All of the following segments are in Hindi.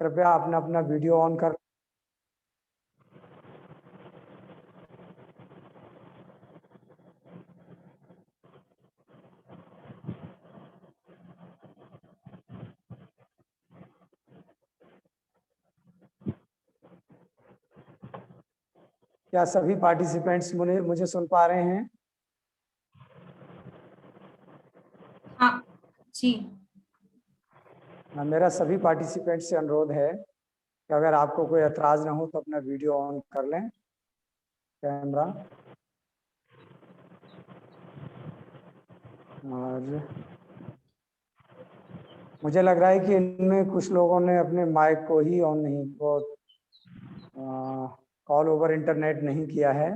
कृपया अपना अपना वीडियो ऑन कर। क्या सभी पार्टिसिपेंट्स मुझे सुन पा रहे हैं? हाँ जी। मेरा सभी पार्टिसिपेंट से अनुरोध है कि अगर आपको कोई एतराज ना हो तो अपना वीडियो ऑन कर लें, कैमरा। और मुझे लग रहा है कि इनमें कुछ लोगों ने अपने माइक को ही ऑन नहीं, वो कॉल ओवर इंटरनेट नहीं किया है,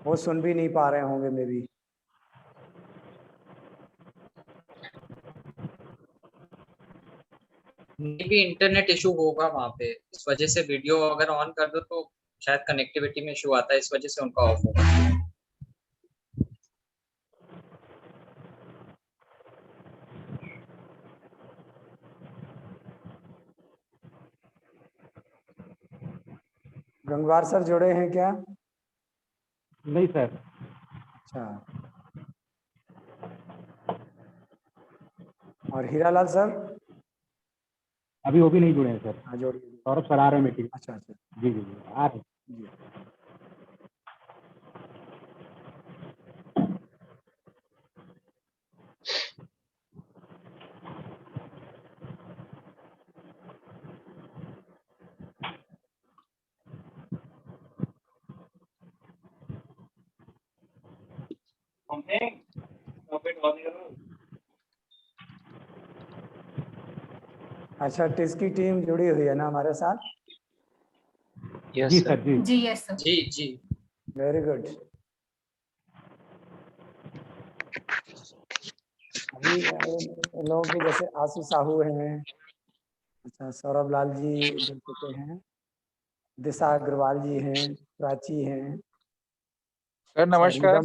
वो सुन भी नहीं पा रहे होंगे मे बी। भी इंटरनेट इशू होगा वहां पे, इस वजह से वीडियो अगर ऑन कर दो तो शायद कनेक्टिविटी में इशू आता है, इस वजह से उनका ऑफ होगा। गंगवार सर जुड़े हैं क्या? नहीं सर। अच्छा। और हीरालाल सर? अभी वो भी नहीं जुड़े हैं सर। हाँ, जोड़िए। सौरभ सर आ रहे हैं मीटिंग। अच्छा अच्छा जी जी जी आ रहे हैं। जी। अच्छा, टिस की टीम जुड़ी हुई है ना हमारे साथ? जी सर जी। जी यस सर। जी जी। Very good. अभी इन लोगों की जैसे आशीष साहू हैं, अच्छा सौरभ लाल जी जुड़ चुके हैं, दिशा अग्रवाल जी हैं, प्राची हैं सर नमस्कार।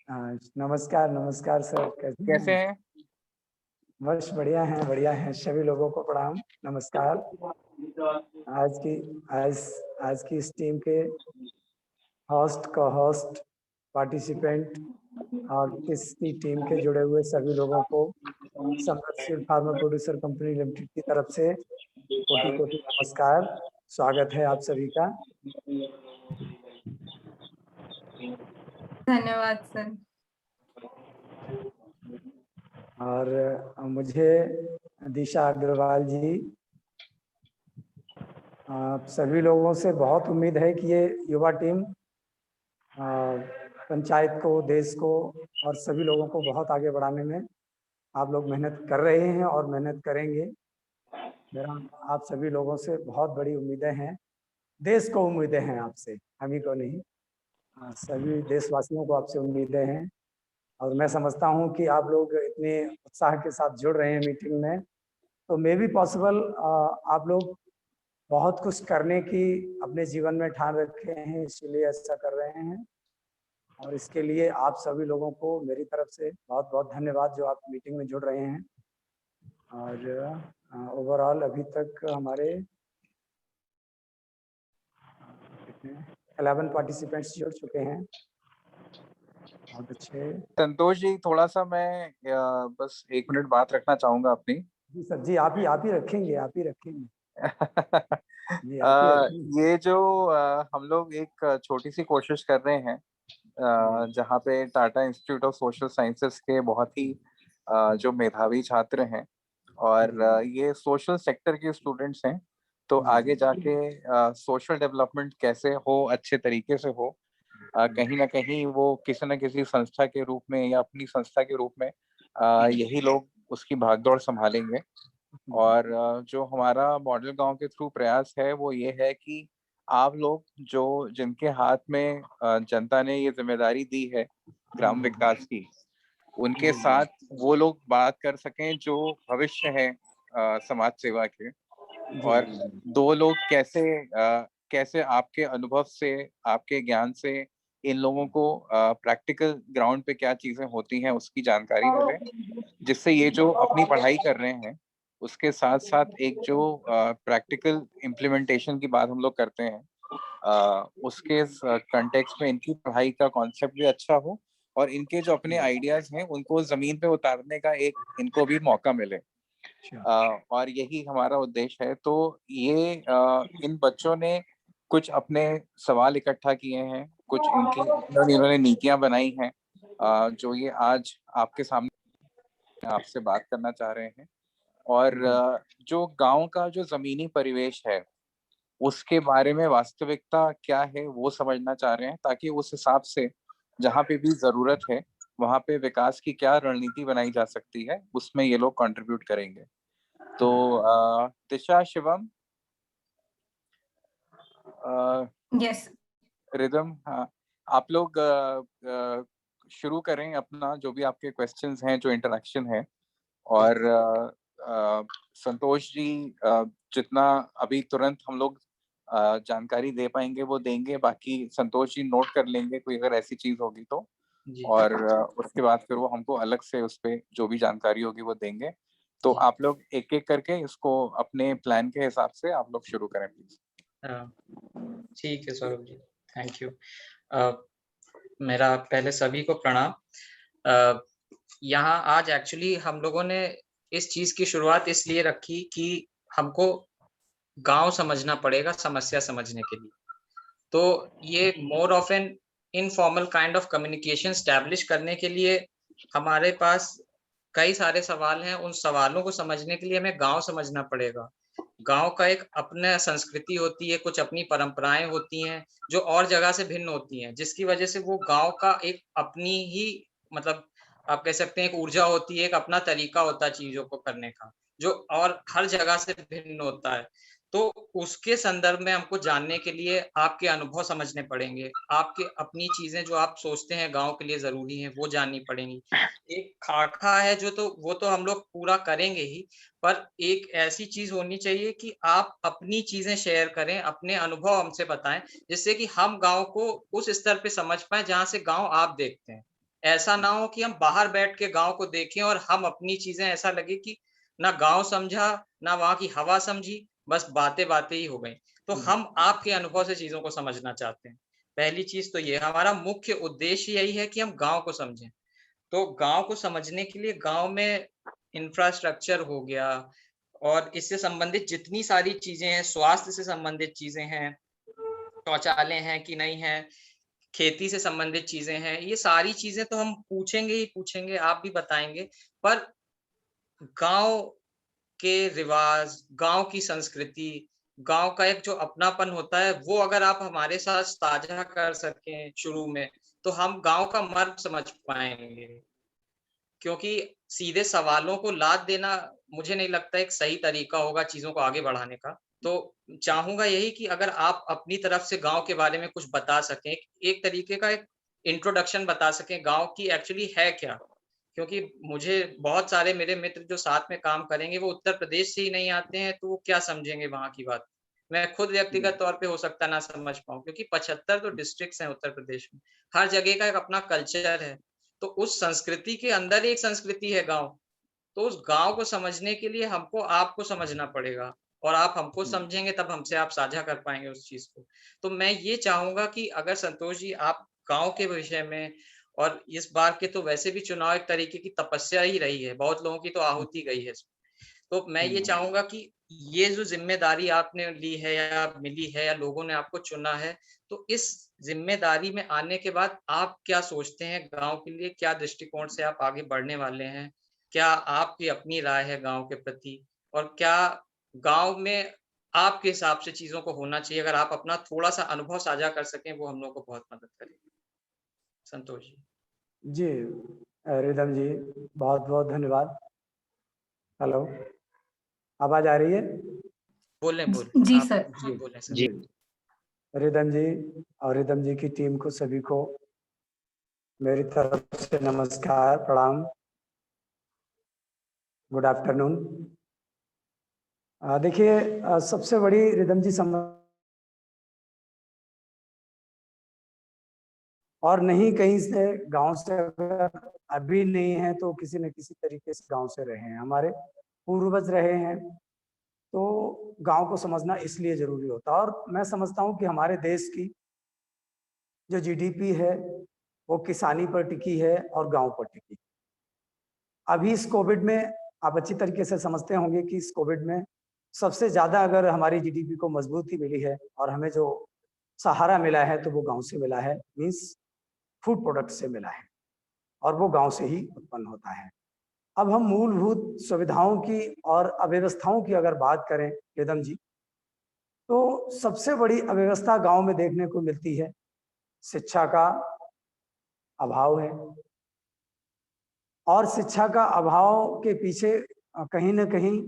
हाँ, नमस्कार नमस्कार सर, कैसे हैं? बस बढ़िया हैं, बढ़िया हैं। सभी लोगों को प्रणाम, नमस्कार। आज की इस टीम के होस्ट, को होस्ट, पार्टिसिपेंट और किसी टीम के जुड़े हुए सभी लोगों को समरसेल फार्मा प्रोड्यूसर कंपनी लिमिटेड की तरफ से कोटि कोटि नमस्कार, स्वागत है आप सभी का। धन्यवाद सर। और मुझे दिशा अग्रवाल जी, आप सभी लोगों से बहुत उम्मीद है कि ये युवा टीम पंचायत को, देश को और सभी लोगों को बहुत आगे बढ़ाने में आप लोग मेहनत कर रहे हैं और मेहनत करेंगे। मेरा आप सभी लोगों से बहुत बड़ी उम्मीदें हैं, देश को उम्मीदें हैं आपसे, हम ही को नहीं। सभी देशवासियों को आपसे उम्मीदें हैं और मैं समझता हूं कि आप लोग इतने उत्साह के साथ जुड़ रहे हैं मीटिंग में, तो मे बी पॉसिबल आप लोग बहुत कुछ करने की अपने जीवन में ठान रखे हैं, इसीलिए ऐसा कर रहे हैं। और इसके लिए आप सभी लोगों को मेरी तरफ से बहुत बहुत धन्यवाद जो आप मीटिंग में जुड़ रहे हैं। और ओवरऑल अभी तक हमारे 11 पार्टिसिपेंट्स जुड़ चुके हैं। बहुत अच्छे। संतोष जी, थोड़ा सा मैं बस 1 मिनट बात रखना चाहूंगा अपनी। जी सर जी, आप ही रखेंगे, आप ही रखेंगे। जी, आप ही रखेंगे। ये जो हम लोग एक छोटी सी कोशिश कर रहे हैं, जहाँ पे Tata institute of social sciences के बहुत ही जो मेधावी छात्र हैं और ये सोशल सेक्टर के स्टूडेंट्स हैं, तो आगे जाके सोशल डेवलपमेंट कैसे हो, अच्छे तरीके से हो, कहीं ना कहीं वो किसी न किसी संस्था के रूप में या अपनी संस्था के रूप में यही लोग उसकी भागदौड़ संभालेंगे। और जो हमारा मॉडल गांव के थ्रू प्रयास है वो ये है कि आप लोग जो जिनके हाथ में जनता ने ये जिम्मेदारी दी है ग्राम विकास की, उनके साथ वो लोग बात कर सकें जो भविष्य है समाज सेवा के, और दो लोग कैसे आपके अनुभव से, आपके ज्ञान से इन लोगों को प्रैक्टिकल ग्राउंड पे क्या चीजें होती हैं उसकी जानकारी मिले, जिससे ये जो अपनी पढ़ाई कर रहे हैं उसके साथ साथ एक जो प्रैक्टिकल इम्प्लीमेंटेशन की बात हम लोग करते हैं, उसके कंटेक्स्ट में इनकी पढ़ाई का कॉन्सेप्ट भी अच्छा हो और इनके जो अपने आइडियाज हैं उनको जमीन पे उतारने का एक इनको भी मौका मिले। और यही हमारा उद्देश्य है। तो ये इन बच्चों ने कुछ अपने सवाल इकट्ठा किए हैं, कुछ इन्होंने नीतियां बनाई हैं जो ये आज आपके सामने आपसे बात करना चाह रहे हैं। और जो गांव का जो जमीनी परिवेश है उसके बारे में वास्तविकता क्या है वो समझना चाह रहे हैं, ताकि उस हिसाब से जहाँ पे भी जरूरत है वहाँ पे विकास की क्या रणनीति बनाई जा सकती है उसमें ये लोग कंट्रीब्यूट करेंगे। तो दिशा, शिवम, यस रिदम, हाँ, आप लोग शुरू करें अपना जो भी आपके क्वेश्चंस हैं, जो इंटरेक्शन है। और संतोष जी जितना अभी तुरंत हम लोग जानकारी दे पाएंगे वो देंगे, बाकी संतोष जी नोट कर लेंगे कोई अगर ऐसी चीज होगी तो। जी। और उसके बाद फिर वो हमको अलग से उस पे जो भी जानकारी होगी वो देंगे। तो आप लोग एक एक करके इसको अपने प्लान के हिसाब से आप लोग शुरू करें प्लीज। ठीक है सौरभ जी, थैंक यू। मेरा पहले सभी को प्रणाम। यहाँ आज एक्चुअली हम लोगों ने इस चीज की शुरुआत इसलिए रखी कि हमको गांव समझना पड़ेगा समस्या समझने के लिए। तो ये more of an informal kind of communication establish करने के लिए हमारे पास कई सारे सवाल हैं। उन सवालों को समझने के लिए हमें गांव समझना पड़ेगा। गांव का एक अपना संस्कृति होती है, कुछ अपनी परंपराएं होती हैं जो और जगह से भिन्न होती हैं, जिसकी वजह से वो गांव का एक अपनी ही मतलब आप कह सकते हैं एक ऊर्जा होती है, एक अपना तरीका होता है चीजों को करने का, जो और हर जगह से भिन्न होता है। तो उसके संदर्भ में हमको जानने के लिए आपके अनुभव समझने पड़ेंगे, आपके अपनी चीजें जो आप सोचते हैं गांव के लिए जरूरी हैं वो जाननी पड़ेंगी। एक खाका है जो तो वो तो हम लोग पूरा करेंगे ही, पर एक ऐसी चीज होनी चाहिए कि आप अपनी चीजें शेयर करें, अपने अनुभव हमसे बताएं, जिससे कि हम गांव को उस स्तर पे समझ पाए जहां से गांव आप देखते हैं। ऐसा ना हो कि हम बाहर बैठ के गांव को देखें और हम अपनी चीजें ऐसा लगे कि ना गांव समझा ना वहां की हवा समझी, बस बातें बातें ही हो गई। तो हम आपके अनुभव से चीजों को समझना चाहते हैं। पहली चीज तो ये हमारा मुख्य उद्देश्य यही है कि हम गांव को समझें। तो गांव को समझने के लिए गांव में इंफ्रास्ट्रक्चर हो गया और इससे संबंधित जितनी सारी चीजें हैं, स्वास्थ्य से संबंधित चीजें हैं, शौचालय हैं कि नहीं है, खेती से संबंधित चीजें हैं, ये सारी चीजें तो हम पूछेंगे ही पूछेंगे, आप भी बताएंगे। पर गांव के रिवाज, गांव की संस्कृति, गांव का एक जो अपनापन होता है वो अगर आप हमारे साथ साझा कर सकें शुरू में, तो हम गांव का मर्म समझ पाएंगे। क्योंकि सीधे सवालों को लाद देना मुझे नहीं लगता एक सही तरीका होगा चीजों को आगे बढ़ाने का। तो चाहूंगा यही कि अगर आप अपनी तरफ से गांव के बारे में कुछ बता सकें, एक तरीके का एक इंट्रोडक्शन बता सकें गांव की एक्चुअली है क्या। क्योंकि मुझे बहुत सारे मेरे मित्र जो साथ में काम करेंगे वो उत्तर प्रदेश से ही नहीं आते हैं, तो वो क्या समझेंगे वहां की बात। मैं खुद व्यक्तिगत तौर पे हो सकता ना समझ पाऊं, क्योंकि 75 तो डिस्ट्रिक्ट्स हैं उत्तर प्रदेश में, हर जगह का एक अपना कल्चर है। तो उस संस्कृति के अंदर एक संस्कृति है गांव। तो उस गांव को समझने के लिए हमको आपको समझना पड़ेगा, और आप हमको समझेंगे तब हमसे आप साझा कर पाएंगे उस चीज को। तो मैं ये चाहूंगा कि अगर संतोष जी आप गांव के विषय में, और इस बार के तो वैसे भी चुनाव एक तरीके की तपस्या ही रही है, बहुत लोगों की तो आहुति गई है, तो मैं ये चाहूंगा कि ये जो जिम्मेदारी आपने ली है या मिली है या लोगों ने आपको चुना है, तो इस जिम्मेदारी में आने के बाद आप क्या सोचते हैं गांव के लिए, क्या दृष्टिकोण से आप आगे बढ़ने वाले हैं, क्या आपकी अपनी राय है गांव के प्रति, और क्या गांव में आपके हिसाब से चीजों को होना चाहिए। अगर आप अपना थोड़ा सा अनुभव साझा कर सकें वो हम लोग को बहुत मदद करेगी। संतोष जी। जी रिदम जी, बहुत बहुत धन्यवाद। हेलो, आवाज आ रही है? बोलें जी आप सर। जी बोलें सर। जी, रिदम जी और रिदम जी की टीम को सभी को मेरी तरफ से नमस्कार, प्रणाम, गुड आफ्टरनून। देखिए, सबसे बड़ी रिदम जी और नहीं कहीं से गांव से अगर अभी नहीं है तो किसी न किसी तरीके से गांव से रहे हैं। हमारे पूर्वज रहे हैं, तो गांव को समझना इसलिए जरूरी होता है। और मैं समझता हूं कि हमारे देश की जो जीडीपी है वो किसानी पर टिकी है और गांव पर टिकी। अभी इस कोविड में आप अच्छी तरीके से समझते होंगे कि इस कोविड में सबसे ज्यादा अगर हमारी जीडीपी को मजबूती मिली है और हमें जो सहारा मिला है तो वो गांव से मिला है, मीन्स फूड प्रोडक्ट से मिला है, और वो गांव से ही उत्पन्न होता है। अब हम मूलभूत सुविधाओं की और अव्यवस्थाओं की अगर बात करें रिदम जी, तो सबसे बड़ी अव्यवस्था गांव में देखने को मिलती है। शिक्षा का अभाव है, और शिक्षा का अभाव के पीछे कहीं ना कहीं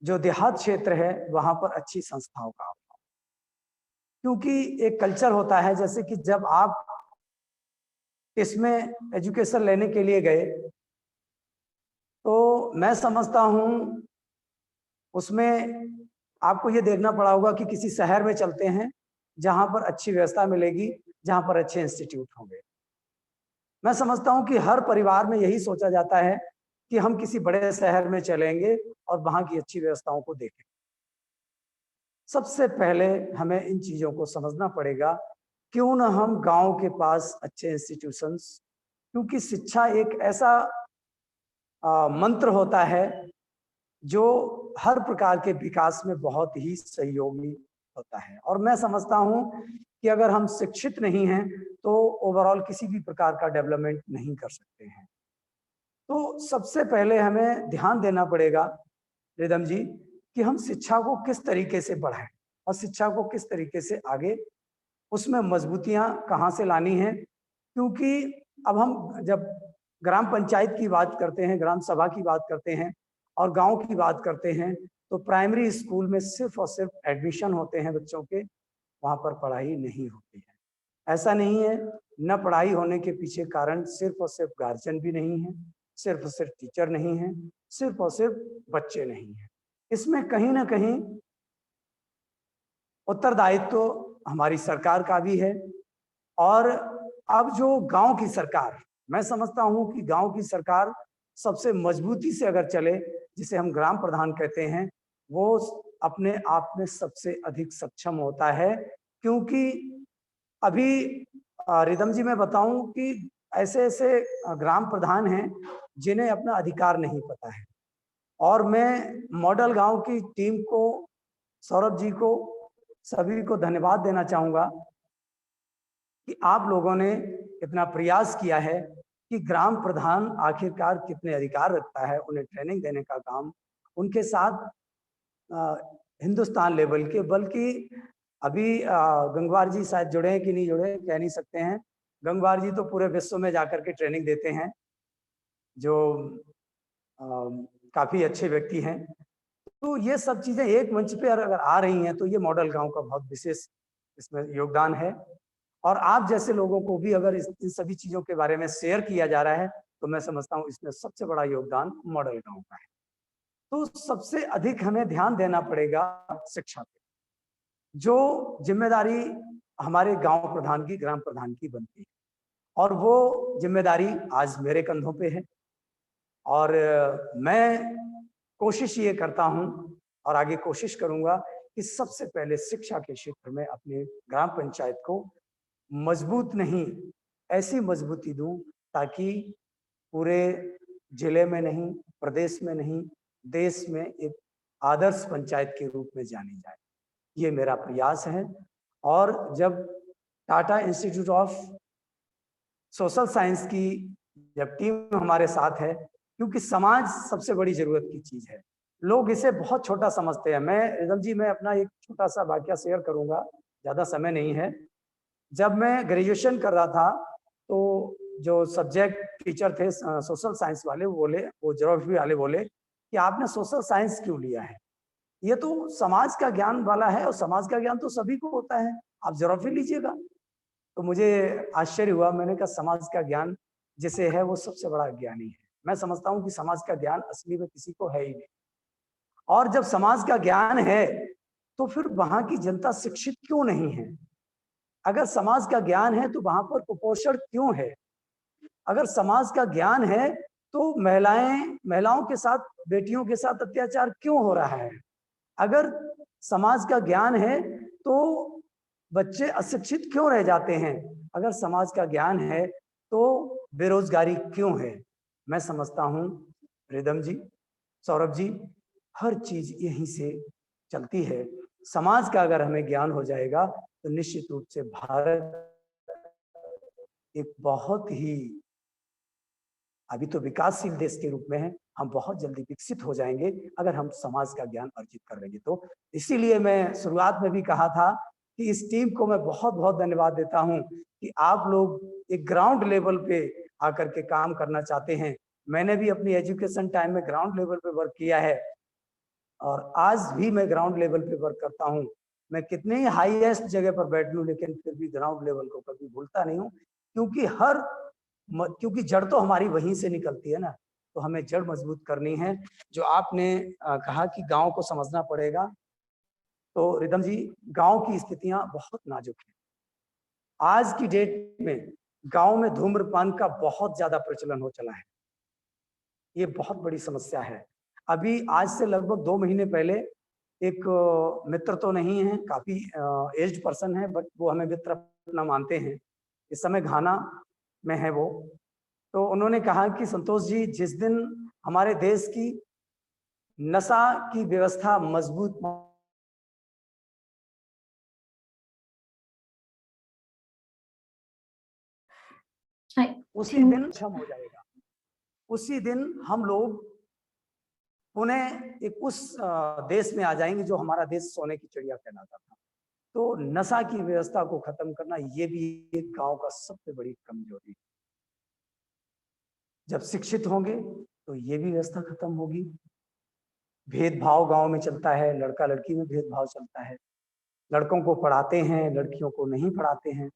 जो देहात क्षेत्र है वहां पर अच्छी संस्थाओं का अभाव, क्योंकि एक कल्चर होता है जैसे कि जब आप इसमें एजुकेशन लेने के लिए गए तो मैं समझता हूं उसमें आपको ये देखना पड़ा होगा कि किसी शहर में चलते हैं जहां पर अच्छी व्यवस्था मिलेगी, जहां पर अच्छे इंस्टीट्यूट होंगे। मैं समझता हूं कि हर परिवार में यही सोचा जाता है कि हम किसी बड़े शहर में चलेंगे और वहां की अच्छी व्यवस्थाओं को देखें। सबसे पहले हमें इन चीजों को समझना पड़ेगा, क्यों ना हम गांव के पास अच्छे इंस्टीट्यूशंस, क्योंकि शिक्षा एक ऐसा मंत्र होता है जो हर प्रकार के विकास में बहुत ही सहयोगी होता है। और मैं समझता हूं कि अगर हम शिक्षित नहीं हैं तो ओवरऑल किसी भी प्रकार का डेवलपमेंट नहीं कर सकते हैं। तो सबसे पहले हमें ध्यान देना पड़ेगा रिदम जी कि हम शिक्षा को किस तरीके से बढ़ाएं और शिक्षा को किस तरीके से आगे उसमें मजबूतियां कहाँ से लानी है। क्योंकि अब हम जब ग्राम पंचायत की बात करते हैं, ग्राम सभा की बात करते हैं और गांव की बात करते हैं, तो प्राइमरी स्कूल में सिर्फ और सिर्फ एडमिशन होते हैं बच्चों के, वहां पर पढ़ाई नहीं होती है। ऐसा नहीं है, न पढ़ाई होने के पीछे कारण सिर्फ और सिर्फ गार्जियन भी नहीं है, सिर्फ और सिर्फ टीचर नहीं है, सिर्फ और सिर्फ बच्चे नहीं है। इसमें कहीं ना कहीं उत्तरदायित्व तो हमारी सरकार का भी है। और अब जो गांव की सरकार, मैं समझता हूं कि गांव की सरकार सबसे मजबूती से अगर चले, जिसे हम ग्राम प्रधान कहते हैं, वो अपने आप में सबसे अधिक सक्षम होता है। क्योंकि अभी रिदम जी मैं बताऊं कि ऐसे ऐसे ग्राम प्रधान हैं जिन्हें अपना अधिकार नहीं पता है। और मैं मॉडल गांव की टीम को, सौरभ जी को, सभी को धन्यवाद देना चाहूंगा कि आप लोगों ने इतना प्रयास किया है कि ग्राम प्रधान आखिरकार कितने अधिकार रखता है, उन्हें ट्रेनिंग देने का काम उनके साथ हिंदुस्तान लेवल के, बल्कि अभी गंगवार जी शायद जुड़े हैं कि नहीं जुड़े कह नहीं सकते हैं। गंगवार जी तो पूरे विश्व में जाकर के ट्रेनिंग देते हैं, जो काफी अच्छे व्यक्ति हैं। तो ये सब चीजें एक मंच पे अगर आ रही हैं तो ये मॉडल गांव का बहुत विशेष इसमें योगदान है। और आप जैसे लोगों को भी अगर इन सभी चीजों के बारे में शेयर किया जा रहा है तो मैं समझता हूँ इसमें सबसे बड़ा योगदान मॉडल गांव का है। तो सबसे अधिक हमें ध्यान देना पड़ेगा शिक्षा पे, जो जिम्मेदारी हमारे गांव प्रधान की, ग्राम प्रधान की बनती है, और वो जिम्मेदारी आज मेरे कंधों पे है। और मैं कोशिश ये करता हूं और आगे कोशिश करूंगा कि सबसे पहले शिक्षा के क्षेत्र में अपने ग्राम पंचायत को मजबूत नहीं, ऐसी मजबूती दूं ताकि पूरे जिले में नहीं, प्रदेश में नहीं, देश में एक आदर्श पंचायत के रूप में जानी जाए। ये मेरा प्रयास है। और जब Tata institute of social science की जब टीम हमारे साथ है, क्योंकि समाज सबसे बड़ी जरूरत की चीज है, लोग इसे बहुत छोटा समझते हैं। मैं अपना एक छोटा सा वाकया शेयर करूंगा, ज्यादा समय नहीं है। जब मैं ग्रेजुएशन कर रहा था तो जो सब्जेक्ट टीचर थे सोशल साइंस वाले, वो ज्योग्राफी वाले बोले कि आपने सोशल साइंस क्यों लिया है, ये तो समाज का ज्ञान वाला है और समाज का ज्ञान तो सभी को होता है, आप ज्योग्राफी लीजिएगा। तो मुझे आश्चर्य हुआ, मैंने कहा समाज का ज्ञान जिसे है वो सबसे बड़ा ज्ञानी है। मैं समझता हूँ कि समाज का ज्ञान असली में किसी को है ही नहीं। और जब समाज का ज्ञान है तो फिर वहां की जनता शिक्षित क्यों नहीं है? अगर समाज का ज्ञान है तो वहां पर कुपोषण क्यों है? अगर समाज का ज्ञान है तो महिलाओं के साथ, बेटियों के साथ अत्याचार क्यों हो रहा है? अगर समाज का ज्ञान है तो बच्चे अशिक्षित क्यों रह जाते हैं? अगर समाज का ज्ञान है तो बेरोजगारी क्यों है? मैं समझता हूँ रिदम जी, सौरभ जी, हर चीज यहीं से चलती है। समाज का अगर हमें ज्ञान हो जाएगा तो निश्चित रूप से भारत एक बहुत ही, अभी तो विकासशील देश के रूप में है, हम बहुत जल्दी विकसित हो जाएंगे अगर हम समाज का ज्ञान अर्जित कर लेंगे तो। इसीलिए मैं शुरुआत में भी कहा था कि इस टीम को मैं बहुत बहुत धन्यवाद देता हूं कि आप लोग एक ग्राउंड लेवल पे आकर के काम करना चाहते हैं। मैंने भी अपनी एजुकेशन टाइम में ग्राउंड लेवल पे वर्क किया है और आज भी मैं ग्राउंड लेवल पे वर्क करता हूँ। मैं कितने ही हाईएस्ट जगह पर बैठ लूं लेकिन फिर भी ग्राउंड लेवल को कभी भूलता नहीं हूँ, क्योंकि जड़ तो हमारी वहीं से निकलती है ना, तो हमें जड़ मजबूत करनी है। जो आपने कहा कि गांव को समझना पड़ेगा, तो रिदम जी, गांव की स्थितियां बहुत नाजुक हैं। आज की डेट में गांव में धूम्रपान का बहुत ज्यादा प्रचलन हो चला है, ये बहुत बड़ी समस्या है। अभी आज से लगभग 2 महीने पहले एक मित्र तो नहीं है, काफी एज्ड पर्सन है, बट वो हमें मित्र अपना मानते हैं, इस समय घाना में है वो। तो उन्होंने कहा कि संतोष जी, जिस दिन हमारे देश की नशा की व्यवस्था मजबूत उसी दिन क्षम हो जाएगा, उसी दिन हम लोग पुनः एक उस देश में आ जाएंगे जो हमारा देश सोने की चिड़िया कहलाता था। तो नशा की व्यवस्था को खत्म करना ये भी एक गांव का सबसे बड़ी कमजोरी है। जब शिक्षित होंगे तो ये भी व्यवस्था खत्म होगी। भेदभाव गांव में चलता है, लड़का लड़की में भेदभाव चलता है, लड़कों को पढ़ाते हैं, लड़कियों को नहीं पढ़ाते हैं,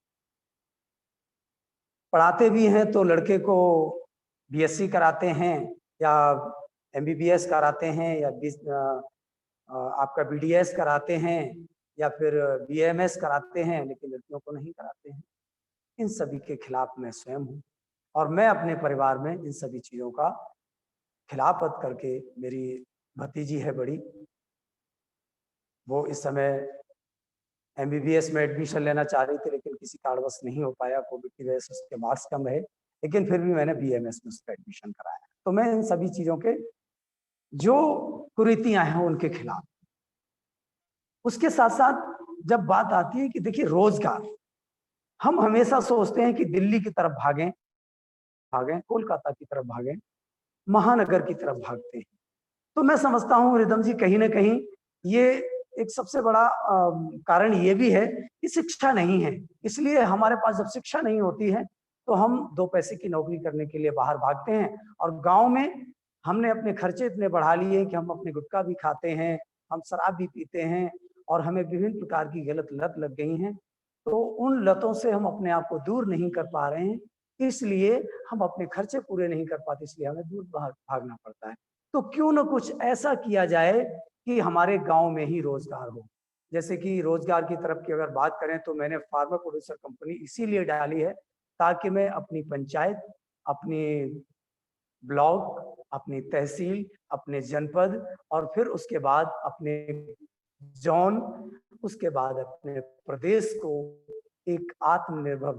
पढ़ाते भी हैं तो लड़के को बीएससी कराते हैं या एमबीबीएस कराते हैं या आपका बीडीएस कराते हैं या फिर बीएमएस कराते हैं, लेकिन लड़कियों को नहीं कराते हैं। इन सभी के खिलाफ मैं स्वयं हूँ और मैं अपने परिवार में इन सभी चीजों का खिलाफत करके, मेरी भतीजी है बड़ी, वो इस समय एमबीबीएस में एडमिशन लेना चाह रही थी लेकिन किसी कारणवश नहीं हो पाया, कोविड की वजह से उसके मार्क्स कम रहे, लेकिन फिर भी मैंने बीएमएस में उसका एडमिशन कराया। तो मैं इन सभी चीजों के जो कुरीतियां हैं उनके खिलाफ। उसके साथ साथ जब बात आती है कि देखिए रोजगार, हम हमेशा सोचते हैं कि दिल्ली की तरफ भागें, कोलकाता की तरफ भागें, महानगर की तरफ भागते हैं। तो मैं समझता हूँ रिदम जी, कहीं ना कहीं ये एक सबसे बड़ा कारण ये भी है कि शिक्षा नहीं है। इसलिए हमारे पास जब शिक्षा नहीं होती है तो हम 2 पैसे की नौकरी करने के लिए बाहर भागते हैं और गांव में हमने अपने खर्चे इतने बढ़ा लिए कि हम अपने गुटखा भी खाते हैं, हम शराब भी पीते हैं और हमें विभिन्न प्रकार की गलत लत लग गई हैं। तो उन लतों से हम अपने आप को दूर नहीं कर पा रहे हैं, इसलिए हम अपने खर्चे पूरे नहीं कर पाते, इसलिए हमें दूर भागना पड़ता है। तो क्यों न कुछ ऐसा किया जाए कि हमारे गांव में ही रोजगार हो। जैसे कि रोजगार की तरफ की अगर बात करें तो मैंने फार्मर प्रोड्यूसर कंपनी इसीलिए डाली है ताकि मैं अपनी पंचायत, अपनी ब्लॉक, अपनी तहसील, अपने जनपद और फिर उसके बाद अपने जोन, उसके बाद अपने प्रदेश को एक आत्मनिर्भर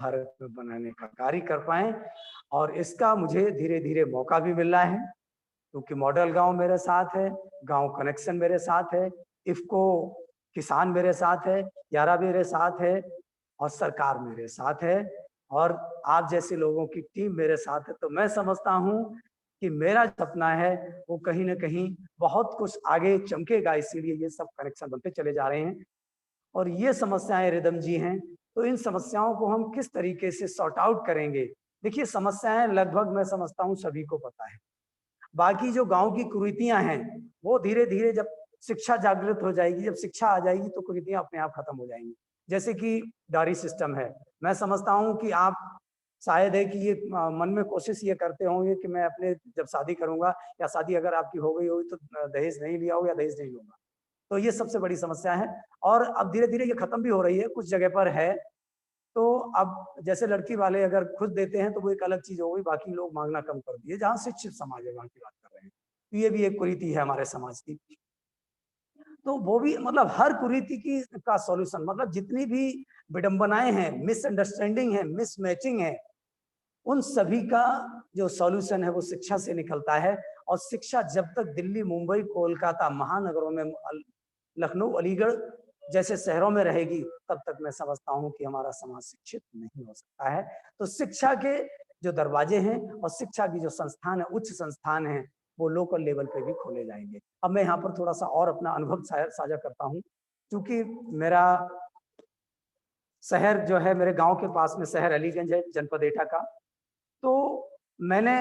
भारत में बनाने का कार्य कर पाए। और इसका मुझे धीरे धीरे मौका भी मिल रहा है क्योंकि मॉडल गांव मेरे साथ है, गांव कनेक्शन मेरे साथ है, इफको किसान मेरे साथ है, यारा मेरे साथ है और सरकार मेरे साथ है और आप जैसे लोगों की टीम मेरे साथ है। तो मैं समझता हूं कि मेरा सपना है वो कहीं ना कहीं बहुत कुछ आगे चमकेगा, इसीलिए ये सब कनेक्शन बनते चले जा रहे हैं। और ये समस्याएं रिदम जी हैं, तो इन समस्याओं को हम किस तरीके से सॉर्ट आउट करेंगे? देखिए समस्याएं लगभग मैं समझता हूँ सभी को पता है, बाकी जो गांव की कुरीतियां हैं वो धीरे धीरे जब शिक्षा जागृत हो जाएगी, जब शिक्षा आ जाएगी तो कुरीतियां अपने आप खत्म हो जाएंगी। जैसे कि डायरी सिस्टम है, मैं समझता हूं कि आप शायद है कि ये मन में कोशिश ये करते होंगे कि मैं अपने जब शादी करूंगा या शादी अगर आपकी हो गई होगी तो दहेज नहीं लिया होगा या दहेज नहीं लूंगा, तो ये सबसे बड़ी समस्या है और अब धीरे धीरे ये खत्म भी हो रही है, कुछ जगह पर है। तो अब जैसे लड़की वाले अगर खुद देते हैं तो वो एक अलग चीज हो गई, बाकी लोग मांगना कम कर दिए, जहाँ शिक्षित समाज है वहां की बात कर रहे हैं। तो ये भी एक कुरीति है हमारे समाज की। तो वो भी मतलब हर कुरीति की का सॉल्यूशन, मतलब जितनी भी विडंबनाएं हैं, मिसअंडरस्टैंडिंग है, मिसमैचिंग है, उन सभी का जो सॉल्यूशन है वो शिक्षा से निकलता है। और शिक्षा जब तक दिल्ली, मुंबई, कोलकाता महानगरों में, लखनऊ, अलीगढ़ जैसे शहरों में रहेगी, तब तक मैं समझता हूं कि हमारा समाज शिक्षित नहीं हो सकता है। तो शिक्षा के जो दरवाजे हैं और शिक्षा की जो संस्थान है, उच्च संस्थान है, वो लोकल लेवल पे भी खोले जाएंगे। अब मैं यहाँ पर थोड़ा सा और अपना अनुभव साझा करता हूँ, क्योंकि मेरा शहर जो है, मेरे गांव के पास में शहर अलीगंज है, जनपद एटा का। तो मैंने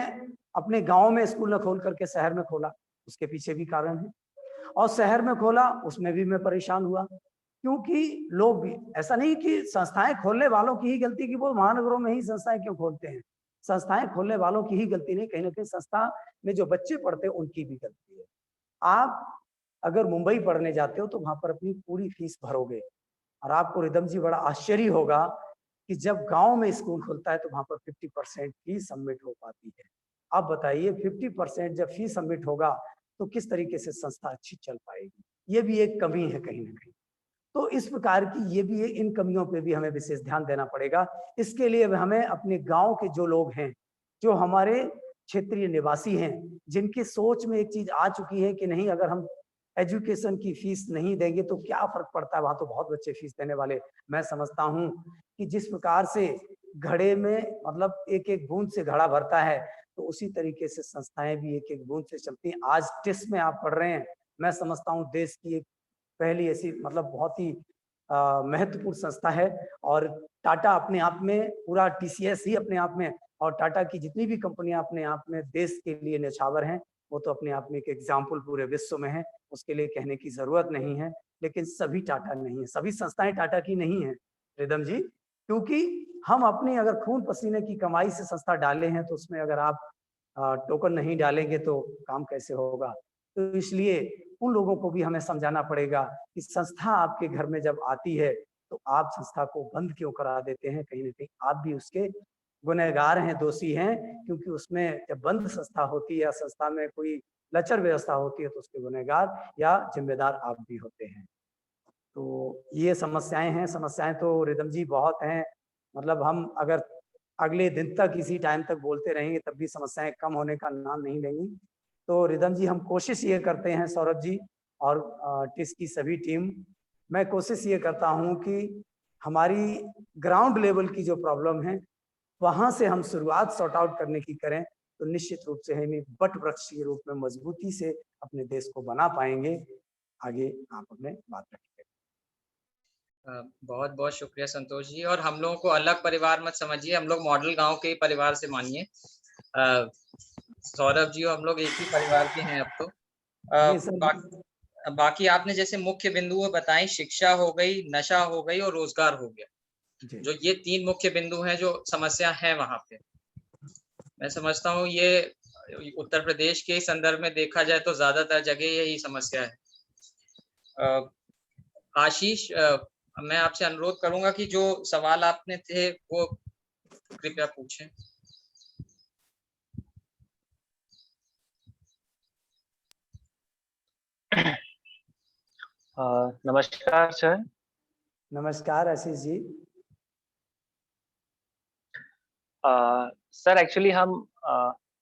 अपने गांव में स्कूल न खोल करके शहर में खोला, उसके पीछे भी कारण है। और शहर में खोला, उसमें भी मैं परेशान हुआ, क्योंकि लोग भी, ऐसा नहीं कि संस्थाएं खोलने वालों की ही गलती कि वो महानगरों में ही संस्थाएं क्यों खोलते हैं, संस्थाएं खोलने वालों की ही गलती नहीं, कहीं ना कहीं संस्था में जो बच्चे पढ़ते हैं उनकी भी गलती है। आप अगर मुंबई पढ़ने जाते हो तो वहां पर अपनी पूरी फीस भरोगे, और आपको रिदम जी बड़ा आश्चर्य होगा कि जब गांव में स्कूल खुलता है तो वहां पर 50% फीस सबमिट हो पाती है। अब बताइए 50% जब फीस सबमिट होगा तो किस तरीके से संस्था अच्छी चल पाएगी। ये भी एक कमी है कहीं ना कहीं। तो इस प्रकार की ये भी, इन कमियों पे भी हमें विशेष ध्यान देना पड़ेगा। इसके लिए हमें अपने गांव के जो लोग हैं, जो हमारे क्षेत्रीय निवासी हैं, जिनकी सोच में एक चीज आ चुकी है कि नहीं, अगर हम एजुकेशन की फीस नहीं देंगे तो क्या फर्क पड़ता है, वहां तो बहुत बच्चे फीस देने वाले। मैं समझता हूं कि जिस प्रकार से घड़े में मतलब एक एक बूंद से घड़ा भरता है, तो उसी तरीके से संस्थाएं भी एक एक बूंद से चलती हैं। आज टेस्ट में आप पढ़ रहे हैं, मैं समझता हूं देश की एक पहली ऐसी मतलब बहुत ही महत्वपूर्ण संस्था है। और टाटा अपने आप में, पूरा टीसीएस ही अपने आप में, और टाटा की जितनी भी कंपनियां अपने आप में देश के लिए न्यौछावर हैं, वो तो अपने आप में एक एग्जाम्पल पूरे विश्व में है, उसके लिए कहने की जरूरत नहीं है। लेकिन सभी टाटा नहीं है, सभी संस्थाएं टाटा की नहीं है रिदम जी, क्योंकि हम अपनी अगर खून पसीने की कमाई से संस्था डाले हैं, तो उसमें अगर आप टोकन नहीं डालेंगे तो काम कैसे होगा। तो इसलिए उन लोगों को भी हमें समझाना पड़ेगा कि संस्था आपके घर में जब आती है तो आप संस्था को बंद क्यों करा देते हैं, कहीं ना कहीं आप भी उसके गुनहगार हैं, दोषी हैं, क्योंकि उसमें जब बंद संस्था होती है या संस्था में कोई लचर व्यवस्था होती है तो उसके गुनहगार या जिम्मेदार आप भी होते हैं। तो ये समस्याएं हैं, समस्याएं तो रिदम जी बहुत हैं। मतलब हम अगर अगले दिन तक इसी टाइम तक बोलते रहेंगे तब भी समस्याएं कम होने का नाम नहीं लेंगी। तो रिदम जी हम कोशिश ये करते हैं, सौरभ जी और टिस की सभी टीम, मैं कोशिश ये करता हूं कि हमारी ग्राउंड लेवल की जो प्रॉब्लम है वहां से हम शुरुआत सॉर्ट आउट करने की करें, तो निश्चित रूप से हम एक बट वृक्ष के रूप में मजबूती से अपने देश को बना पाएंगे। आगे आप अपने बात रखिए। बहुत बहुत शुक्रिया संतोष जी। और हम लोगों को अलग परिवार मत समझिए, हम लोग मॉडल गांव के परिवार से मानिए। सौरभ जी हम लोग एक ही परिवार के हैं अब तो। बाकी आपने जैसे मुख्य बिंदु बताई, शिक्षा हो गई, नशा हो गई और रोजगार हो गया, जो ये 3 मुख्य बिंदु हैं जो समस्या है वहां पे। मैं समझता हूँ ये उत्तर प्रदेश के संदर्भ में देखा जाए तो ज्यादातर जगह यही समस्या है। आशीष, मैं आपसे अनुरोध करूंगा कि जो सवाल आपने थे वो कृपया पूछें। नमस्कार सर। नमस्कार आशीष जी। सर एक्चुअली हम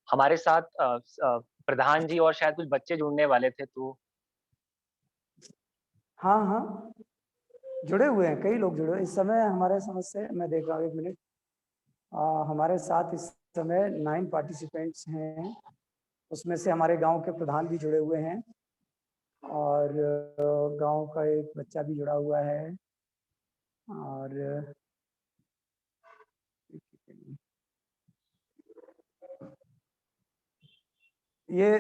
हमारे साथ प्रधान जी और शायद कुछ बच्चे जुड़ने वाले थे, तो हाँ हाँ जुड़े हुए हैं, कई लोग जुड़े हुए इस समय हमारे समझ से। मैं देख रहा हूँ, 1 मिनट। हमारे साथ इस समय 9 पार्टिसिपेंट्स हैं, उसमें से हमारे गांव के प्रधान भी जुड़े हुए हैं और गांव का एक बच्चा भी जुड़ा हुआ है। और ये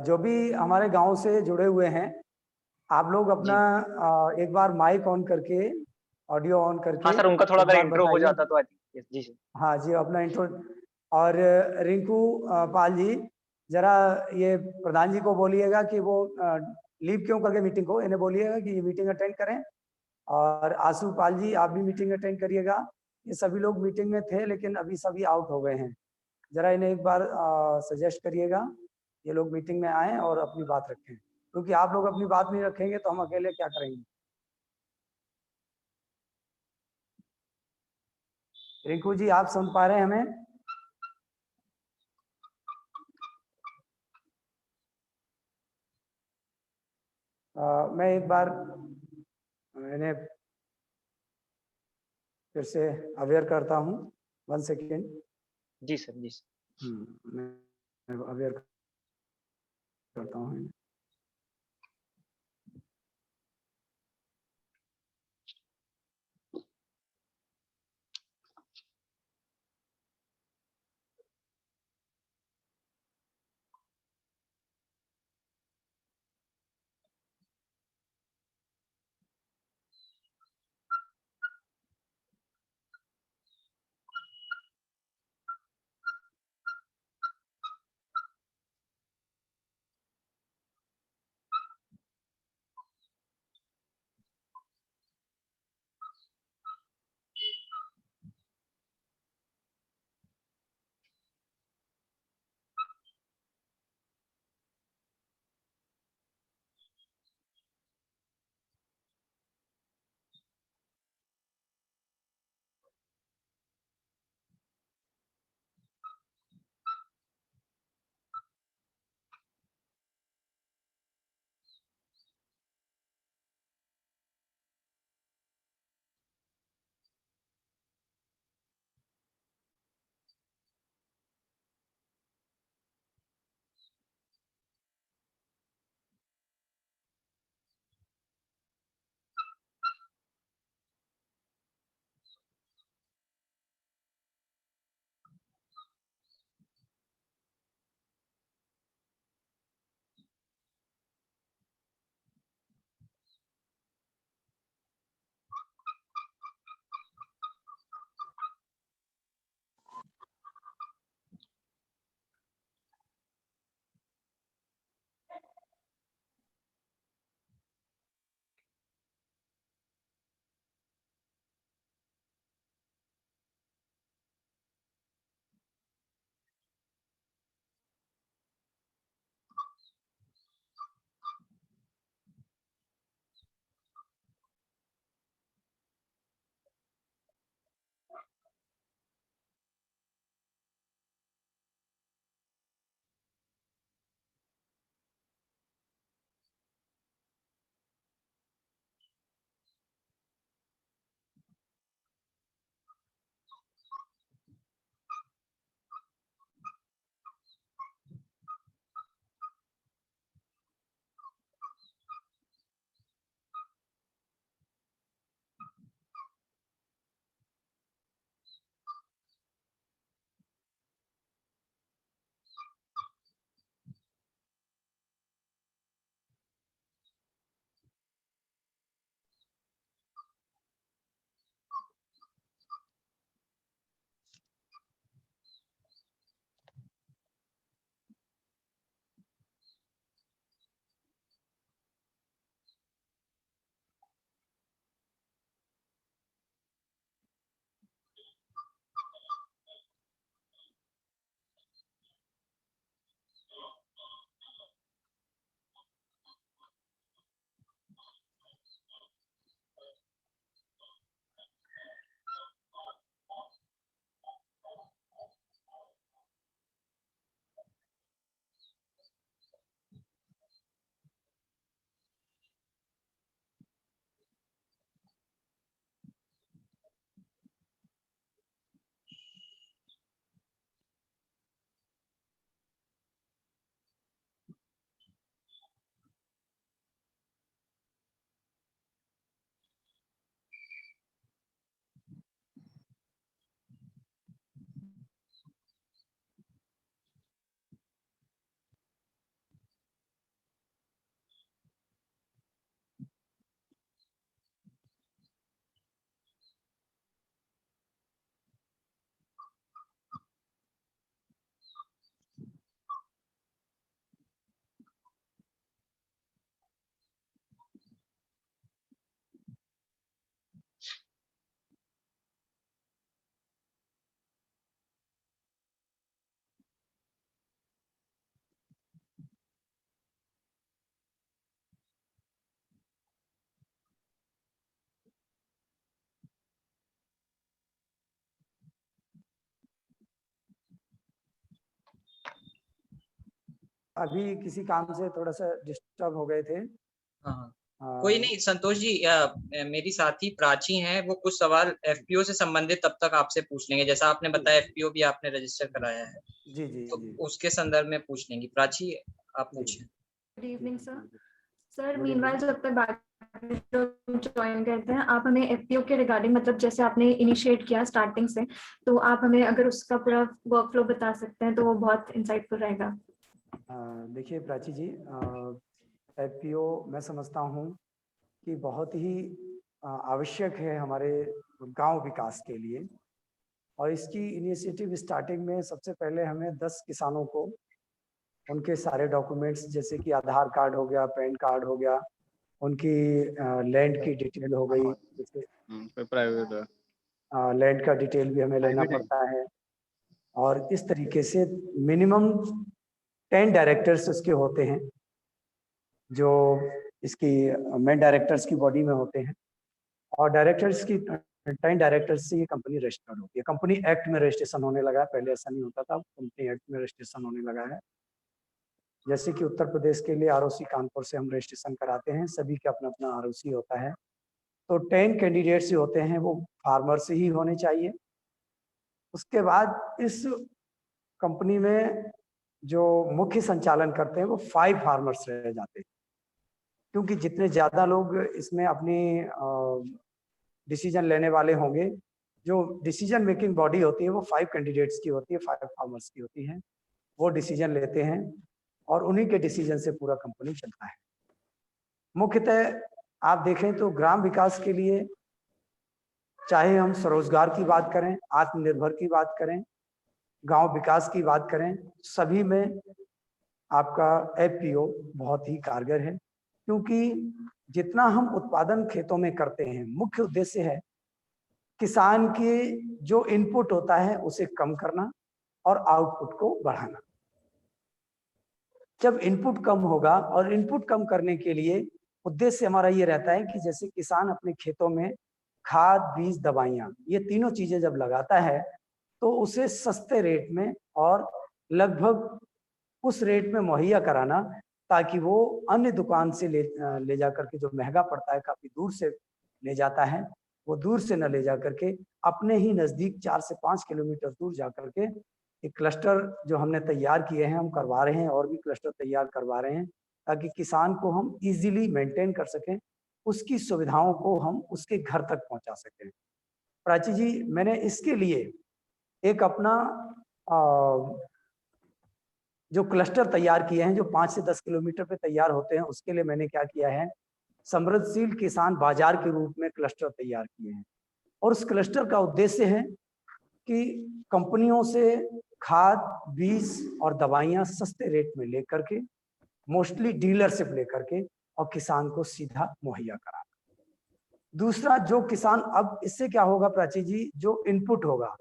जो भी हमारे गांव से जुड़े हुए हैं, आप लोग अपना एक बार माइक ऑन करके, ऑडियो ऑन करके। हाँ सर, उनका थोड़ा अगर इंट्रो हो जाता तो जी सर। हाँ जी, अपना इंट्रो। और रिंकू पाल जी, जरा ये प्रधान जी को बोलिएगा कि वो लीव क्यों करके मीटिंग को, इन्हें बोलिएगा कि ये मीटिंग अटेंड करें। और आशु पाल जी आप भी मीटिंग अटेंड करिएगा। ये सभी लोग मीटिंग में थे लेकिन अभी सभी आउट हो गए हैं, जरा इन्हें एक बार सजेस्ट करिएगा ये लोग मीटिंग में आएं और अपनी बात रखें, क्योंकि आप लोग अपनी बात नहीं रखेंगे तो हम अकेले क्या करेंगे। रिंकू जी आप सुन पा रहे हैं हमें? मैं एक बार इन्हें फिर से अवेयर करता हूँ, 1 सेकेंड। जी सर, जी सर। मैं अवेयर करता हूँ। अभी किसी काम से थोड़ा सा डिस्टर्ब हो गए थे। हाँ, कोई नहीं संतोष जी, मेरी साथी प्राची हैं, वो कुछ सवाल एफपीओ से संबंधित तब तक आपसे पूछ लेंगे। जैसा आपने बताया एफपीओ भी आपने रजिस्टर कराया है, जी जी तो जी उसके संदर्भ में पूछ लेंगी। प्राची आप पूछें। Good evening sir. Sir Good meanwhile evening. जब तक बात ज्वाइन करते हैं, आप हमें एफपीओ के रिगार्डिंग, मतलब जैसे आपने इनिशिएट किया स्टार्टिंग से, तो आप हमें अगर उसका पूरा वर्कफ्लो बता सकते हैं तो वो बहुत इंसाइटफुल रहेगा। देखिए प्राची जी, एफपीओ मैं समझता हूँ कि बहुत ही आवश्यक है हमारे गांव विकास के लिए। और इसकी इनिशिएटिव स्टार्टिंग में सबसे पहले हमें 10 किसानों को उनके सारे डॉक्यूमेंट्स, जैसे कि आधार कार्ड हो गया, पैन कार्ड हो गया, उनकी लैंड की डिटेल हो गई, जैसे प्राइवेट लैंड का डिटेल भी हमें लेना पड़ता है। और इस तरीके से मिनिमम 10 डायरेक्टर्स उसके होते हैं, जो इसकी मेन डायरेक्टर्स की बॉडी में होते हैं। और डायरेक्टर्स की 10 डायरेक्टर्स से ये कंपनी रजिस्टर्ड होती है। कंपनी एक्ट में रजिस्ट्रेशन होने लगा है, पहले ऐसा नहीं होता था, कंपनी एक्ट में रजिस्ट्रेशन होने लगा है। जैसे कि उत्तर प्रदेश के लिए आरओसी कानपुर से हम रजिस्ट्रेशन कराते हैं, सभी का अपना अपना आरओसी होता है। तो 10 कैंडिडेट्स जो होते हैं वो फार्मर से ही होने चाहिए। उसके बाद इस कंपनी में जो मुख्य संचालन करते हैं वो 5 फार्मर्स रह जाते हैं, क्योंकि जितने ज़्यादा लोग इसमें अपनी डिसीजन लेने वाले होंगे, जो डिसीजन मेकिंग बॉडी होती है वो 5 कैंडिडेट्स की होती है, 5 फार्मर्स की होती है। वो डिसीजन लेते हैं और उन्हीं के डिसीजन से पूरा कंपनी चलता है। मुख्यतः आप देखें तो ग्राम विकास के लिए, चाहे हम स्वरोजगार की बात करें, आत्मनिर्भर की बात करें, गांव विकास की बात करें, सभी में आपका एफपीओ बहुत ही कारगर है। क्योंकि जितना हम उत्पादन खेतों में करते हैं, मुख्य उद्देश्य है किसान के जो इनपुट होता है उसे कम करना और आउटपुट को बढ़ाना। जब इनपुट कम होगा, और इनपुट कम करने के लिए उद्देश्य हमारा ये रहता है कि जैसे किसान अपने खेतों में खाद, बीज, दवाइयाँ, ये तीनों चीजें जब लगाता है तो उसे सस्ते रेट में और लगभग उस रेट में मुहैया कराना, ताकि वो अन्य दुकान से ले जा करके, जो महंगा पड़ता है, काफी दूर से ले जाता है, वो दूर से न ले जा करके अपने ही नजदीक 4 से 5 किलोमीटर दूर जा करके एक क्लस्टर जो हमने तैयार किए हैं, हम करवा रहे हैं, और भी क्लस्टर तैयार करवा रहे हैं, ताकि किसान को हम इजीली मेंटेन कर सकें, उसकी सुविधाओं को हम उसके घर तक पहुंचा सकें। प्राची जी, मैंने इसके लिए एक अपना जो क्लस्टर तैयार किए हैं, जो 5 से 10 किलोमीटर पे तैयार होते हैं, उसके लिए मैंने क्या किया है, समृद्धशील किसान बाजार के रूप में क्लस्टर तैयार किए हैं। और उस क्लस्टर का उद्देश्य है कि कंपनियों से खाद, बीज और दवाइयां सस्ते रेट में लेकर के, मोस्टली डीलरशिप लेकर के, और किसान को सीधा मुहैया कराना। दूसरा, जो किसान, अब इससे क्या होगा प्राची जी, जो इनपुट होगा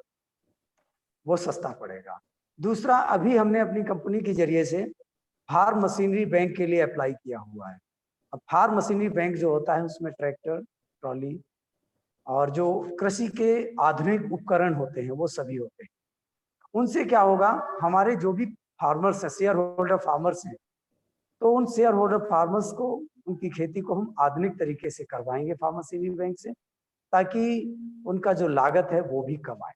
वो सस्ता पड़ेगा। दूसरा, अभी हमने अपनी कंपनी के जरिए से फार्म मशीनरी बैंक के लिए अप्लाई किया हुआ है। अब फार्म मशीनरी बैंक जो होता है, उसमें ट्रैक्टर, ट्रॉली और जो कृषि के आधुनिक उपकरण होते हैं वो सभी होते हैं। उनसे क्या होगा, हमारे जो भी फार्मर्स हैं, शेयर होल्डर फार्मर्स हैं, तो उन शेयर होल्डर फार्मर्स को, उनकी खेती को हम आधुनिक तरीके से करवाएंगे फार्म मशीनरी बैंक से, ताकि उनका जो लागत है वो भी कम आए।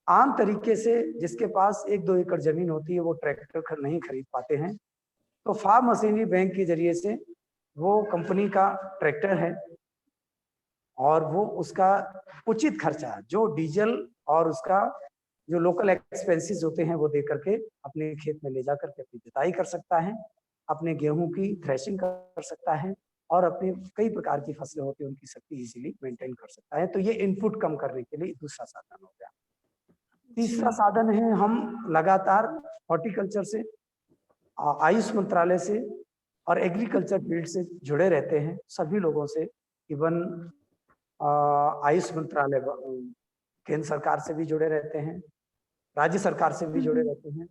आम तरीके से जिसके पास 1-2 एकड़ जमीन होती है वो ट्रैक्टर नहीं खरीद पाते हैं, तो फार्म मशीनरी बैंक के जरिए से वो कंपनी का ट्रैक्टर है और वो उसका उचित खर्चा, जो डीजल और उसका जो लोकल एक्सपेंसेस होते हैं, वो दे करके अपने खेत में ले जा करके अपनी जुताई कर सकता है, अपने गेहूं की थ्रेशिंग कर सकता है, और अपने कई प्रकार की फसलें होती हैं उनकी शक्ति इजीली मेंटेन कर सकता है। तो ये इनपुट कम करने के लिए दूसरा साधन हो गया। तीसरा साधन है, हम लगातार हॉर्टिकल्चर से, आयुष मंत्रालय से और एग्रीकल्चर फील्ड से जुड़े रहते हैं, सभी लोगों से। इवन आयुष मंत्रालय केंद्र सरकार से भी जुड़े रहते हैं, राज्य सरकार से भी जुड़े रहते हैं,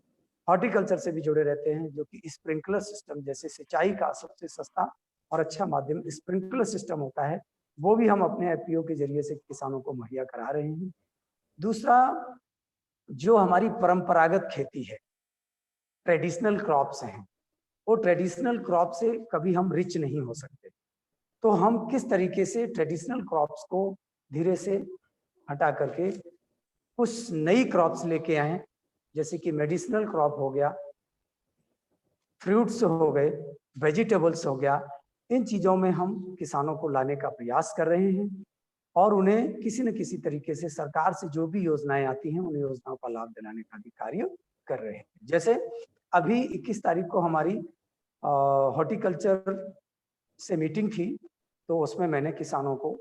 हॉर्टिकल्चर से भी जुड़े रहते हैं, जो कि स्प्रिंकलर सिस्टम, जैसे सिंचाई का सबसे सस्ता और अच्छा माध्यम स्प्रिंकलर सिस्टम होता है, वो भी हम अपने एफपीओ के जरिए से किसानों को मुहैया करा रहे हैं। दूसरा, जो हमारी परंपरागत खेती है, ट्रेडिशनल क्रॉप्स हैं, वो ट्रेडिशनल क्रॉप से कभी हम रिच नहीं हो सकते। तो हम किस तरीके से ट्रेडिशनल क्रॉप्स को धीरे से हटा करके कुछ नई क्रॉप्स लेके आए, जैसे कि मेडिसिनल क्रॉप हो गया, फ्रूट्स हो गए, वेजिटेबल्स हो गया, इन चीजों में हम किसानों को लाने का प्रयास कर रहे हैं और उन्हें किसी न किसी तरीके से सरकार से जो भी योजनाएं आती हैं उन योजनाओं का लाभ दिलाने का भी कार्य कर रहे हैं। जैसे अभी 21 तारीख को हमारी हॉर्टिकल्चर से मीटिंग थी, तो उसमें मैंने किसानों को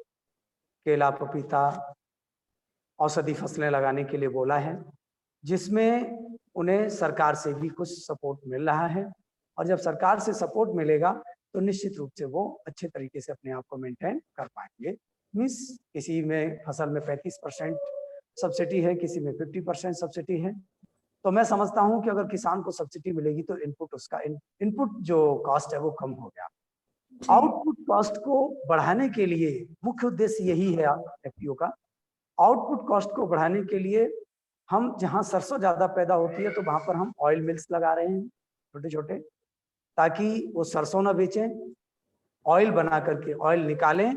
केला, पपीता, औषधि फसलें लगाने के लिए बोला है, जिसमें उन्हें सरकार से भी कुछ सपोर्ट मिल रहा है। और जब सरकार से सपोर्ट मिलेगा तो निश्चित रूप से वो अच्छे तरीके से अपने आप को मेंटेन कर पाएंगे। मीन्स किसी में फसल में 35% सब्सिडी है, किसी में 50% सब्सिडी है। तो मैं समझता हूं कि अगर किसान को सब्सिडी मिलेगी तो इनपुट जो कॉस्ट है वो कम हो गया। आउटपुट कॉस्ट को बढ़ाने के लिए मुख्य उद्देश्य यही है एफपीओ का। आउटपुट कॉस्ट को बढ़ाने के लिए हम जहां सरसों ज्यादा पैदा होती है तो वहां पर हम ऑयल मिल्स लगा रहे हैं छोटे छोटे, ताकि वो सरसों ना बेचें, ऑयल बना करके ऑयल निकालें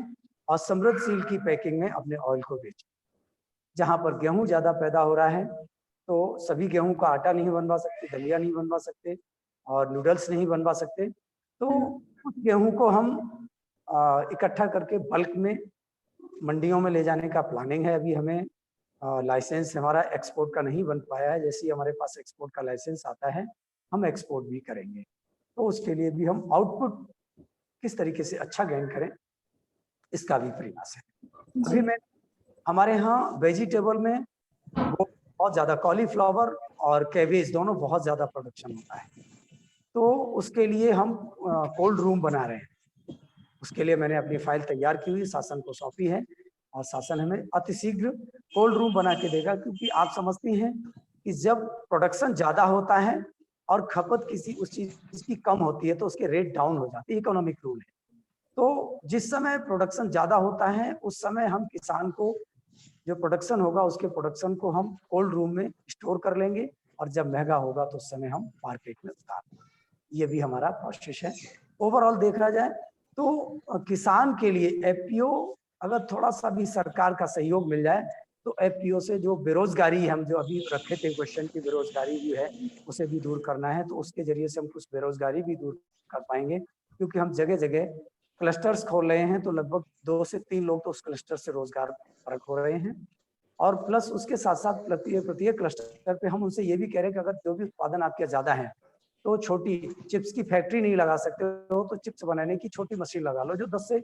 और समृद्धशील की पैकिंग में अपने ऑयल को बेचें। जहां पर गेहूं ज्यादा पैदा हो रहा है तो सभी गेहूं का आटा नहीं बनवा सकते, दलिया नहीं बनवा सकते और नूडल्स नहीं बनवा सकते, तो उस गेहूं को हम इकट्ठा करके बल्क में मंडियों में ले जाने का प्लानिंग है। अभी हमें लाइसेंस हमारा एक्सपोर्ट का नहीं बन पाया है, जैसे ही हमारे पास एक्सपोर्ट का लाइसेंस आता है हम एक्सपोर्ट भी करेंगे। तो उसके लिए भी हम आउटपुट किस तरीके से अच्छा गेन करें इसका भी प्रयास है। अभी मैं हमारे यहाँ वेजिटेबल में वो बहुत ज्यादा कॉलीफ्लावर और कैबेज दोनों बहुत ज्यादा प्रोडक्शन होता है, तो उसके लिए हम कोल्ड रूम बना रहे हैं। उसके लिए मैंने अपनी फाइल तैयार की हुई, शासन को सौंपी है और शासन हमें अतिशीघ्र कोल्ड रूम बना के देगा, क्योंकि आप समझती हैं कि जब प्रोडक्शन ज्यादा होता है और खपत किसी उस चीज की कम होती है तो उसके रेट डाउन हो जाते हैं, इकोनॉमिक रूल है। तो जिस समय प्रोडक्शन ज्यादा होता है उस समय हम किसान को जो प्रोडक्शन होगा उसके प्रोडक्शन को हम कोल्ड रूम में स्टोर कर लेंगे और जब महंगा होगा तो उस समय हम मार्केट में उतार देंगे। ये भी हमारा प्रोसेस है। ओवरऑल देखा जाए तो किसान के लिए एफपीओ अगर थोड़ा सा भी सरकार का सहयोग मिल जाए तो एफपीओ से जो बेरोजगारी हम जो अभी रखे थे क्वेश्चन की बेरोजगारी भी है उसे भी दूर करना है, तो उसके जरिए से हम कुछ बेरोजगारी भी दूर कर पाएंगे, क्योंकि हम जगह जगह क्लस्टर्स खोल रहे हैं तो लगभग 2 से 3 लोग तो उस क्लस्टर से रोजगार परक हो रहे हैं। और प्लस उसके साथ साथ प्रत्येक क्लस्टर पे हम उनसे ये भी कह रहे हैं कि अगर जो भी उत्पादन आपके ज्यादा है तो छोटी चिप्स की फैक्ट्री नहीं लगा सकते हो तो चिप्स बनाने की छोटी मशीन लगा लो जो 10 से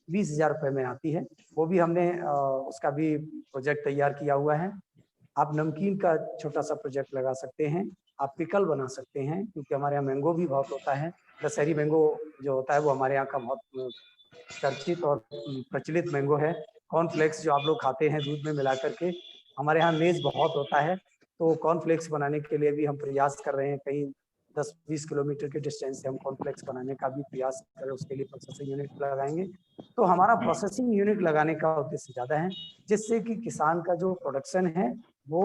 20 हजार रुपए में आती है। वो भी हमने उसका भी प्रोजेक्ट तैयार किया हुआ है। आप नमकीन का छोटा सा प्रोजेक्ट लगा सकते हैं, आप पिकल बना सकते हैं, क्योंकि हमारे यहाँ मैंगो भी बहुत होता है। दशहरी मैंगो जो होता है वो हमारे यहाँ का बहुत चर्चित और प्रचलित मैंगो है। कॉर्नफ्लेक्स जो आप लोग खाते हैं दूध में मिला करके, हमारे यहाँ मेज बहुत होता है, तो कॉर्नफ्लेक्स बनाने के लिए भी हम प्रयास कर रहे हैं। कहीं 10-20 किलोमीटर के डिस्टेंस से हम कॉर्नफ्लेक्स बनाने का भी प्रयास करें, उसके लिए प्रोसेसिंग यूनिट लगाएंगे। तो हमारा प्रोसेसिंग यूनिट लगाने का उद्देश्य ज्यादा है, जिससे कि किसान का जो प्रोडक्शन है वो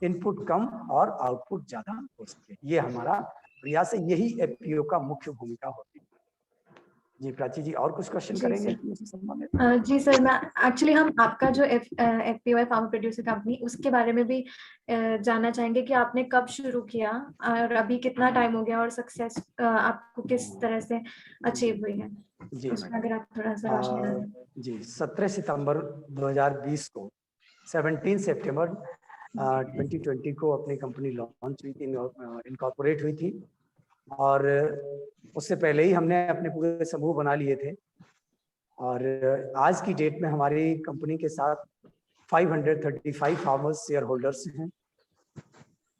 इनपुट कम और आउटपुट ज्यादा हो सके। ये हमारा प्रयास है, यही एफपीओ का मुख्य भूमिका होती है। जी प्राची जी, और कुछ क्वेश्चन करेंगे इससे संबंधित? जी सर, मैं एक्चुअली हम आपका जो एफपीओ है फार्मर प्रोड्यूसर कंपनी, उसके बारे में भी जानना चाहेंगे कि आपने कब शुरू किया और अभी कितना टाइम हो गया और सक्सेस आपको किस तरह से अचीव हुई है। जी उसमें अगर आप थोड़ा सा रोशनी डालें। जी 17 सितंबर 2020 को 17 सितंबर 2020 को अपनी कंपनी लॉन्च हुई थी, इनकॉर्पोरेट हुई थी, और उससे पहले ही हमने अपने पूरे समूह बना लिए थे। और आज की डेट में हमारी कंपनी के साथ 535 फार्मर्स शेयर होल्डर्स हैं,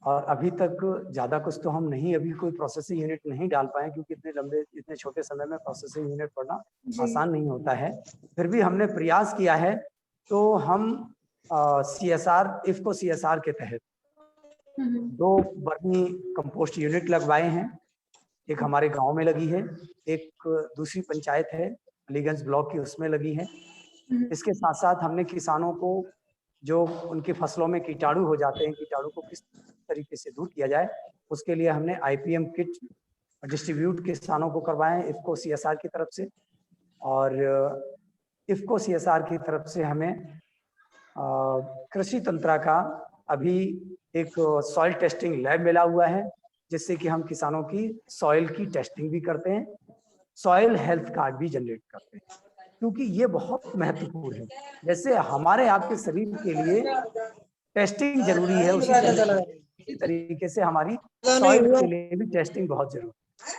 और अभी तक ज़्यादा कुछ तो हम नहीं, अभी कोई प्रोसेसिंग यूनिट नहीं डाल पाए, क्योंकि इतने छोटे समय में प्रोसेसिंग यूनिट पढ़ना आसान नहीं होता है। फिर भी हमने प्रयास किया है। तो हम CSR इफ्को CSR के तहत 2 वर्मी कंपोस्ट यूनिट लगवाए हैं। एक हमारे गांव में लगी है, एक दूसरी पंचायत है अलीगंज ब्लॉक की, उसमें लगी है। इसके साथ साथ हमने किसानों को जो उनकी फसलों में कीटाणु हो जाते हैं, कीटाणु को किस तरीके से दूर किया जाए, उसके लिए हमने IPM किट डिस्ट्रीब्यूट किसानों को करवाए इफ्को CSR की तरफ से, और इफ्को CSR की तरफ से हमें कृषि तंत्रा का अभी एक सॉइल टेस्टिंग लैब मिला हुआ है, जिससे कि हम किसानों की सॉइल की टेस्टिंग भी करते हैं, सॉइल हेल्थ कार्ड भी जनरेट करते हैं, क्योंकि ये बहुत महत्वपूर्ण है। जैसे हमारे आपके शरीर के लिए टेस्टिंग जरूरी है, उसी तरीके से हमारी सॉइल के लिए भी टेस्टिंग बहुत जरूरी है।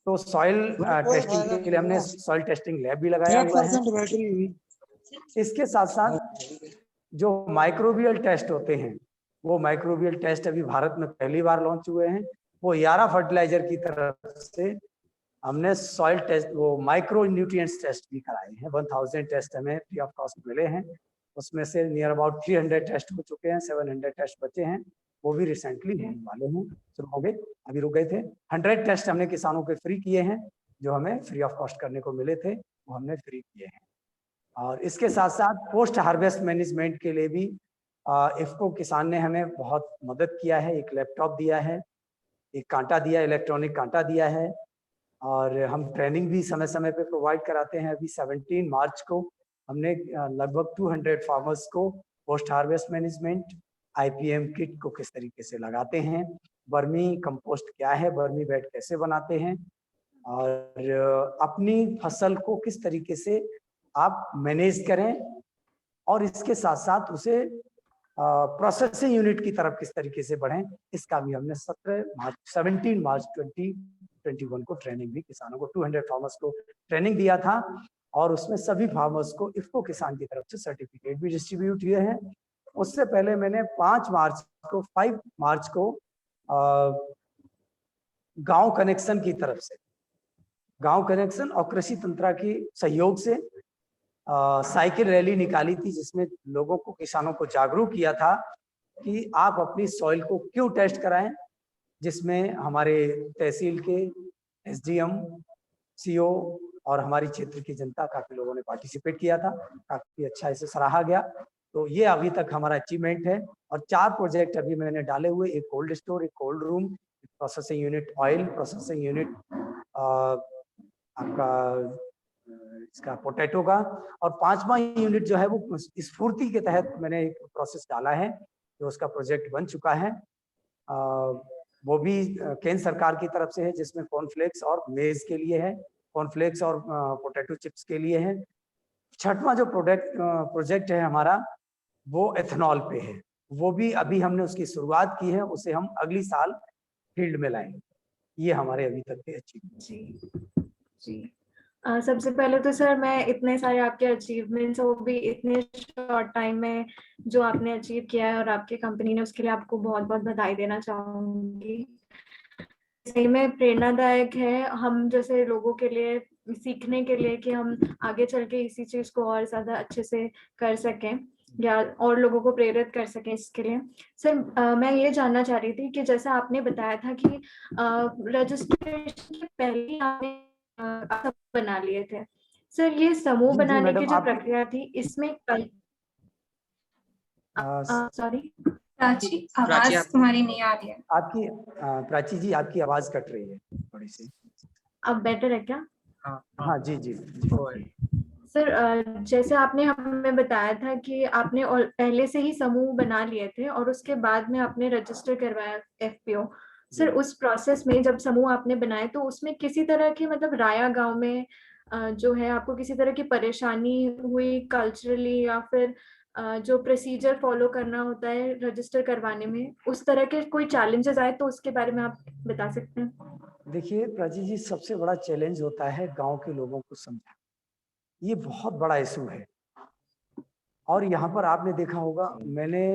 तो सॉइल टेस्टिंग के लिए हमने सॉइल टेस्टिंग लैब भी लगाया हुआ है। इसके साथ साथ जो माइक्रोबियल टेस्ट होते हैं, वो माइक्रोबियल टेस्ट अभी भारत में पहली बार लॉन्च हुए हैं। वो यारा फर्टिलाइजर की तरफ से हमने सॉइल टेस्ट, वो माइक्रो न्यूट्रिएंट्स टेस्ट भी कराए हैं। 1000 टेस्ट हमें फ्री ऑफ कॉस्ट मिले हैं, उसमें से नियर अबाउट 300 टेस्ट हो चुके हैं, 700 टेस्ट बचे हैं, वो भी रिसेंटली होने वाले हैं, शुरू हो गए, अभी रुक गए थे। 100 टेस्ट हमने किसानों के फ्री किए हैं, जो हमें फ्री ऑफ कॉस्ट करने को मिले थे, वो हमने फ्री किए हैं। और इसके साथ साथ पोस्ट हार्वेस्ट मैनेजमेंट के लिए भी इफ्को किसान ने हमें बहुत मदद किया है। एक लैपटॉप दिया है, एक कांटा दिया, इलेक्ट्रॉनिक कांटा दिया है, और हम ट्रेनिंग भी समय समय पे प्रोवाइड कराते हैं। अभी 17 मार्च को हमने लगभग 200 फार्मर्स को post harvest management, IPM kit को किस तरीके से लगाते हैं, बर्मी कंपोस्ट क्या है, बर्मी बेड कैसे बनाते हैं, और अपनी फसल को किस तरीके से आप मैनेज करें, और इसके साथ साथ उसे प्रोसेसिंग यूनिट की तरफ किस तरीके से बढ़ें, इसका भी हमने 17 मार्च 2021 को ट्रेनिंग भी किसानों को 200 फार्मर्स को ट्रेनिंग दिया था, और उसमें सभी फार्मर्स को इफ्को किसान की तरफ से सर्टिफिकेट भी डिस्ट्रीब्यूट हुए हैं। उससे पहले मैंने 5 मार्च को गांव कनेक्शन की तरफ से, गांव कनेक्शन और कृषि तंत्रा की सहयोग से साइकिल रैली निकाली थी, जिसमें लोगों को, किसानों को जागरूक किया था कि आप अपनी सॉइल को क्यों टेस्ट कराएं, जिसमें हमारे तहसील के SDM, CO और हमारी क्षेत्र की जनता, काफी लोगों ने पार्टिसिपेट किया था, काफी अच्छा इसे सराहा गया। तो ये अभी तक हमारा अचीवमेंट है। और 4 प्रोजेक्ट अभी मैंने डाले हुए, एक कोल्ड स्टोर, एक कोल्ड रूम, एक processing unit, oil processing unit आपका इसका पोटैटो का, और 5वां यूनिट जो है वो स्फूर्ति के तहत मैंने एक प्रोसेस डाला है, जो उसका प्रोजेक्ट बन चुका है। वो भी केंद्र सरकार की तरफ से है, जिसमें कॉर्नफ्लेक्स और मेज के लिए है, कॉर्नफ्लेक्स और पोटैटो चिप्स के लिए है। 6वां जो प्रोजेक्ट है हमारा, वो एथेनॉल पे है, वो भी अभी हमने उसकी शुरुआत की है, उसे हम अगली साल फील्ड में लाएंगे। ये हमारे अभी तक के अचीवमेंट। जी सबसे पहले तो सर, मैं इतने सारे आपके अचीवमेंट्स, वो भी इतने शॉर्ट टाइम में जो आपने अचीव किया है और आपकी कंपनी ने, उसके लिए आपको बहुत बहुत बधाई देना चाहूंगी। सही में प्रेरणादायक है हम जैसे लोगों के लिए, सीखने के लिए, कि हम आगे चल के इसी चीज को और ज्यादा अच्छे से कर सकें या और लोगों को प्रेरित कर सकें इसके लिए। सर मैं ये जानना चाह रही थी कि जैसा आपने बताया था कि रजिस्ट्रेशन के पहले आपने बना लिए थे, सर ये समूह बनाने की जो प्रक्रिया थी, इसमें सॉरी प्राची, आवाज तुम्हारी नहीं आ रही है। आपकी प्राची जी, आपकी आवाज कट रही है थोड़ी सी। अब बेटर है क्या? हाँ जी जी। सर जैसे आपने हमें बताया था कि आपने पहले से ही समूह बना लिए थे और उसके बाद में आपने रजिस्टर करवाया FPO। सर उस प्रोसेस में जब समूह आपने बनाए, तो उसमें किसी तरह की, मतलब राया गांव में जो है, आपको किसी तरह की परेशानी हुई कल्चरली, या फिर जो प्रोसीजर फॉलो करना होता है रजिस्टर करवाने में, उस तरह के कोई चैलेंजेस आए तो उसके बारे में आप बता सकते हैं? देखिए प्राची जी, सबसे बड़ा चैलेंज होता है गांव के लोगों को समझाना। ये बहुत बड़ा इशू है। और यहाँ पर आपने देखा होगा, मैंने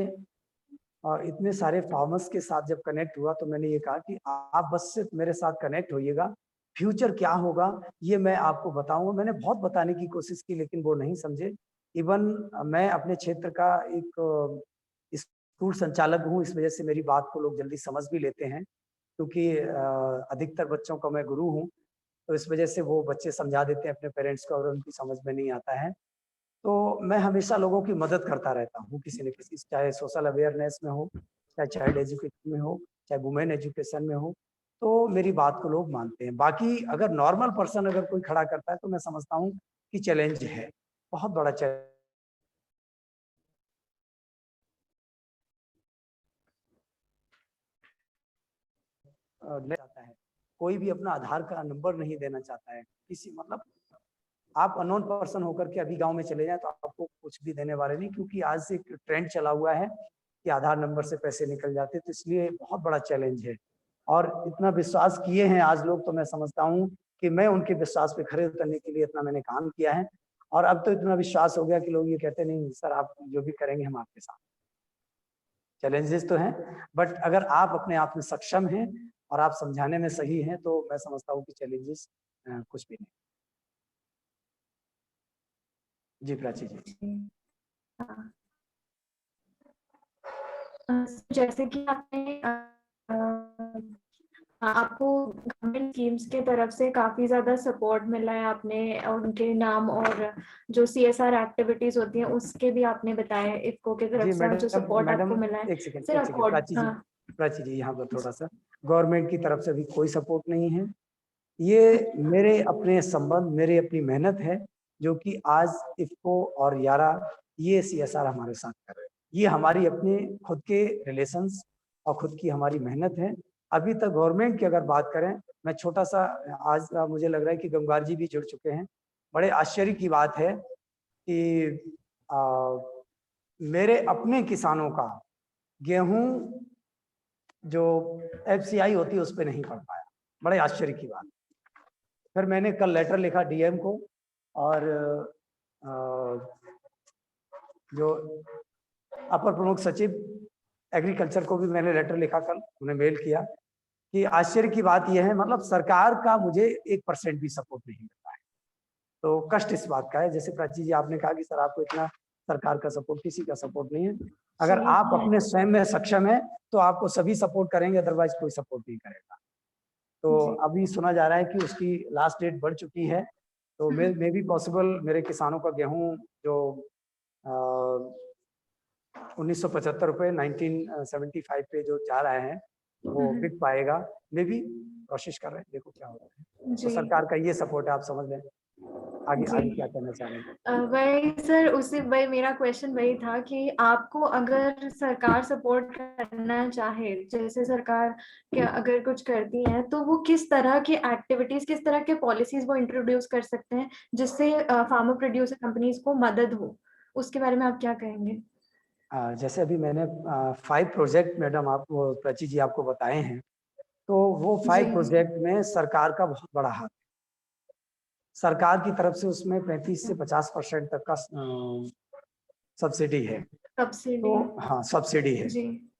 इतने सारे फार्मर्स के साथ जब कनेक्ट हुआ, तो मैंने ये कहा कि आप बस सिर्फ मेरे साथ कनेक्ट होइएगा, फ्यूचर क्या होगा ये मैं आपको बताऊंगा। मैंने बहुत बताने की कोशिश की, लेकिन वो नहीं समझे। इवन मैं अपने क्षेत्र का एक स्कूल संचालक हूँ, इस वजह से मेरी बात को लोग जल्दी समझ भी लेते हैं, क्योंकि अधिकतर बच्चों का मैं गुरु हूँ, तो इस वजह से वो बच्चे समझा देते हैं अपने पेरेंट्स को, और उनकी समझ में नहीं आता है। तो मैं हमेशा लोगों की मदद करता रहता हूँ, किसी न किसी, चाहे सोशल अवेयरनेस में हो, चाहे चाइल्ड एजुकेशन में हो, चाहे वुमेन एजुकेशन में हो, तो मेरी बात को लोग मानते हैं। बाकी अगर नॉर्मल पर्सन अगर कोई खड़ा करता है तो मैं समझता हूँ कि चैलेंज है, बहुत बड़ा चैलेंज ले जाता है। कोई भी अपना आधार का नंबर नहीं देना चाहता है किसी, मतलब आप अननोन पर्सन होकर के अभी गांव में चले जाएं तो आपको कुछ भी देने वाले नहीं, क्योंकि आज से एक ट्रेंड चला हुआ है कि आधार नंबर से पैसे निकल जाते, तो इसलिए बहुत बड़ा चैलेंज है। और इतना विश्वास किए हैं आज लोग, तो मैं समझता हूँ कि मैं उनके विश्वास पे खरे उतरने के लिए इतना मैंने काम किया है। और अब तो इतना विश्वास हो गया कि लोग ये कहते नहीं सर आप जो भी करेंगे हम आपके साथ। चैलेंजेस तो हैं, बट अगर आप अपने आप में सक्षम हैं और आप समझाने में सही हैं तो मैं समझता हूँ कि चैलेंजेस कुछ भी नहीं। जी प्राची जी। जैसे कि आपने आपको गवर्नमेंट स्कीम्स के तरफ से काफी ज्यादा सपोर्ट मिला है, आपने उनके नाम और जो CSR एक्टिविटीज होती हैं उसके भी आपने बताया, इफको की तरफ से जो सपोर्ट आपको मिला है। एक सेकंड प्राची जी यहाँ पर थोड़ा सा, गवर्नमेंट की तरफ से भी कोई सपोर्ट नहीं है। ये मेरे अपने संबंध, मेरी अपनी मेहनत है जो कि आज इफको और यारा ये CSR हमारे साथ कर रहे हैं। ये हमारी अपने खुद के रिलेशंस और खुद की हमारी मेहनत है। अभी तक गवर्नमेंट की अगर बात करें, मैं छोटा सा, आज मुझे लग रहा है कि गंगार जी भी जुड़ चुके हैं। बड़े आश्चर्य की बात है कि मेरे अपने किसानों का गेहूं जो FCI होती है उस पर नहीं पड़ पाया, बड़े आश्चर्य की बात। फिर मैंने कल लेटर लिखा DM को, और जो अपर प्रमुख सचिव एग्रीकल्चर को भी मैंने लेटर लिखा, कल उन्हें मेल किया कि आश्चर्य की बात यह है, मतलब सरकार का मुझे 1% भी सपोर्ट नहीं मिलता है। तो कष्ट इस बात का है। जैसे प्राची जी आपने कहा कि सर आपको इतना सरकार का सपोर्ट, किसी का सपोर्ट नहीं है। अगर आप अपने स्वयं में सक्षम है तो आपको सभी सपोर्ट करेंगे, अदरवाइज कोई सपोर्ट नहीं करेगा। तो अभी सुना जा रहा है कि उसकी लास्ट डेट बढ़ चुकी है, तो मे बी पॉसिबल मेरे किसानों का गेहूं जो 1975 रुपए 1975 पे जो जा रहा है वो बिक पाएगा। मे भी कोशिश कर रहे हैं, देखो क्या होता है। तो सरकार का ये सपोर्ट है, आप समझ लें। आगे क्या कहना चाह रहे हैं? वही सर, उसी वही मेरा क्वेश्चन वही था कि आपको अगर सरकार सपोर्ट करना चाहे, जैसे सरकार क्या अगर कुछ करती है तो वो किस तरह की एक्टिविटीज, किस तरह के पॉलिसीज वो इंट्रोड्यूस कर सकते हैं जिससे फार्मर प्रोड्यूसर कंपनीज को मदद हो, उसके बारे में आप क्या कहेंगे? जैसे अभी मैंने 5 प्रोजेक्ट मैडम आपको प्राची जी आपको बताए हैं, तो वो 5 प्रोजेक्ट में सरकार का बहुत बड़ा हाथ है। सरकार की तरफ से उसमें 35 से 50% तक का सब्सिडी है। तो हाँ, सब्सिडी है।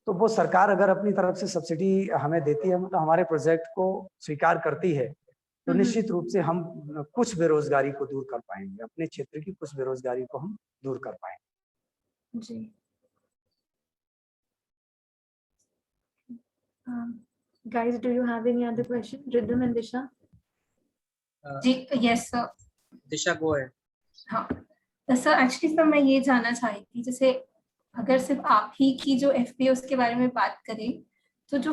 तो वो सरकार अगर अपनी तरफ से सब्सिडी हमें देती है, मतलब हमारे प्रोजेक्ट को स्वीकार करती है, तो निश्चित रूप से हम कुछ बेरोजगारी को दूर कर पाएंगे, अपने क्षेत्र की कुछ बेरोजगारी को हम दूर कर पाएंगे। जी। Guys, do you have any other question? Rhythm and Disha? जी यस सर। दिशा गो है। हाँ तो सर एक्चुअली सर मैं ये जानना चाह रही थी, जैसे अगर सिर्फ आप ही की जो FPO के बारे में बात करें तो जो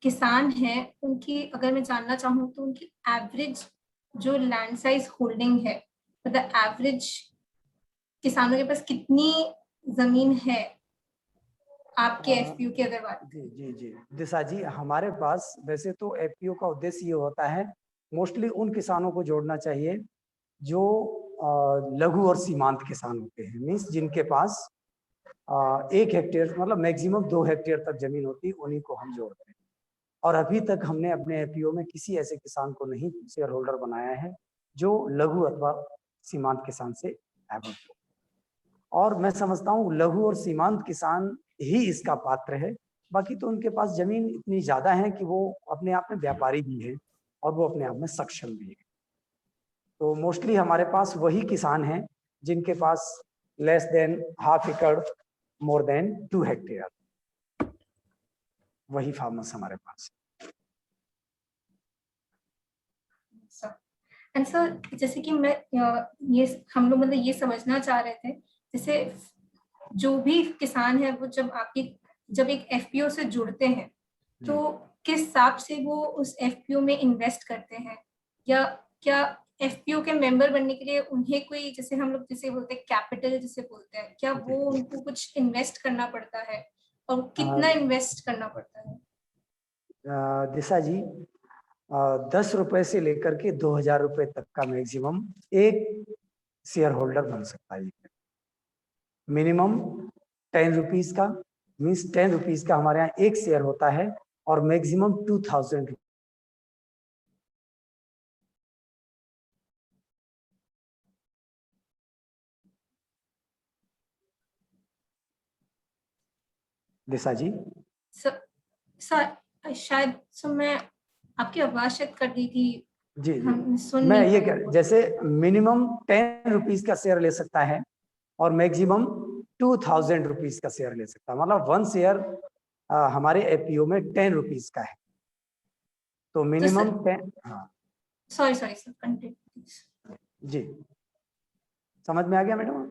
किसान हैं उनकी अगर मैं जानना चाहूँ तो उनकी एवरेज जो लैंड साइज होल्डिंग है, मतलब एवरेज किसानों के पास कितनी जमीन है आपके FPO की अगर बात? जी दिशा जी, हमारे पास वैसे तो FPO का उद्देश्य ये होता है मोस्टली उन किसानों को जोड़ना चाहिए जो लघु और सीमांत किसान होते हैं, मीन्स जिनके पास 1 हेक्टेयर मतलब मैक्सिमम 2 हेक्टेयर तक जमीन होती है, उन्हीं को हम जोड़ते हैं। और अभी तक हमने अपने FPO में किसी ऐसे किसान को नहीं शेयर होल्डर बनाया है जो लघु अथवा सीमांत किसान से एबव हो। और मैं समझता हूँ लघु और सीमांत किसान ही इसका पात्र है, बाकी तो उनके पास जमीन इतनी ज्यादा है कि वो अपने आप में व्यापारी भी है और वो अपने आप में सक्षम भी है। तो मोस्टली हमारे पास वही किसान हैं जिनके पास लेस देन ½ एकड़, मोर देन 2 हेक्टेयर, वही फार्मर्स हमारे पास। एंड सर जैसे कि मैं ये हम लोग मतलब ये समझना चाह रहे थे, जैसे जो भी किसान है वो जब आपकी जब एक एफपीओ से जुड़ते हैं तो किस हिसाब से वो उस एफपीओ में इन्वेस्ट करते हैं, या क्या एफपीओ के मेंबर बनने के लिए उन्हें कोई, जैसे हम लोग जिसे बोलते हैं कैपिटल जिसे बोलते हैं, क्या वो उनको कुछ इन्वेस्ट करना पड़ता है और कितना इन्वेस्ट करना पड़ता है? दिशा जी, 10 रुपए से लेकर के 2000 रुपए तक का मैक्सिमम एक शेयर होल्डर बन सकता है। मिनिमम 10 रुपीज का, मीन्स 10 रुपीज का हमारे यहाँ एक शेयर होता है, और मैक्सिमम 2000। दिशा जी शायद मैं आपकी आवाज शायद कर दी थी। जी, हम सुन मैं नहीं ये पाए। जैसे मिनिमम 10 रुपीज का शेयर ले सकता है और मैक्सिमम 2000 रुपीज का शेयर ले सकता है। मतलब 1 शेयर हमारे एपीओ में 10 रुपीज का है, तो मिनिमम 10। हाँ सॉरी सर, कंटिन्यू। जी, समझ में आ गया मैडम?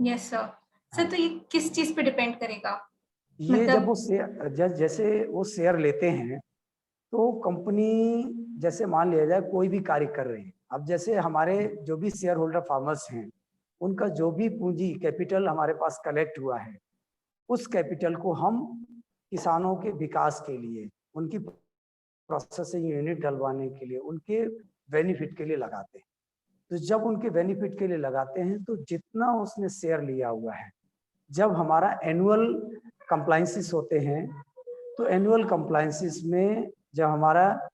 Yes sir. तो ये किस चीज पे डिपेंड करेगा? ये मतलब जब वो शेयर, जैसे वो शेयर लेते हैं तो कंपनी, जैसे मान लिया जाए कोई भी कार्य कर रहे हैं, अब जैसे हमारे जो भी शेयर होल्डर फार्मर्स हैं, उनका जो भी पूंजी कैपिटल हमारे पास कलेक्ट हुआ है, उस कैपिटल को हम किसानों के विकास के लिए, उनकी प्रोसेसिंग यूनिट डलवाने के लिए, उनके बेनिफिट के लिए लगाते हैं। तो जब उनके बेनिफिट के लिए लगाते हैं तो जितना उसने शेयर लिया हुआ है, जब हमारा एनुअल कंप्लायंसेस होते हैं, तो एनुअल कंप्लायंसेस में जब हमारा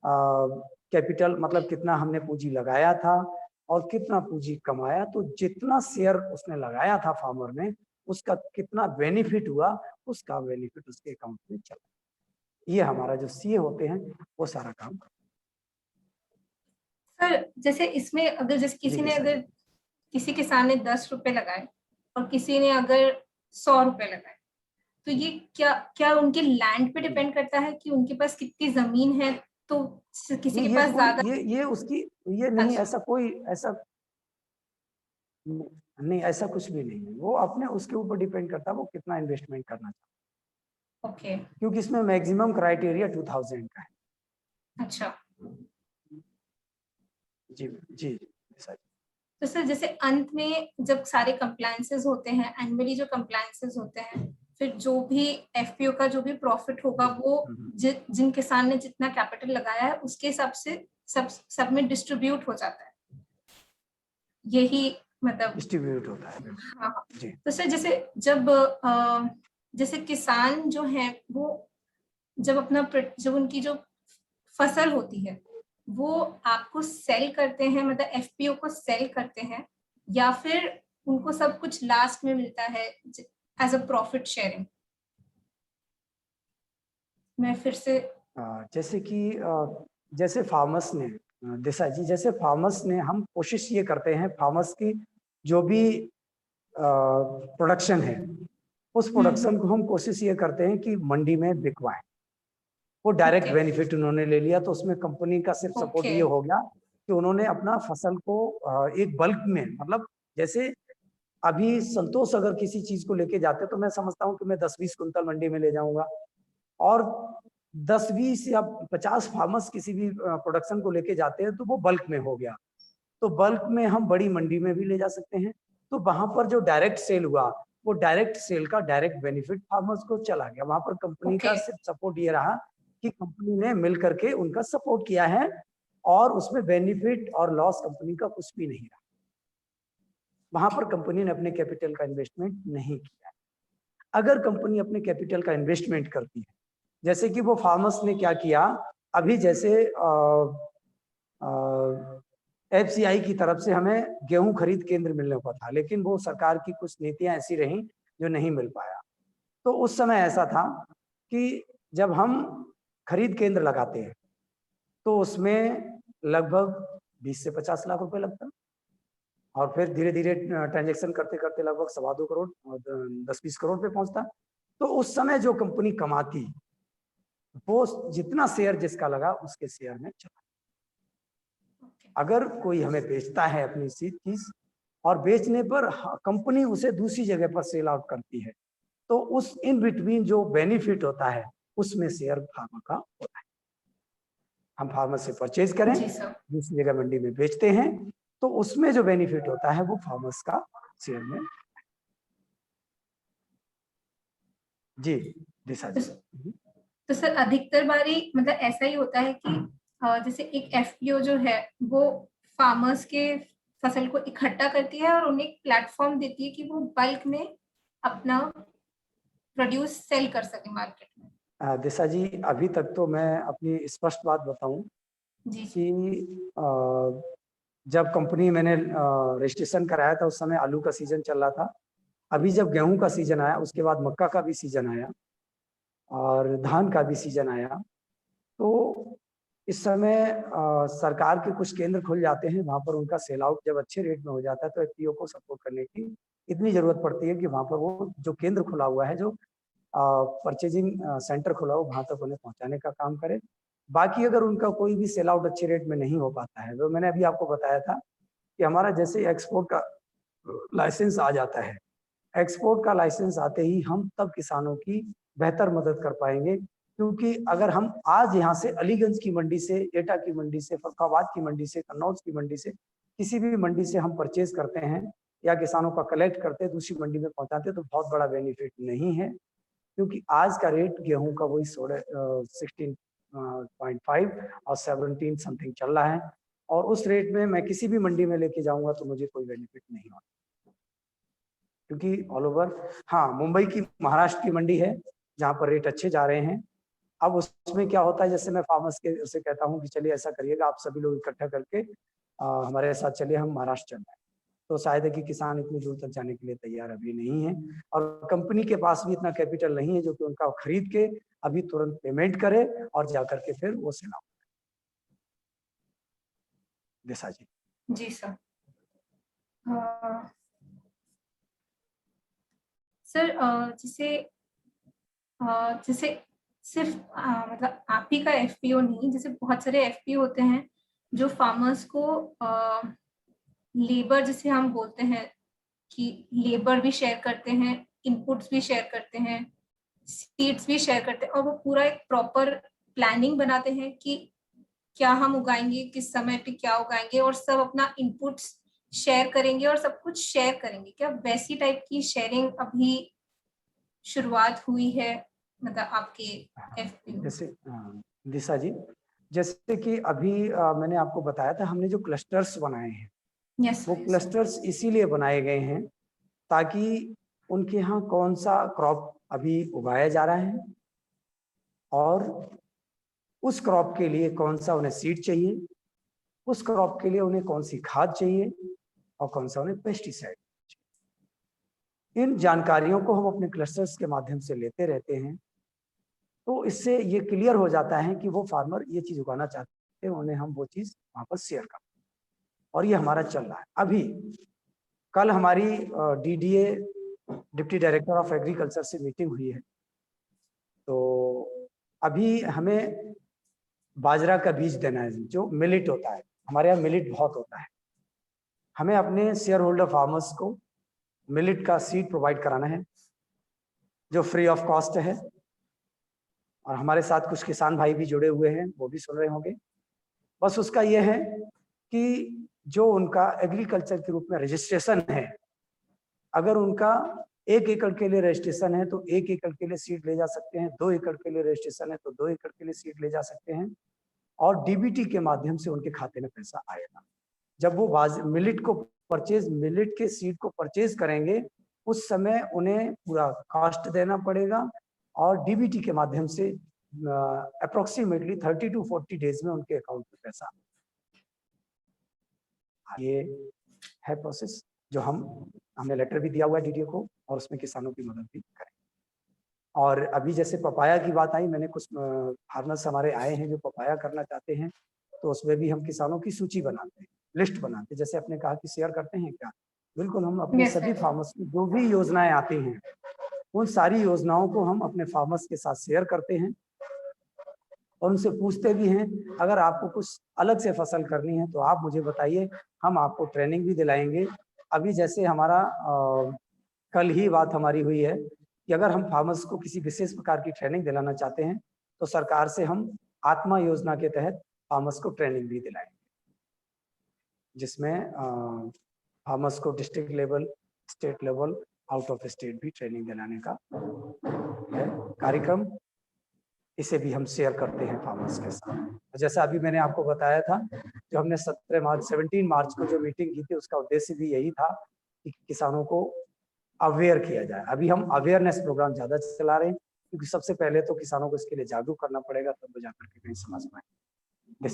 कैपिटल, मतलब कितना हमने पूंजी लगाया था और कितना पूंजी कमाया, तो जितना शेयर उसने लगाया था फार्मर ने, उसका कितना बेनिफिट हुआ, उसका बेनिफिट उसके अकाउंट में चला। ये हमारा जो सीए होते हैं वो सारा काम। सर जैसे इसमें अगर जैसे किसी किसान ने 10 रुपए लगाए और किसी ने अगर 100 रुपए लगाए, तो ये क्या उनके लैंड पे डिपेंड करता है कि उनके पास कितनी जमीन है? तो किसी के पास ज्यादा, ये उसकी, ये नहीं, ऐसा कोई ऐसा नहीं, ऐसा कुछ भी नहीं है। वो अपने उसके ऊपर डिपेंड करता है वो कितना इन्वेस्टमेंट करना चाहता है। ओके, क्योंकि इसमें मैक्सिमम क्राइटेरिया 2000 का है। अच्छा। जी जी सर। तो सर जैसे अंत में जब सारे कंप्लायंसेस होते हैं, एनुअली जो कंप्लायंसेस होते हैं, फिर जो भी एफपीओ का जो भी प्रॉफिट होगा वो जिन किसान ने जितना कैपिटल लगाया है उसके हिसाब से सब में डिस्ट्रीब्यूट हो जाता है, यही मतलब डिस्ट्रीब्यूट होता है। हाँ जी। तो सर जैसे जैसे किसान जो है वो जब उनकी जो फसल होती है वो आपको सेल करते हैं, मतलब एफपीओ को सेल करते हैं, या फिर उनको सब कुछ लास्ट में मिलता है एज अ प्रॉफिट शेयरिंग? मैं फिर से जैसे कि जैसे फार्मर्स ने, दिशा जी, जैसे फार्मर्स ने, हम कोशिश ये करते हैं फार्मर्स की जो भी प्रोडक्शन है, उस प्रोडक्शन को हम कोशिश ये करते हैं कि मंडी में बिकवाएं। वो डायरेक्ट बेनिफिट उन्होंने ले लिया, तो उसमें कंपनी का सिर्फ सपोर्ट ये हो गया कि उन्होंने अपना फसल को एक बल्क में, मतलब जैसे अभी संतोष अगर किसी चीज को लेके जाते तो मैं समझता हूँ कि मैं 10-20 कुंतल मंडी में ले जाऊंगा, और 10-20 या 50 फार्मर्स किसी भी प्रोडक्शन को लेके जाते हैं तो वो बल्क में हो गया। तो बल्क में हम बड़ी मंडी में भी ले जा सकते हैं। तो वहां पर जो डायरेक्ट सेल हुआ, वो डायरेक्ट सेल का डायरेक्ट बेनिफिट फार्मर्स को चला गया। वहां पर कंपनी का सिर्फ सपोर्ट ये रहा कि कंपनी ने मिल करके उनका सपोर्ट किया है, और उसमें बेनिफिट और लॉस कंपनी का कुछ भी नहीं रहा। वहां पर कंपनी ने अपने कैपिटल का इन्वेस्टमेंट नहीं किया। अगर कंपनी अपने कैपिटल का इन्वेस्टमेंट करती है, जैसे कि वो फार्मर्स ने क्या किया, अभी जैसे एफसीआई की तरफ से हमें गेहूं खरीद केंद्र मिलने को था, लेकिन वो सरकार की कुछ नीतियां ऐसी रहीं जो नहीं मिल पाया। तो उस समय ऐसा था कि जब हम खरीद केंद्र लगाते हैं तो उसमें लगभग 20 से 50 लाख रुपए लगता है, और फिर धीरे धीरे ट्रांजैक्शन करते करते लगभग 2.25 करोड़ और 10-20 करोड़ पे पहुंचता। तो उस समय जो कंपनी कमाती, वो जितना शेयर जिसका लगा उसके शेयर में चला। अगर कोई हमें बेचता है अपनी चीज, और बेचने पर कंपनी उसे दूसरी जगह पर सेल आउट करती है, तो उस इन बिटवीन जो बेनिफिट होता है उसमें शेयर फार्मर का होता है। हम फार्मर से परचेज करें, जी सर। दूसरी जगह मंडी में बेचते हैं, तो उसमें जो बेनिफिट होता है वो फार्मर्स का शेयर में। जी दिशा जी। तो सर अधिकतर बारी मतलब ऐसा ही होता है कि जैसे एक एफपीओ जो है वो फार्मर्स के फसल को इकट्ठा करती है और उन्हें एक प्लेटफॉर्म देती है कि वो बल्क में अपना प्रोड्यूस सेल कर सके मार्केट में। दिशा जी, अभी तक तो मैं अपनी स्पष्ट बात बताऊं जी कि जब कंपनी मैंने रजिस्ट्रेशन कराया था उस समय आलू का सीजन चल रहा था। अभी जब गेहूं का सीजन आया उसके बाद मक्का का भी सीजन आया और धान का भी सीजन आया, तो इस समय सरकार के कुछ केंद्र खुल जाते हैं, वहां पर उनका सेल आउट जब अच्छे रेट में हो जाता है तो एफपीओ को सपोर्ट करने की इतनी जरूरत पड़ती है कि वहां पर वो जो केंद्र खुला हुआ है, जो परचेजिंग सेंटर खुला हो, वहां तक उन्हें पहुंचाने का काम करे। बाकी अगर उनका कोई भी सेल आउट अच्छे रेट में नहीं हो पाता है, तो मैंने अभी आपको बताया था कि हमारा जैसे एक्सपोर्ट का लाइसेंस आ जाता है, एक्सपोर्ट का लाइसेंस आते ही हम तब किसानों की बेहतर मदद कर पाएंगे। क्योंकि अगर हम आज यहाँ से अलीगंज की मंडी से, एटा की मंडी से, फरुखाबाद की मंडी से, कन्नौज की मंडी से, किसी भी मंडी से हम परचेज करते हैं या किसानों का कलेक्ट करते हैं, दूसरी मंडी में पहुंचाते हैं, तो बहुत बड़ा बेनिफिट नहीं है। क्योंकि आज का रेट गेहूं का वही 16.5 और 17 समथिंग चल रहा है, और उस रेट में मैं किसी भी मंडी में लेके जाऊंगा तो मुझे कोई बेनिफिट नहीं होगा। क्योंकि ऑल ओवर, हाँ, मुंबई की, महाराष्ट्र की मंडी है जहाँ पर रेट अच्छे जा रहे हैं। अब उसमें क्या होता है, जैसे मैं फार्मर्स के से कहता हूँ कि चलिए ऐसा करिएगा, आप सभी लोग इकट्ठा करके हमारे साथ चलिए, हम महाराष्ट्र चल रहे हैं, तो शायद है कि किसान इतनी दूर तक जाने के लिए तैयार अभी नहीं है, और कंपनी के पास भी इतना कैपिटल नहीं है जो कि उनका खरीद के अभी तुरंत पेमेंट करे और जाकर के फिर वो सेल आउट। दिशा जी। जी सर। सर जैसे सिर्फ मतलब आप ही का एफपीओ नहीं, जैसे बहुत सारे एफपीओ होते हैं जो फार्मर्स को लेबर, जिसे हम बोलते हैं कि लेबर भी शेयर करते हैं, इनपुट्स भी शेयर करते हैं, सीड्स भी शेयर करते हैं, और वो पूरा एक प्रॉपर प्लानिंग बनाते हैं कि क्या हम उगाएंगे, किस समय पे क्या उगाएंगे, और सब अपना इनपुट्स शेयर करेंगे और सब कुछ शेयर करेंगे। क्या वैसी टाइप की शेयरिंग अभी शुरुआत हुई है मतलब आपके एफपीओ? जैसे दिशा जी, जैसे कि अभी मैंने आपको बताया था, हमने जो क्लस्टर्स बनाए हैं, वो क्लस्टर्स इसीलिए बनाए गए हैं ताकि उनके यहाँ कौन सा क्रॉप अभी उगाया जा रहा है और उस क्रॉप के लिए कौन सा उन्हें सीड चाहिए, उस क्रॉप के लिए उन्हें कौन सी खाद चाहिए और कौन सा उन्हें पेस्टिसाइड चाहिए। इन जानकारियों को हम अपने क्लस्टर्स के माध्यम से लेते रहते हैं, तो इससे ये क्लियर हो जाता है कि वो फार्मर ये चीज उगाना चाहते हैं, उन्हें हम वो चीज वहां पर शेयर करते हैं, और ये हमारा चल रहा है। अभी कल हमारी DDA, deputy director of agriculture से मीटिंग हुई है, तो अभी हमें बाजरा का बीज देना है, जो मिलेट होता है, हमारे यहाँ मिलेट बहुत होता है, हमें अपने शेयर होल्डर फार्मर्स को मिलेट का सीड प्रोवाइड कराना है जो फ्री ऑफ कॉस्ट है, और हमारे साथ कुछ किसान भाई भी जुड़े हुए हैं, वो भी सुन रहे होंगे। बस उसका ये है कि जो उनका एग्रीकल्चर के रूप में रजिस्ट्रेशन है, अगर उनका 1 एकड़ के लिए रजिस्ट्रेशन है तो 1 एकड़ के लिए सीड ले जा सकते हैं, 2 एकड़ के लिए रजिस्ट्रेशन है तो 2 एकड़ के लिए सीड ले जा सकते हैं, और डीबीटी के माध्यम से उनके खाते में पैसा आएगा। जब वो मिलेट के सीड को परचेज करेंगे, उस समय उन्हें पूरा कॉस्ट देना पड़ेगा, और डीबीटी के माध्यम से अप्रोक्सीमेटली 30 to 40 डेज में उनके अकाउंट में पैसा, ये है प्रोसेस जो हमने लेटर भी दिया हुआ है डीडीओ को, और उसमें किसानों की मदद भी करें। और अभी जैसे पपाया की बात आई, मैंने कुछ फार्मर्स हमारे आए हैं जो पपाया करना चाहते हैं, तो उसमें भी हम किसानों की सूची बनाते हैं, लिस्ट बनाते हैं। जैसे आपने कहा कि शेयर करते हैं क्या, बिल्कुल, हम अपने सभी फार्मर्स की जो भी योजनाएं आती हैं, उन सारी योजनाओं को हम अपने फार्मर्स के साथ शेयर करते हैं, और उनसे पूछते भी हैं अगर आपको कुछ अलग से फसल करनी है तो आप मुझे बताइए, हम आपको ट्रेनिंग भी दिलाएंगे। अभी जैसे हमारा कल ही बात हमारी हुई है कि अगर हम फार्मर्स को किसी विशेष प्रकार की ट्रेनिंग दिलाना चाहते हैं तो सरकार से हम आत्मा योजना के तहत फार्मर्स को ट्रेनिंग भी दिलाएंगे, जिसमें फार्मर्स को district level, state level, out of state भी ट्रेनिंग दिलाने का है कार्यक्रम। इसे भी हम शेयर करते हैं फार्मर्स के साथ। जैसा अभी मैंने आपको बताया था, जो हमने 17 मार्च को जो मीटिंग की थी, उसका उद्देश्य भी यही था कि किसानों को अवेयर किया जाए। अभी हम अवेयरनेस प्रोग्राम ज्यादा चला रहे हैं, क्योंकि सबसे पहले तो किसानों को इसके लिए जागरूक करना पड़ेगा, तब वो जाकर के कहीं समझ पाएंगे।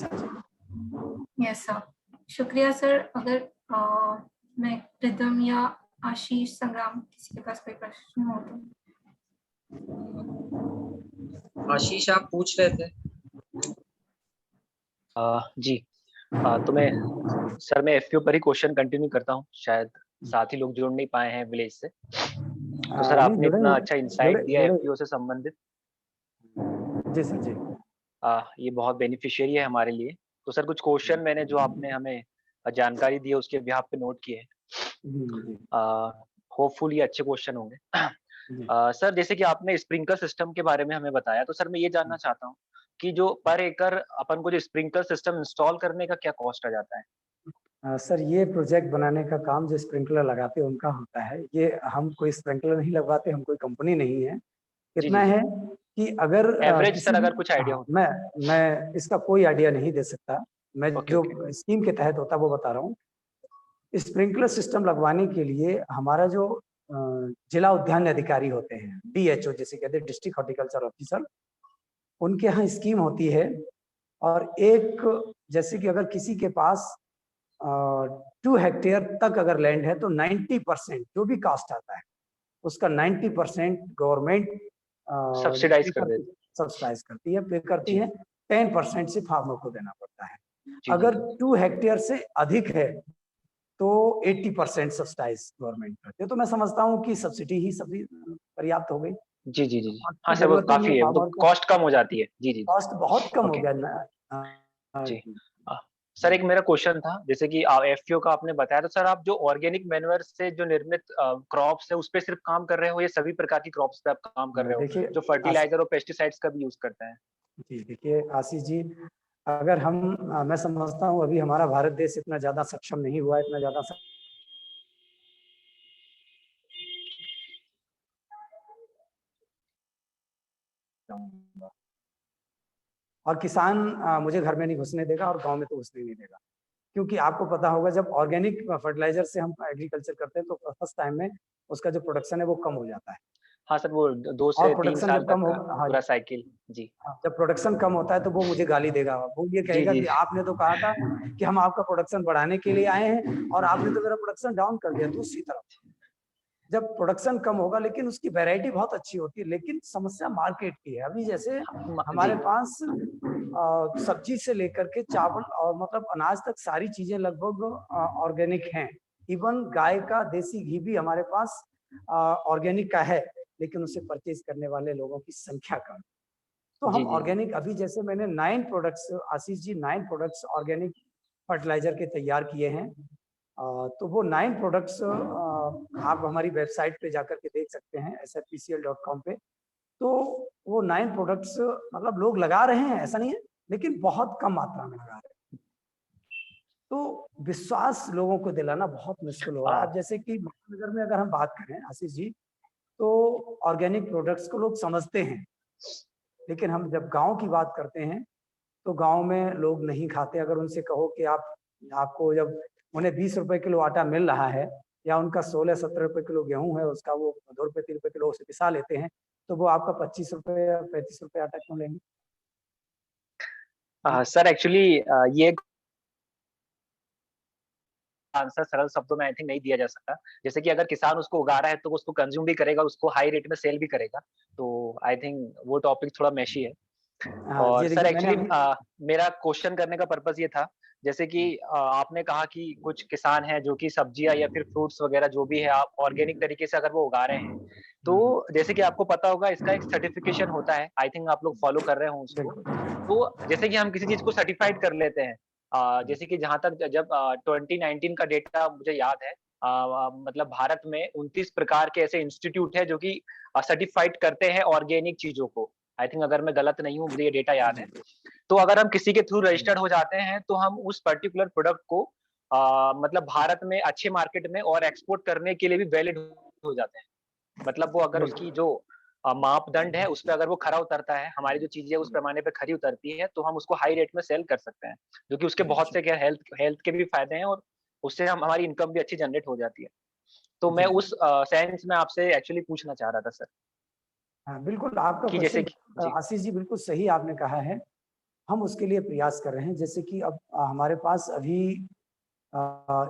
यस सर, शुक्रिया सर। अगर मैं रिदम या आशीष, संग्राम, किसी के पास कोई प्रश्न हो तो। आशीष, आप पूछ रहे थे? जी, तो मैं एफपीओ पर ही क्वेश्चन कंटिन्यू करता हूँ। शायद साथी लोग जुड़ नहीं पाए हैं विलेज से। तो सर आपने इतना अच्छा इंसाइट दिया एफपीओ से संबंधित। जी सर जी। ये बहुत बेनिफिशियरी है हमारे लिए। तो सर कुछ क्वेश्चन मैंने जो आपने हमें जानकारी दी है उसके बिहाफ पे नोट किए हैं। होपफुल ये अच्छे क्वेश्चन होंगे। सर जैसे कि आपने स्प्रिंकलर सिस्टम के बारे में हमें बताया, तो सर मैं ये जानना चाहता हूँ कि जो पर एकड़ अपन को जो स्प्रिंकलर सिस्टम इंस्टॉल करने का क्या कॉस्ट आ जाता है? सर ये प्रोजेक्ट बनाने का काम जो स्प्रिंकलर लगाते हैं उनका होता है। ये हम कोई स्प्रिंकलर नहीं लगवाते, हम कोई कंपनी नहीं है। कितना है कि अगर एवरेज सर अगर कुछ आइडिया हो। मैं इसका कोई आइडिया नहीं दे सकता। मैं जो स्कीम के तहत होता है वो बता रहा हूँ। स्प्रिंकलर सिस्टम लगवाने के लिए हमारा जो जिला उद्यान अधिकारी होते हैं, DHO जिसे कहते हैं, डिस्ट्रिक्ट हॉर्टिकल्चर ऑफिसर, उनके यहाँ स्कीम होती है। और एक जैसे कि अगर किसी के पास 2 हेक्टेयर तक अगर लैंड है तो 90% जो भी कास्ट आता है उसका 90% गवर्नमेंट सब्सिडाइज करती है, पे करती है। 10% से फार्मर को देना पड़ता है। अगर 2 हेक्टेयर से अधिक है तो 80% सब्सिडाइज गवर्नमेंट करती है। तो मैं समझता हूँ कि सब्सिडी ही सभी पर्याप्त हो गई। जी जी जी, हाँ सर वो काफी है, तो कॉस्ट कम हो जाती है। जी जी, कॉस्ट बहुत कम हो गया जी। सर एक मेरा क्वेश्चन था, जैसे कि एफपीओ का आपने बताया, तो सर आप जो ऑर्गेनिक मैन्योर से जो निर्मित क्रॉप्स है उस पे सिर्फ काम कर रहे हो या सभी प्रकार की क्रॉप्स पे आप काम कर रहे हो जो फर्टिलाइजर और पेस्टिसाइड्स का भी यूज करते हैं? जी देखिए आशीष जी, अगर मैं समझता हूँ अभी हमारा भारत देश इतना ज्यादा सक्षम नहीं हुआ, इतना ज्यादा और किसान मुझे घर में नहीं घुसने देगा और गांव में तो घुसने नहीं देगा। क्योंकि आपको पता होगा जब ऑर्गेनिक फर्टिलाइजर से हम एग्रीकल्चर करते हैं तो फर्स्ट टाइम में उसका जो प्रोडक्शन है वो कम हो जाता है। हाँ सर, वो 2 से 3 साल तक का पूरा साइकिल। जी, जब प्रोडक्शन कम होता है तो वो मुझे गाली देगा, वो ये कहेगा कि आपने तो कहा था कि हम आपका प्रोडक्शन बढ़ाने के लिए आए हैं और आपने तो मेरा प्रोडक्शन डाउन कर दिया। दूसरी तरफ जब प्रोडक्शन कम होगा लेकिन उसकी वैरायटी बहुत अच्छी होती है, लेकिन समस्या मार्केट की है। अभी जैसे हमारे पास सब्जी से लेकर के चावल और मतलब अनाज तक सारी चीजें लगभग ऑर्गेनिक हैं। इवन गाय का देसी घी भी हमारे पास ऑर्गेनिक का है, लेकिन उसे परचेज करने वाले लोगों की संख्या कम। तो हम ऑर्गेनिक अभी जैसे मैंने 9 products, Ashish ji 9 products organic fertiliser के तैयार किए हैं। तो वो 9 प्रोडक्ट्स आप हमारी वेबसाइट पे जाकर के देख सकते हैं sfpcl.com पे। तो वो 9 प्रोडक्ट्स मतलब लोग लगा रहे हैं, ऐसा नहीं है, लेकिन बहुत कम मात्रा में लगा रहे हैं। तो विश्वास लोगों को दिलाना बहुत मुश्किल हो रहा है। अब जैसे कि महानगर में अगर हम बात करें आशीष जी, तो ऑर्गेनिक प्रोडक्ट्स को लोग समझते हैं, लेकिन हम जब गांव की बात करते हैं तो गांव में लोग नहीं खाते। अगर उनसे कहो कि आपको जब उन्हें 20 रुपए किलो आटा मिल रहा है या उनका 16-17 रुपए किलो गेहूं है, उसका वो 2 रुपए 3 रुपए किलो उसे पिसा लेते हैं, तो वो आपका 25 रुपए या 35 रुपए आटा क्यों लेंगे? सर एक्चुअली ये आंसर सरल शब्दों में आई थिंक नहीं दिया जा सकता। जैसे कि अगर किसान उसको उगा रहा है तो वो उसको कंज्यूम भी करेगा, उसको हाई रेट में सेल भी करेगा। तो आई थिंक वो टॉपिक थोड़ा मेशी है। और सर एक्चुअली मेरा क्वेश्चन करने का पर्पस ये था, जैसे कि आपने कहा कि कुछ किसान हैं जो कि सब्जियां या फिर फ्रूट्स वगैरह जो भी है आप ऑर्गेनिक तरीके से अगर वो उगा रहे हैं, तो जैसे कि आपको पता होगा इसका एक सर्टिफिकेशन होता है, आई थिंक आप लोग फॉलो कर रहे हो उसको। तो जैसे कि हम किसी चीज को सर्टिफाइड कर लेते हैं, जैसे कि जहां तक जब 2019 का डेटा मुझे याद है मतलब भारत में 29 प्रकार के ऐसे इंस्टीट्यूट है जो कि सर्टिफाइड करते हैं ऑर्गेनिक चीजों को। आई थिंक अगर मैं गलत नहीं हूँ, मुझे ये डेटा याद है। तो अगर हम किसी के थ्रू रजिस्टर्ड हो जाते हैं तो हम उस पर्टिकुलर प्रोडक्ट को मतलब भारत में अच्छे मार्केट में और एक्सपोर्ट करने के लिए भी वैलिड हो जाते हैं। मतलब वो अगर उसकी जो मापदंड है उस पर अगर वो खरा उतरता है, हमारी जो चीजें उस पैमाने पे खरी उतरती है, तो हम उसको हाई रेट में सेल कर सकते हैं, जो कि उसके बहुत से क्या हेल्थ के भी फायदे हैं और उससे हमारी इनकम भी अच्छी जनरेट हो जाती है। तो मैं उस सेंस में आपसे एक्चुअली पूछना चाह रहा था सर। हाँ बिल्कुल, आपका कि जैसे क्वेश्चन आशीष जी बिल्कुल सही आपने कहा है। हम उसके लिए प्रयास कर रहे हैं। जैसे कि अब हमारे पास अभी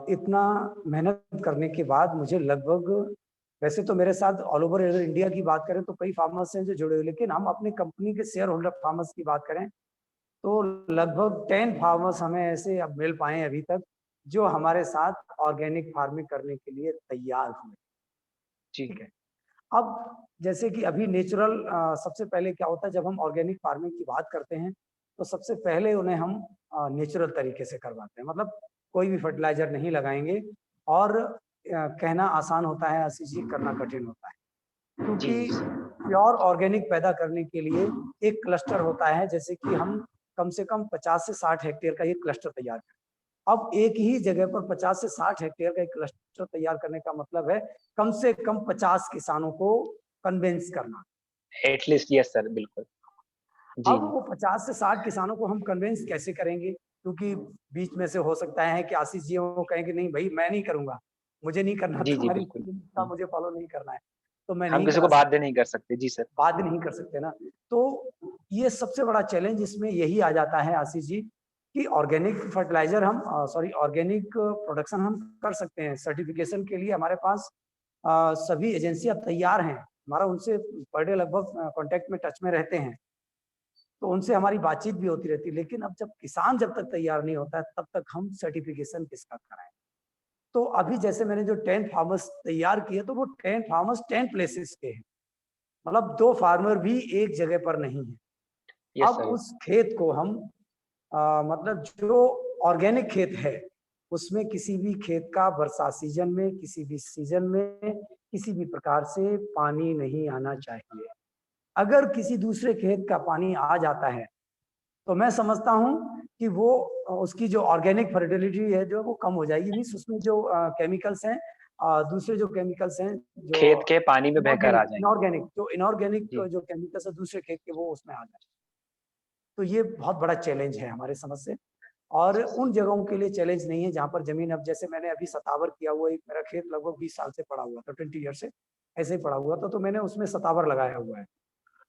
इतना मेहनत करने के बाद मुझे लगभग, वैसे तो मेरे साथ ऑल ओवर इंडिया की बात करें तो कई फार्मर्स हैं जो जुड़े हुए, लेकिन हम अपनी कंपनी के शेयर होल्डर फार्मर्स की बात करें तो लगभग 10 फार्मर्स हमें ऐसे अब मिल पाए अभी तक जो हमारे साथ ऑर्गेनिक फार्मिंग करने के लिए तैयार हुए। ठीक है। अब जैसे कि अभी नेचुरल सबसे पहले क्या होता है, जब हम ऑर्गेनिक फार्मिंग की बात करते हैं तो सबसे पहले उन्हें हम नेचुरल तरीके से करवाते हैं, मतलब कोई भी फर्टिलाइजर नहीं लगाएंगे। और कहना आसान होता है आशीष जी, करना कठिन होता है, क्योंकि प्योर ऑर्गेनिक पैदा करने के लिए एक क्लस्टर होता है। जैसे कि हम कम से कम 50 से 60 हेक्टेयर का एक क्लस्टर तैयार करें। अब एक ही जगह पर 50 से 60 हेक्टेयर का एक क्लस्टर तैयार करने का मतलब है कम से कम 50 किसानों को कन्विंस करना। एटलीस्ट यस सर, बिल्कुल। अब वो 50 से 60 किसानों को हम कन्विंस कैसे करेंगे, क्योंकि बीच में से हो सकता है कि आशीष जी वो कहेंगे नहीं भाई मैं नहीं करूंगा, मुझे नहीं करना, तुम्हारी मुझे फॉलो नहीं करना है, तो मैं हम किसी को बाध्य नहीं कर सकते। जी सर, बाध्य नहीं कर सकते ना। तो ये सबसे बड़ा चैलेंज इसमें यही आ जाता है आशीष जी कि ऑर्गेनिक फर्टिलाइजर हम ऑर्गेनिक प्रोडक्शन हम कर सकते हैं। सर्टिफिकेशन के लिए हमारे पास सभी एजेंसियां तैयार हैं। हमारा उनसे पर डे लगभग कांटेक्ट में टच में रहते हैं, तो उनसे हमारी बातचीत भी होती रहती है। लेकिन अब जब किसान जब तक तैयार नहीं होता है तब तक हम सर्टिफिकेशन किसका कराएं। तो अभी जैसे मैंने जो 10 फार्मर्स तैयार किए तो वो 10 फार्मर्स 10 प्लेसेस के हैं, मतलब 2 फार्मर भी एक जगह पर नहीं है। अब उस खेत को हम मतलब जो ऑर्गेनिक खेत है उसमें किसी भी खेत का वर्षा सीजन में, किसी भी सीजन में किसी भी प्रकार से पानी नहीं आना चाहिए। अगर किसी दूसरे खेत का पानी आ जाता है तो मैं समझता हूं कि वो उसकी जो ऑर्गेनिक फर्टिलिटी है जो वो कम हो जाएगी। मींस उसमें जो केमिकल्स हैं, दूसरे जो केमिकल्स हैं जो खेत के पानी में बहकर आ जाएंगे, इनऑर्गेनिक जो केमिकल्स है दूसरे खेत के वो उसमें आ जाए। तो ये बहुत बड़ा चैलेंज है हमारे समझ से। और उन जगहों के लिए चैलेंज नहीं है जहाँ पर जमीन, अब जैसे मैंने अभी सतावर किया हुआ, एक मेरा खेत लगभग 20 साल से पड़ा हुआ था, 20 ईयर से ऐसे ही पड़ा हुआ था, तो मैंने उसमें सतावर लगाया हुआ है,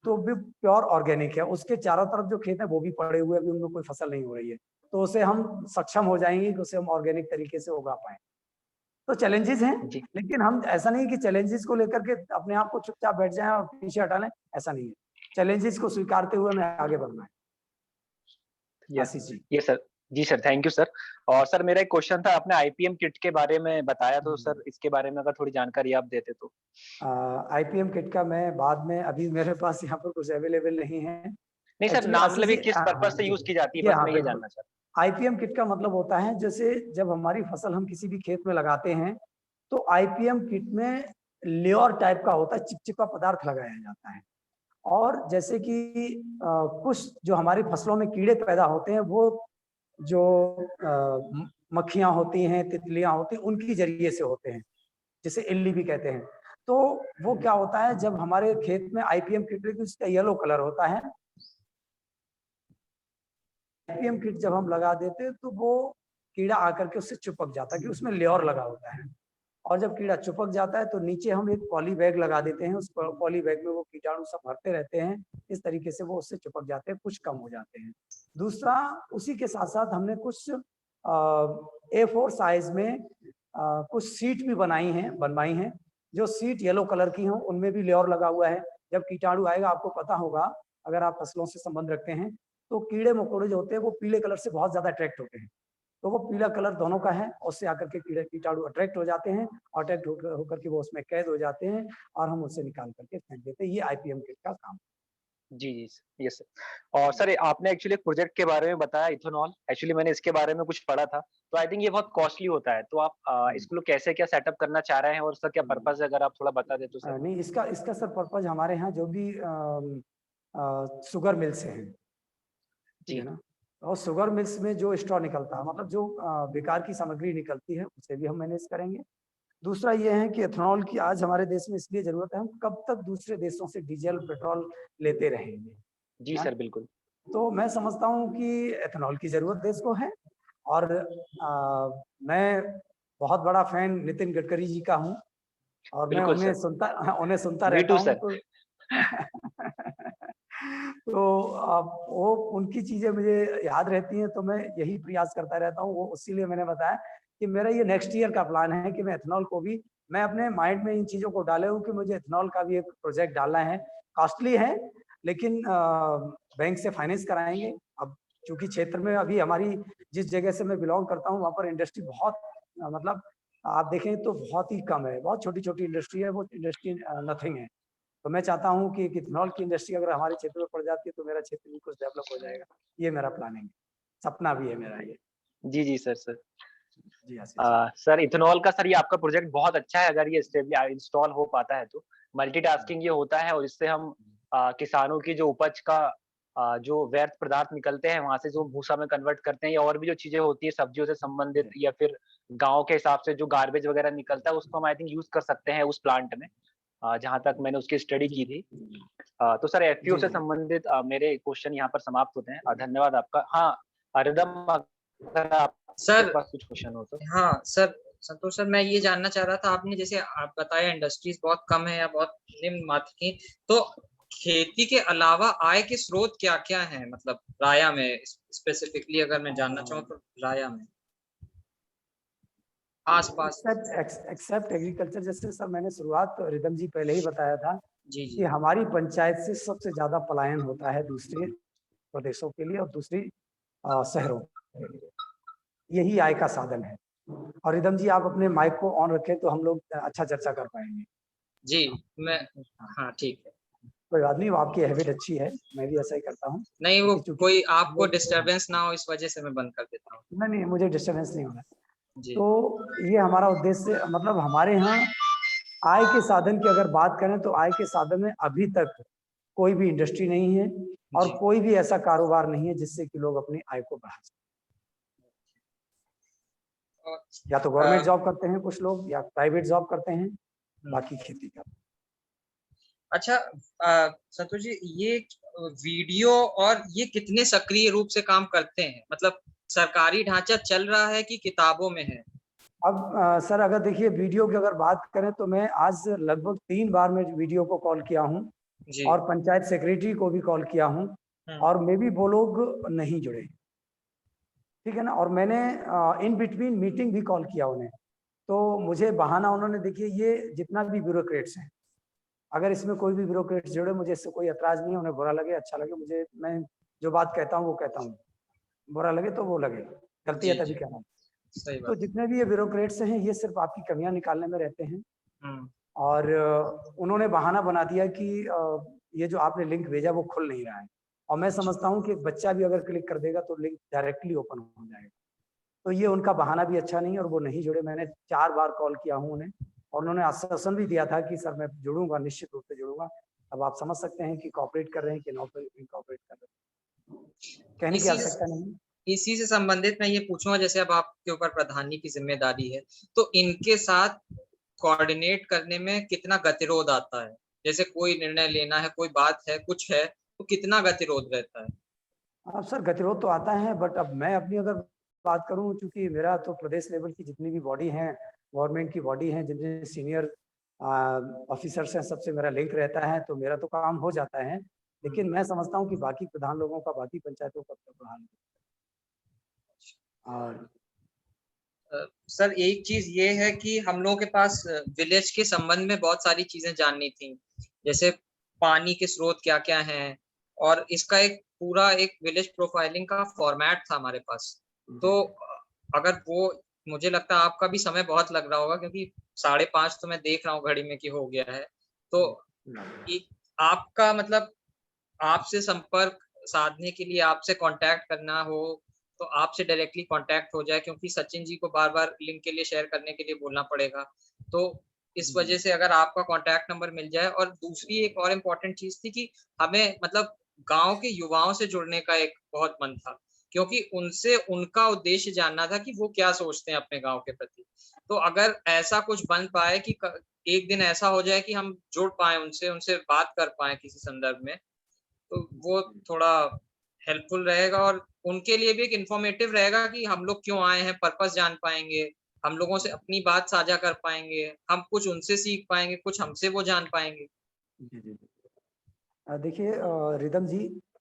तो भी प्योर ऑर्गेनिक है। उसके चारों तरफ जो खेत है वो भी पड़े हुए, अभी उनमें कोई फसल नहीं हो रही है, तो उसे हम सक्षम हो जाएंगे कि उसे हम ऑर्गेनिक तरीके से उगा पाए। तो चैलेंजेस हैं, लेकिन हम ऐसा नहीं कि चैलेंजेस को लेकर के अपने आप को चुपचाप बैठ जाएं और पीछे हटा लें, ऐसा नहीं है। चैलेंजेस को स्वीकारते हुए हमें आगे बढ़ना है। ये सर, जी सर, थैंक यू सर। और सर मेरा एक क्वेश्चन था, आपने आईपीएम किट के बारे में बताया, तो सर इसके बारे में अगर थोड़ी जानकारी आप देते तो। आईपीएम किट का मैं बाद में, अभी मेरे पास यहाँ पर कुछ अवेलेबल नहीं है। नहीं सर, नाम मतलब किस पर्पस से यूज की जाती है, बस मैं ये जानना चाहता हूँ। आईपीएम किट का मतलब होता है जैसे जब हमारी फसल हम किसी भी खेत में लगाते हैं तो आईपीएम किट में लेयर टाइप का होता है, चिपचिपा पदार्थ लगाया जाता है। और जैसे कि कुछ जो हमारी फसलों में कीड़े पैदा होते हैं, वो जो मक्खियां होती हैं, तितलियां होती हैं, उनकी जरिए से होते हैं, जिसे इल्ली भी कहते हैं। तो वो क्या होता है, जब हमारे खेत में आईपीएम किट उसका येलो कलर होता है, आईपीएम किट जब हम लगा देते हैं तो वो कीड़ा आकर के उससे चिपक जाता है, कि उसमें लेयर लगा होता है। और जब कीड़ा चिपक जाता है तो नीचे हम एक पॉली बैग लगा देते हैं, उस पॉली बैग में वो कीटाणु सब भरते रहते हैं, इस तरीके से वो उससे चिपक जाते हैं, कुछ कम हो जाते हैं। दूसरा, उसी के साथ साथ हमने कुछ A4 साइज में कुछ सीट भी बनवाई हैं, जो सीट येलो कलर की हों, उनमें भी लेयर लगा हुआ है। जब कीटाणु आएगा, आपको पता होगा अगर आप फसलों से संबंध रखते हैं, तो कीड़े मकोड़े जो होते हैं वो पीले कलर से बहुत ज्यादा अट्रैक्ट होते हैं, तो वो पीला कलर दोनों का है, उससे आकर के कीटाणु अट्रैक्ट हो जाते हैं, अट्रैक्ट होकर के वो उसमें कैद हो जाते हैं और हम उससे निकाल करके फेंक देते हैं। ये आईपीएम किट का काम। जी, जी, यस सर। और सर आपने एक्चुअली एक प्रोजेक्ट के बारे में बताया इथेनॉल, एक्चुअली मैंने इसके बारे में कुछ पढ़ा था, तो आई थिंक ये बहुत कॉस्टली होता है, तो आप इसको लोग कैसे क्या सेटअप करना चाह रहे हैं और इसका क्या पर्पज़ है, अगर आप थोड़ा बता दें तो सर? नहीं, इसका इसका सर पर्पज़ हमारे यहाँ जो भी शुगर मिल्स हैं, ठीक है जी, ना? और शुगर मिल्स में जो स्ट्रॉ निकलता है, मतलब जो बेकार की सामग्री निकलती है, उसे भी हम मैनेज करेंगे। दूसरा ये है कि एथेनॉल की आज हमारे देश में इसलिए ज़रूरत है, हम कब तक दूसरे देशों से डीज़ल, पेट्रोल लेते रहेंगे, जी ना? सर, बिल्कुल। तो मैं समझता हूँ कि एथेनॉल की ज़रूरत देश को है और मैं बहुत बड़ा फ़ैन नितिन गडकरी जी का हूँ और मैं बिल्कुल उन्हें सर, सुनता मी रहता टू हूँ सर। तो तो वो उनकी चीज़ें मुझे याद रहती हैं, तो मैं यही प्रयास करता रहता हूँ। वो इसीलिए मैंने बताया कि मेरा ये नेक्स्ट ईयर का प्लान है कि मैं एथेनॉल को भी मैं अपने माइंड में इन चीज़ों को डाले हूँ कि मुझे एथेनॉल का भी एक प्रोजेक्ट डालना है। कॉस्टली है, लेकिन बैंक से फाइनेंस कराएँगे। अब चूँकि क्षेत्र में अभी हमारी जिस जगह से मैं बिलॉन्ग करता हूँ, वहाँ पर इंडस्ट्री बहुत मतलब आप देखें तो बहुत ही कम है। बहुत छोटी-छोटी इंडस्ट्री है, वो इंडस्ट्री नथिंग है। तो मैं चाहता हूँ कि इथेनॉल की इंडस्ट्री अगर हमारे क्षेत्र में पड़ जाती है, तो मेरा क्षेत्र भी कुछ डेवलप हो जाएगा। ये मेरा प्लानिंग है, सपना भी है मेरा ये। जी, जी, सर। जी, आशीष जी। सर इथेनॉल का सर ये आपका प्रोजेक्ट बहुत अच्छा है, अगर ये इंस्टॉल हो पाता है तो। मल्टीटास्किंग ये होता है और इससे हम किसानों की जो उपज का जो व्यर्थ पदार्थ निकलते हैं, वहाँ से जो भूसा में कन्वर्ट करते हैं या और भी जो चीज़ें होती हैं सब्जियों से संबंधित जी, या फिर गाँव के हिसाब से जो गार्बेज वगैरह निकलता है, उसको हम आई थिंक यूज़ कर सकते हैं उस प्लांट में। जहाँ तक मैंने उसकी स्टडी जी, की थी। तो सर एफपीओ जी, से जी। संबंधित मेरे क्वेश्चन यहाँ पर समाप्त होते हैं। धन्यवाद आपका। हाँ, रिदम अगर आपके सर पास कुछ क्वेश्चन हो तो? हाँ सर, संतोष सर, मैं ये जानना चाह रहा था, आपने जैसे आप बताया इंडस्ट्रीज बहुत कम है या बहुत निम्न मात्रा की, तो खेती के अलावा आय के स्रोत क्या-क्या हैं? मतलब राया में स्पेसिफिकली अगर मैं जानना चाहूँ तो राया में आस-पास। एक्सेप्ट एग्रीकल्चर, जैसे सर मैंने शुरुआत तो रिदम जी पहले ही बताया था जी, कि जी। हमारी पंचायत से सबसे ज़्यादा पलायन होता है दूसरे प्रदेशों के लिए और दूसरी शहरों के लिए। यही आय का साधन है। और रिदम जी आप अपने माइक को ऑन रखें तो हम लोग अच्छा चर्चा कर पाएँगे। जी, मैं हाँ, हाँ, ठीक है। कोई बात नहीं, वो आपकी हैबिट अच्छी है, मैं भी ऐसा ही करता हूँ। नहीं, वो क्योंकि चूँकि कोई हम आपको लोग डिस्टर्बेंस ना हो इस वजह से मैं बंद कर देता हूँ। नहीं, नहीं, मुझे डिस्टर्बेंस नहीं होना। जी, तो ये हमारा उद्देश्य मतलब हमारे यहाँ आय के साधन की अगर बात करें तो आय के साधन में अभी तक कोई भी इंडस्ट्री नहीं है और जी। कोई भी ऐसा कारोबार नहीं है जिससे कि लोग अपनी आय को बढ़ा सकें। और या तो गवर्नमेंट जॉब करते हैं कुछ लोग या प्राइवेट जॉब करते हैं, हुँ। बाकी खेती का। अच्छा संतोष जी, ये वीडियो और ये कितने सक्रिय रूप से काम करते हैं? मतलब सरकारी ढांचा चल रहा है कि किताबों में है? अब सर अगर देखिए वीडियो की अगर बात करें तो मैं आज लगभग 3 बार मैं वीडियो को कॉल किया हूँ जी। और पंचायत सेक्रेटरी को भी कॉल किया हूँ हुँ। और मे बी वो लोग नहीं जुड़े, ठीक है ना? और मैंने इन बिटवीन मीटिंग भी कॉल किया उन्हें। तो मुझे बहाना उन्होंने देखिए ये जितना भी ब्यूरोक्रेट्स हैं, अगर इसमें कोई भी ब्यूरोक्रेट्स जुड़े मुझे इससे कोई ऐतराज़ नहीं है, उन्हें बुरा लगे, अच्छा लगे, मुझे मैं जो बात कहता हूँ वो कहता हूँ। बुरा लगे तो वो लगे, गलती है जी, तभी जी। कह रहा हूँ। सही तो बात। जितने भी ये ब्यूरोक्रेट्स हैं, ये सिर्फ़ आपकी कमियाँ निकालने में रहते हैं हुँ। और उन्होंने बहाना बना दिया कि ये जो आपने लिंक भेजा वो खुल नहीं रहा है और मैं समझता हूँ कि एक बच्चा भी अगर क्लिक कर देगा तो लिंक डायरेक्टली ओपन हो जाएगा। तो ये उनका बहाना भी अच्छा नहीं है और वो नहीं जुड़े। मैंने 4 बार कॉल किया हूँ उन्हें और उन्होंने आश्वासन भी दिया था कि सर मैं जुड़ूँगा, निश्चित रूप से जुड़ूँगा। अब आप समझ सकते हैं कि कोऑपरेट कर रहे हैं कि इनकोऑपरेट कर रहे हैं। कहने की इसी आवश्यकता नहीं है। इसी से संबंधित मैं ये पूछूँगा, जैसे अब आपके ऊपर प्रधानी की ज़िम्मेदारी है, तो इनके साथ कोऑर्डिनेट करने में कितना गतिरोध आता है? जैसे कोई निर्णय लेना है, कोई बात है, कुछ है, तो कितना गतिरोध रहता है? सर गतिरोध तो आता है बट अब मैं अपनी अगर बात करूँ चूँकि मेरा तो प्रदेश लेवल की जितनी भी बॉडी हैं, गवर्नमेंट की बॉडी हैं, जितने सीनियर ऑफिसर्स हैं, सबसे मेरा लिंक रहता है, तो मेरा तो काम हो जाता है। हुँ। लेकिन मैं समझता हूँ कि बाकी प्रधान लोगों का, बाकी पंचायतों का तो प्रधान और सर एक चीज़ ये है कि हम लोगों के पास विलेज के संबंध में बहुत सारी चीज़ें जाननी थी। जैसे पानी के स्रोत क्या-क्या हैं और इसका एक पूरा एक विलेज प्रोफाइलिंग का फॉर्मेट था हमारे पास। तो अगर वो मुझे लगता है आपका भी समय बहुत लग रहा होगा, क्योंकि 5:30 तो मैं देख रहा हूँ घड़ी में कि हो गया है। तो हुँ। एक आपका मतलब आपसे संपर्क साधने के लिए, आपसे कांटेक्ट करना हो तो आपसे डायरेक्टली कांटेक्ट हो जाए, क्योंकि सचिन जी को बार-बार लिंक के लिए शेयर करने के लिए बोलना पड़ेगा। तो इस वजह से अगर आपका कांटेक्ट नंबर मिल जाए। और दूसरी एक और इम्पोर्टेंट चीज़ थी कि हमें मतलब गाँव के युवाओं से जुड़ने का एक बहुत मन था, क्योंकि उनसे उनका उद्देश्य जानना था कि वो क्या सोचते हैं अपने गाँव के प्रति। तो अगर ऐसा कुछ बन पाए कि एक दिन ऐसा हो जाए कि हम जुड़ पाएँ उनसे, उनसे बात कर पाएँ किसी संदर्भ में, तो वो थोड़ा हेल्पफुल रहेगा और उनके लिए भी एक इन्फॉर्मेटिव रहेगा कि हम लोग क्यों आए हैं, पर्पस जान पाएँगे, हम लोगों से अपनी बात साझा कर पाएँगे, हम कुछ उनसे सीख पाएँगे, कुछ हमसे वो जान पाएँगे। जी, जी। देखिए रिदम जी,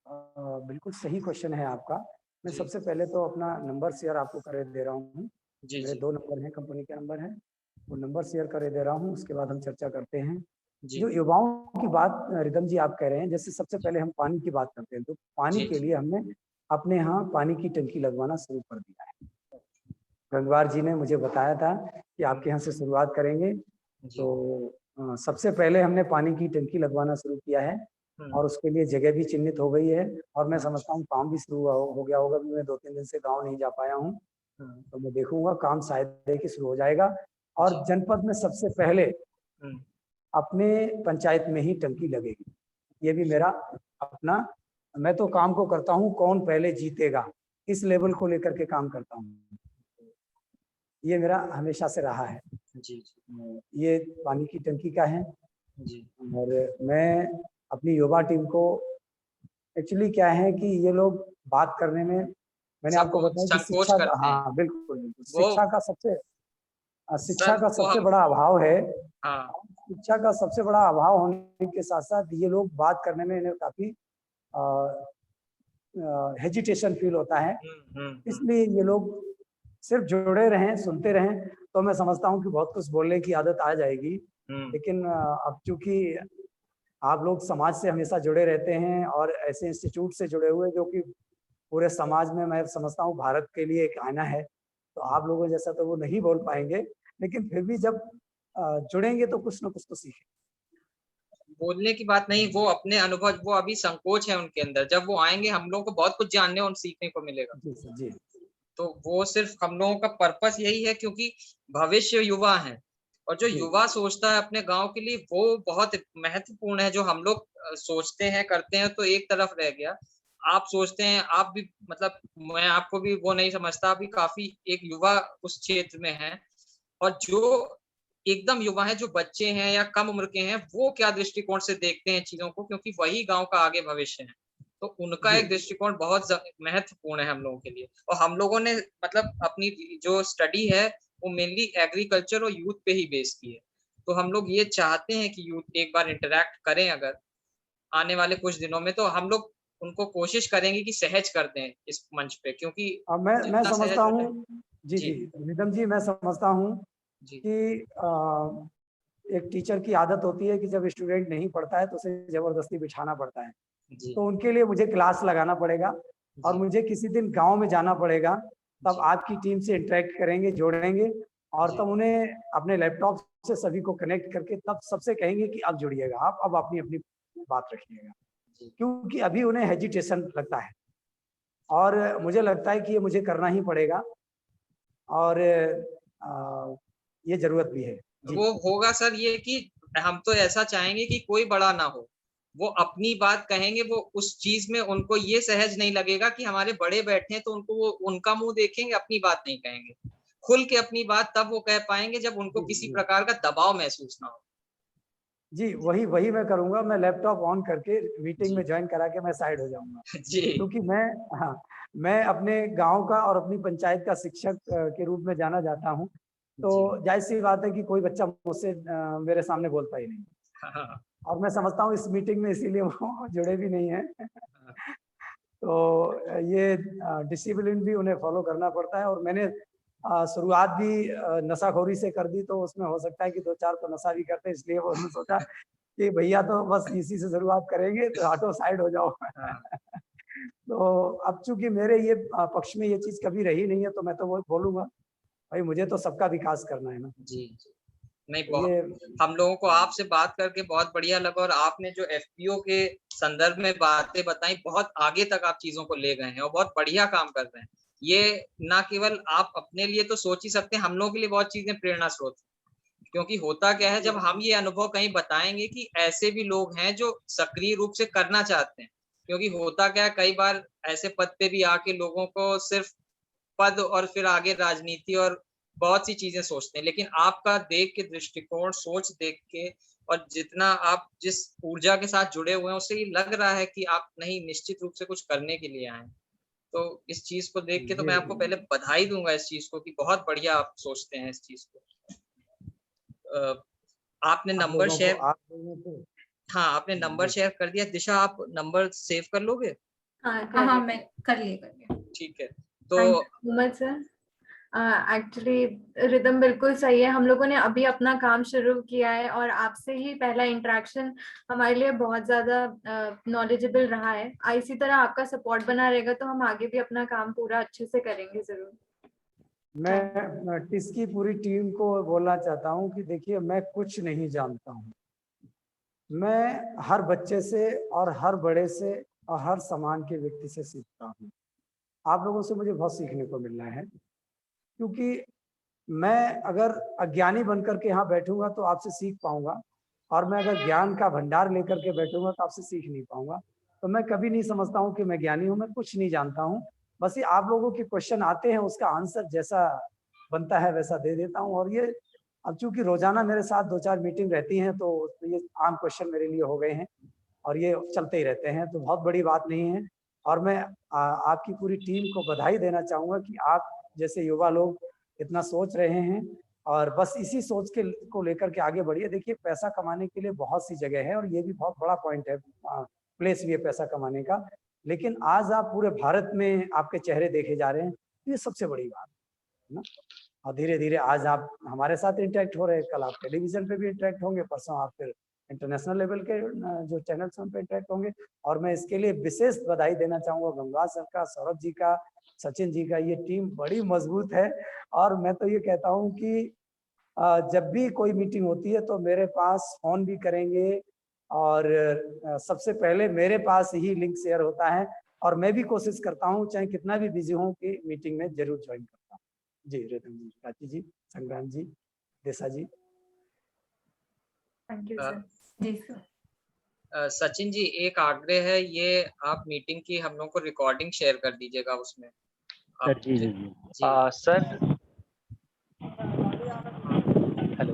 बिल्कुल सही क्वेश्चन है आपका। मैं जी। सबसे पहले तो अपना नंबर शेयर आपको करे दे रहा हूँ। जी, मेरे जी। 2 नंबर हैं, कंपनी के नंबर हैं। वो नंबर शेयर करे दे रहा हूँ, उसके बाद हम चर्चा करते हैं। जी। जो युवाओं की बात रिदम जी आप कह रहे हैं, जैसे सबसे पहले हम पानी की बात करते हैं, तो पानी जी, के जी। लिए हमने अपने यहाँ पानी की टंकी लगवाना शुरू कर दिया है। गंगवार जी ने मुझे बताया था कि आपके यहाँ से शुरुआत करेंगे, जी। तो सबसे पहले हमने पानी की टंकी लगवाना शुरू किया है और उसके लिए जगह भी चिन्हित हो गई है और मैं समझता हूँ काम भी शुरू हो गया होगा। मैं 2-3 दिन से गाँव नहीं जा पाया हूँ, तो मैं देखूँगा काम शायद देखिए शुरू हो जाएगा और जनपद में सबसे पहले अपने पंचायत में ही टंकी लगेगी। ये भी मेरा अपना, मैं तो काम को करता हूँ कौन पहले जीतेगा, इस लेवल को लेकर के काम करता हूँ। ये मेरा हमेशा से रहा है। जी, ये पानी की टंकी का है जी। और मैं अपनी युवा टीम को एक्चुअली क्या है कि ये लोग बात करने में, मैंने आपको बताया कि संकोच शिक्षा का, करते हैं। हाँ बिल्कुल, बिल्कुल। वो शिक्षा सर का वो सबसे बड़ा अभाव है। हाँ, शिक्षा का सबसे बड़ा अभाव होने के साथ-साथ ये लोग बात करने में इन्हें काफ़ी हेजिटेशन फील होता है। इसलिए ये लोग सिर्फ जुड़े रहें, सुनते रहें, तो मैं समझता हूँ कि बहुत कुछ बोलने की आदत आ जाएगी। लेकिन अब चूँकि आप लोग समाज से हमेशा जुड़े रहते हैं और ऐसे इंस्टीट्यूट से जुड़े हुए जो कि पूरे समाज में, मैं समझता हूँ भारत के लिए एक आईना है, तो आप लोगों जैसा तो वो नहीं बोल पाएँगे, लेकिन फिर भी जब जुड़ेंगे तो कुछ न कुछ तो सीखेंगे। बोलने की बात नहीं, वो अपने अनुभव, वो अभी संकोच है उनके अंदर। जब वो आएँगे हम लोगों को बहुत कुछ जानने और सीखने को मिलेगा। जी सर, जी। तो वो सिर्फ हम लोगों का पर्पस यही है, क्योंकि भविष्य युवा हैं और जो जी। युवा सोचता है अपने गाँव के लिए वो बहुत महत्वपूर्ण है। जो हम लोग सोचते हैं, करते हैं तो एक तरफ रह गया। आप सोचते हैं, आप भी मतलब मैं आपको भी वो नहीं समझता, आप भी काफ़ी एक युवा उस क्षेत्र में हैं और जो एकदम युवा हैं, जो बच्चे हैं या कम उम्र के हैं, वो क्या दृष्टिकोण से देखते हैं चीज़ों को, क्योंकि वही गाँव का आगे भविष्य है। तो उनका जी। एक दृष्टिकोण बहुत महत्वपूर्ण है हम लोगों के लिए। और हम लोगों ने मतलब अपनी जो स्टडी है, वो मेनली एग्रीकल्चर और यूथ पे ही बेस की है। तो हम लोग ये चाहते हैं कि यूथ एक बार इंटरैक्ट करें अगर, आने वाले कुछ दिनों में, तो हम लोग उनको कोशिश करेंगे कि सहज कर दें इस मंच पे, क्योंकि अब मैं जितना समझता सहज हो जाए। हूँ, जी, जी, जी, निदम जी, मैं समझता हूँ जी, कि एक टीचर की आदत होती है कि जब स्टूडेंट नहीं पढ़ता है तो उसे ज़बरदस्ती बिठाना पड़ता है। जी, तो उनके लिए मुझे क्लास लगाना पड़ेगा और जी, मुझे किसी दिन गाँव में जाना पड़ेगा, तब जी, आपकी टीम से इंटरैक्ट करेंगे, जोड़ेंगे और जी, तब उन्हें अपने लैपटॉप से सभी को कनेक्ट करके तब सबसे कहेंगे कि अब जुड़िएगा आप, अब अपनी-अपनी बात रखिएगा। जी, क्योंकि अभी उन्हें हेजिटेशन लगता है और मुझे लगता है कि ये मुझे करना ही पड़ेगा और ये ज़रूरत भी है। जी। वो होगा सर ये कि हम तो ऐसा चाहेंगे कि कोई बड़ा ना हो। वो अपनी बात कहेंगे, वो उस चीज़ में उनको ये सहज नहीं लगेगा कि हमारे बड़े बैठे हैं तो उनको वो उनका मुँह देखेंगे, अपनी बात नहीं कहेंगे। खुल के अपनी बात तब वो कह पाएँगे जब उनको जी, किसी जी। प्रकार का दबाव महसूस ना हो। जी, वही वही मैं करूँगा, मैं लैपटॉप ऑन करके मीटिंग में जी, जॉइन करा के मैं साइड हो जाऊँगा। जी, क्योंकि मैं, हाँ, मैं अपने गाँव का और अपनी पंचायत का शिक्षक के रूप में जाना जाता हूँ। जी। तो ज़ाहिर-सी बात है कि कोई बच्चा मुझसे मेरे सामने बोलता ही नहीं। हाँ, हाँ, और मैं समझता हूँ इस मीटिंग में इसीलिए वो जुड़े भी नहीं हैं। हाँ। तो ये डिसिप्लिन भी उन्हें फॉलो करना पड़ता है और मैंने शुरुआत भी नशाखोरी से कर दी, तो उसमें हो सकता है कि 2-4 तो नशा भी करते हैं, इसलिए वो उन्होंने सोचा कि भैया तो बस इसी से शुरुआत करेंगे, तो हटो साइड हो जाओ। हाँ, तो अब चूँकि मेरे ये पक्ष में ये चीज़ कभी रही नहीं है, तो मैं तो वो बोलूँगा, भाई मुझे तो सबका विकास करना है ना। जी, जी। नहीं, तो ये हम लोगों को आपसे बात करके बहुत बढ़िया लगा, और आपने जो एफपीओ के संदर्भ में बातें बताई, बहुत आगे तक आप चीजों को ले गए हैं और बहुत बढ़िया काम कर रहे हैं। ये ना केवल आप अपने लिए तो सोच ही सकते हैं, हम लोगों के लिए बहुत चीजें प्रेरणा स्रोत, क्योंकि होता क्या है, जब हम ये अनुभव कहीं बताएंगे कि ऐसे भी लोग हैं जो सक्रिय रूप से करना चाहते हैं, क्योंकि होता क्या है, कई बार ऐसे पद पे भी आके लोगों को सिर्फ पद और फिर आगे राजनीति और बहुत सी चीजें सोचते हैं, लेकिन आपका देख के दृष्टिकोण, सोच देख के, और जितना आप जिस ऊर्जा के साथ जुड़े हुए हैं, उससे ये लग रहा है कि आप नहीं, निश्चित रूप से कुछ करने के लिए आए। तो इस चीज को देख के तो मैं आपको पहले बधाई दूंगा इस चीज को कि बहुत बढ़िया आप सोचते हैं इस चीज को। आपने नंबर शेयर, हाँ आपने नंबर शेयर कर दिया। दिशा, आप नंबर सेव कर लोगे? हाँ मैं कर लिया। ठीक है, तो सर एक्चुअली रिदम बिल्कुल सही है। हम लोगों ने अभी अपना काम शुरू किया है और आपसे ही पहला इंटरेक्शन हमारे लिए बहुत ज्यादा नॉलेजेबल रहा है। इसी तरह आपका सपोर्ट बना रहेगा तो हम आगे भी अपना काम पूरा अच्छे से करेंगे जरूर। मैं टिस की पूरी टीम को बोलना चाहता हूं कि देखिए, मैं कुछ नहीं जानता हूं। मैं हर बच्चे से और हर बड़े से और हर समान के व्यक्ति से सीखता हूं। आप लोगों से मुझे बहुत सीखने को मिल रहा है, क्योंकि मैं अगर अज्ञानी बनकर के यहाँ बैठूंगा तो आपसे सीख पाऊंगा, और मैं अगर ज्ञान का भंडार लेकर के बैठूंगा तो आपसे सीख नहीं पाऊंगा। तो मैं कभी नहीं समझता हूँ कि मैं ज्ञानी हूँ, मैं कुछ नहीं जानता हूँ। बस ये आप लोगों के क्वेश्चन आते हैं, उसका आंसर जैसा बनता है वैसा दे देता हूँ। और ये अब चूंकि रोजाना मेरे साथ 2-4 मीटिंग रहती हैं, तो ये आम क्वेश्चन मेरे लिए हो गए हैं और ये चलते ही रहते हैं, तो बहुत बड़ी बात नहीं है। और मैं आपकी पूरी टीम को बधाई देना चाहूँगा कि आप जैसे युवा लोग इतना सोच रहे हैं, और बस इसी सोच के को लेकर के आगे बढ़िए। देखिए, पैसा कमाने के लिए बहुत सी जगह है, और ये भी बहुत बड़ा पॉइंट है, प्लेस भी है पैसा कमाने का। लेकिन आज आप पूरे भारत में आपके चेहरे देखे जा रहे हैं, ये सबसे बड़ी बात है ना। और धीरे धीरे आज आप हमारे साथ इंटरेक्ट हो रहे हैं, कल आप टेलीविजन पे भी इंटरेक्ट होंगे, परसों आप फिर इंटरनेशनल लेवल के जो चैनल्स उन पे इंटरेक्ट होंगे। और मैं इसके लिए विशेष बधाई देना चाहूँगा गंगा सर का, सौरभ जी का, सचिन जी का। ये टीम बड़ी मजबूत है। और मैं तो ये कहता हूँ कि जब भी कोई मीटिंग होती है तो मेरे पास फोन भी करेंगे, और सबसे पहले मेरे पास ही लिंक शेयर होता है, और मैं भी कोशिश करता हूँ, चाहे कितना भी बिजी हूँ, कि मीटिंग में जरूर ज्वाइन करता हूँ। जी rhythm ji, Prachi ji, Sangram ji, Desa ji. Thank you sir. जी सर। सचिन जी, एक आग्रह है, ये आप मीटिंग की हम लोग को रिकॉर्डिंग शेयर कर दीजिएगा उसमें। सर जी जी जी। सर हेलो,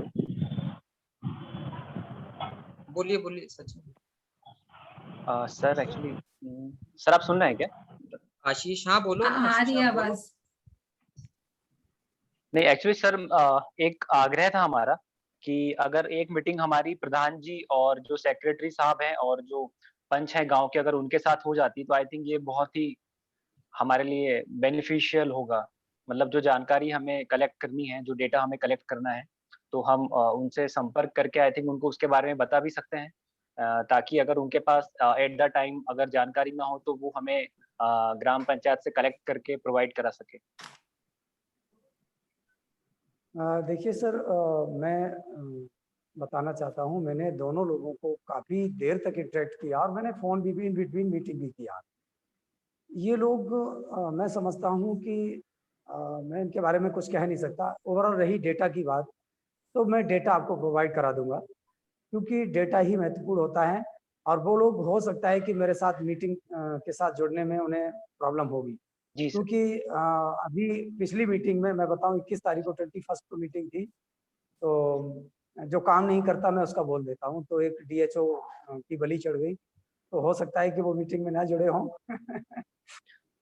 बोलिए बोलिए सचिन। सर एक्चुअली सर आप सुन रहे हैं क्या? आशीष, हाँ बोलो ना। आ रही है आशीष, आवाज। नहीं एक्चुअली सर एक आग्रह था हमारा कि अगर एक मीटिंग हमारी प्रधान जी और जो सेक्रेटरी साहब हैं और जो पंच हैं गांव के, अगर उनके साथ हो जाती तो आई थिंक ये बहुत ही हमारे लिए बेनिफिशियल होगा। मतलब जो जानकारी हमें कलेक्ट करनी है, जो डेटा हमें कलेक्ट करना है, तो हम उनसे संपर्क करके आई थिंक उनको उसके बारे में बता भी सकते हैं, ताकि अगर उनके पास एट द टाइम अगर जानकारी ना हो तो वो हमें ग्राम पंचायत से कलेक्ट करके प्रोवाइड करा सके। देखिए सर, मैं बताना चाहता हूँ, मैंने दोनों लोगों को काफ़ी देर तक इंटरेक्ट किया, और मैंने फ़ोन भी इन बिटवीन मीटिंग भी किया। ये लोग मैं समझता हूँ कि मैं इनके बारे में कुछ कह नहीं सकता। ओवरऑल रही डेटा की बात, तो मैं डेटा आपको प्रोवाइड करा दूंगा, क्योंकि डेटा ही महत्वपूर्ण होता है। और वो लोग, हो सकता है कि मेरे साथ मीटिंग के साथ जुड़ने में उन्हें प्रॉब्लम होगी, जी सर। क्योंकि अभी पिछली मीटिंग में मैं बताऊं, 21 तारीख को 21 को मीटिंग थी, तो जो काम नहीं करता मैं उसका बोल देता हूं, तो एक डीएचओ की बलि चढ़ गई। तो हो सकता है कि वो मीटिंग में ना जुड़े हों।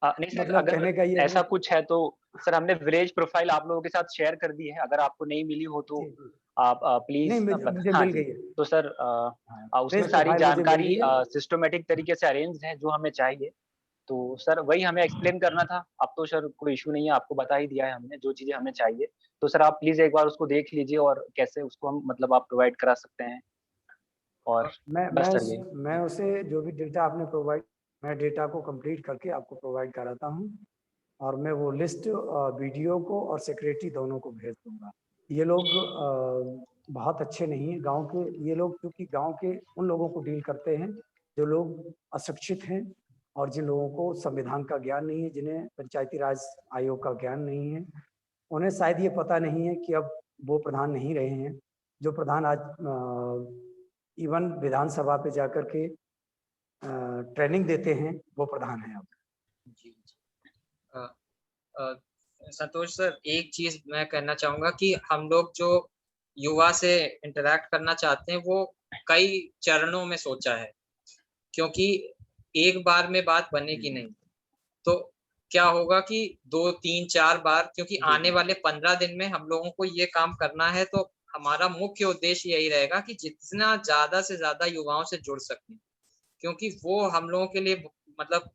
नहीं सर, मतलब अगर कहने का ये ऐसा कुछ है तो सर हमने विलेज प्रोफाइल आप लोगों के साथ शेयर कर दी है, अगर आपको नहीं मिली हो तो आप नहीं, प्लीज मुझे हाँ मिल जी। गई है। तो सर उसमें सारी प्रोफाइल मुझे मिल जानकारी गई है। सिस्टमेटिक तरीके से अरेंज है जो हमें चाहिए। तो सर वही हमें एक्सप्लेन करना था। अब तो सर कोई इशू नहीं है, आपको बता ही दिया है हमने जो चीजें हमें चाहिए। तो सर आप प्लीज एक बार उसको देख लीजिए और कैसे उसको हम मतलब आप प्रोवाइड करा सकते हैं। और बस सर यही। मैं उसे जो भी डेटा आपने प्रोवाइड, मैं डेटा को कंप्लीट करके आपको प्रोवाइड कराता हूँ, और मैं वो लिस्ट वीडियो को और सेक्रेटरी दोनों को भेज दूंगा। ये लोग बहुत अच्छे नहीं हैं गांव के। ये लोग क्योंकि गांव के उन लोगों को डील करते हैं जो लोग अशिक्षित हैं और जिन लोगों को संविधान का ज्ञान नहीं है, जिन्हें पंचायती राज आयोग का ज्ञान नहीं है। उन्हें शायद ये पता नहीं है कि अब वो प्रधान नहीं रहे हैं जो प्रधान आज इवन विधानसभा पे जाकर के ट्रेनिंग देते हैं, वो प्रधान है अब। जी संतोष सर, एक चीज मैं कहना चाहूंगा कि हम लोग जो युवा से इंटरेक्ट करना चाहते हैं वो कई चरणों में सोचा है, क्योंकि एक बार में बात बनेगी नहीं। तो क्या होगा कि 2, 3, 4 बार, क्योंकि आने वाले 15 दिन में हम लोगों को ये काम करना है, तो हमारा मुख्य उद्देश्य यही रहेगा कि जितना ज्यादा से ज्यादा युवाओं से जुड़ सकें, क्योंकि वो हम लोगों के लिए मतलब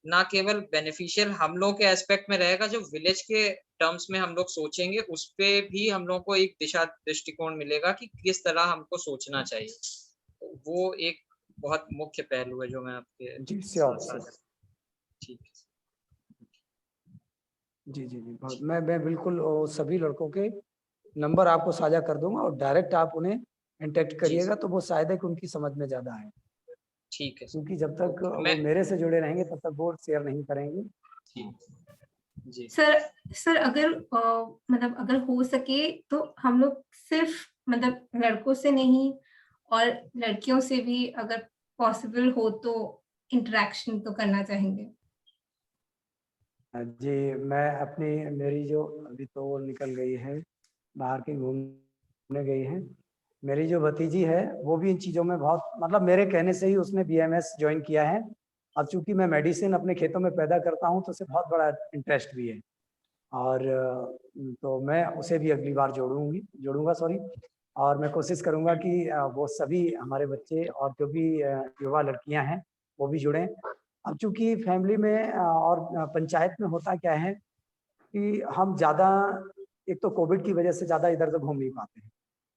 ना केवल बेनिफिशियल हम लोगों के एस्पेक्ट में रहेगा, जो विलेज के टर्म्स में हम लोग सोचेंगे उस पे भी हम लोगों को एक दिशा दृष्टिकोण मिलेगा कि किस तरह हमको सोचना चाहिए। तो वो एक बहुत मुख्य पहलू है जो मैं आपके ठीक है। जी जी जी, मैं बिल्कुल सभी लड़कों के नंबर आपको साझा कर दूंगा और डायरेक्ट आप उन्हें इंटरेक्ट करिएगा, तो वो शायद है कि उनकी समझ में ज्यादा आए। ठीक है, क्योंकि जब तक वो मेरे से जुड़े रहेंगे तब तक वो शेयर नहीं करेंगे। जी सर अगर मतलब अगर हो सके तो हम लोग सिर्फ मतलब लड़कों से नहीं और लड़कियों से भी अगर पॉसिबल हो तो इंटरेक्शन तो करना चाहेंगे। जी, मैं मेरी जो अभी तो वो निकल गई है, बाहर की घूमने गई है, मेरी जो भतीजी है वो भी इन चीज़ों में बहुत, मतलब मेरे कहने से ही उसने BMS ज्वाइन किया है। अब चूंकि मैं मेडिसिन अपने खेतों में पैदा करता हूं तो उसे बहुत बड़ा इंटरेस्ट भी है, और तो मैं उसे भी अगली बार जोड़ूंगा और मैं कोशिश करूंगा कि वो सभी हमारे बच्चे और जो भी युवा लड़कियां हैं वो भी जुड़ें। अब चूंकि फैमिली में और पंचायत में होता क्या है कि हम ज़्यादा, एक तो कोविड की वजह से ज़्यादा इधर उधर घूम नहीं पाते हैं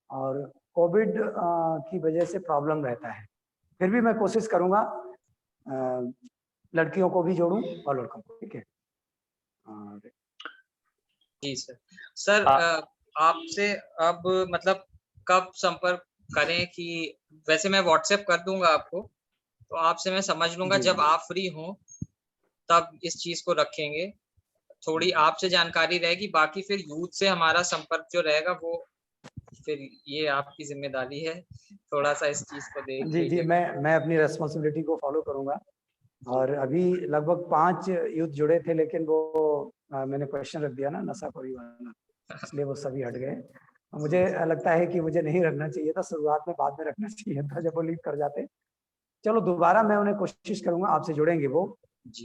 और कोविड की वजह से प्रॉब्लम रहता है। फिर भी मैं कोशिश करूंगा लड़कियों को भी जोड़ूं और लड़कों को। ठीक है जी सर आपसे अब मतलब कब संपर्क करें? कि वैसे मैं व्हाट्सएप कर दूंगा आपको, तो आपसे मैं समझ लूंगा जब आप फ्री हो तब इस चीज को रखेंगे। थोड़ी आपसे जानकारी रहेगी, बाकी फिर यूथ से हमारा संपर्क जो रहेगा वो फिर ये आपकी जिम्मेदारी है, थोड़ा सा इस चीज को देख जी जी, मैं अपनी रेस्पॉन्सिबिलिटी को फॉलो करूंगा। और अभी लगभग 5 यूथ जुड़े थे, लेकिन वो मैंने क्वेश्चन रख दिया ना नशाखोरी वाला, इसलिए वो सभी हट गए। मुझे लगता है कि मुझे नहीं रखना चाहिए था शुरुआत में, बाद में रखना चाहिए था जब वो लीव कर जाते। चलो दोबारा मैं उन्हें कोशिश करूंगा, आपसे जुड़ेंगे वो,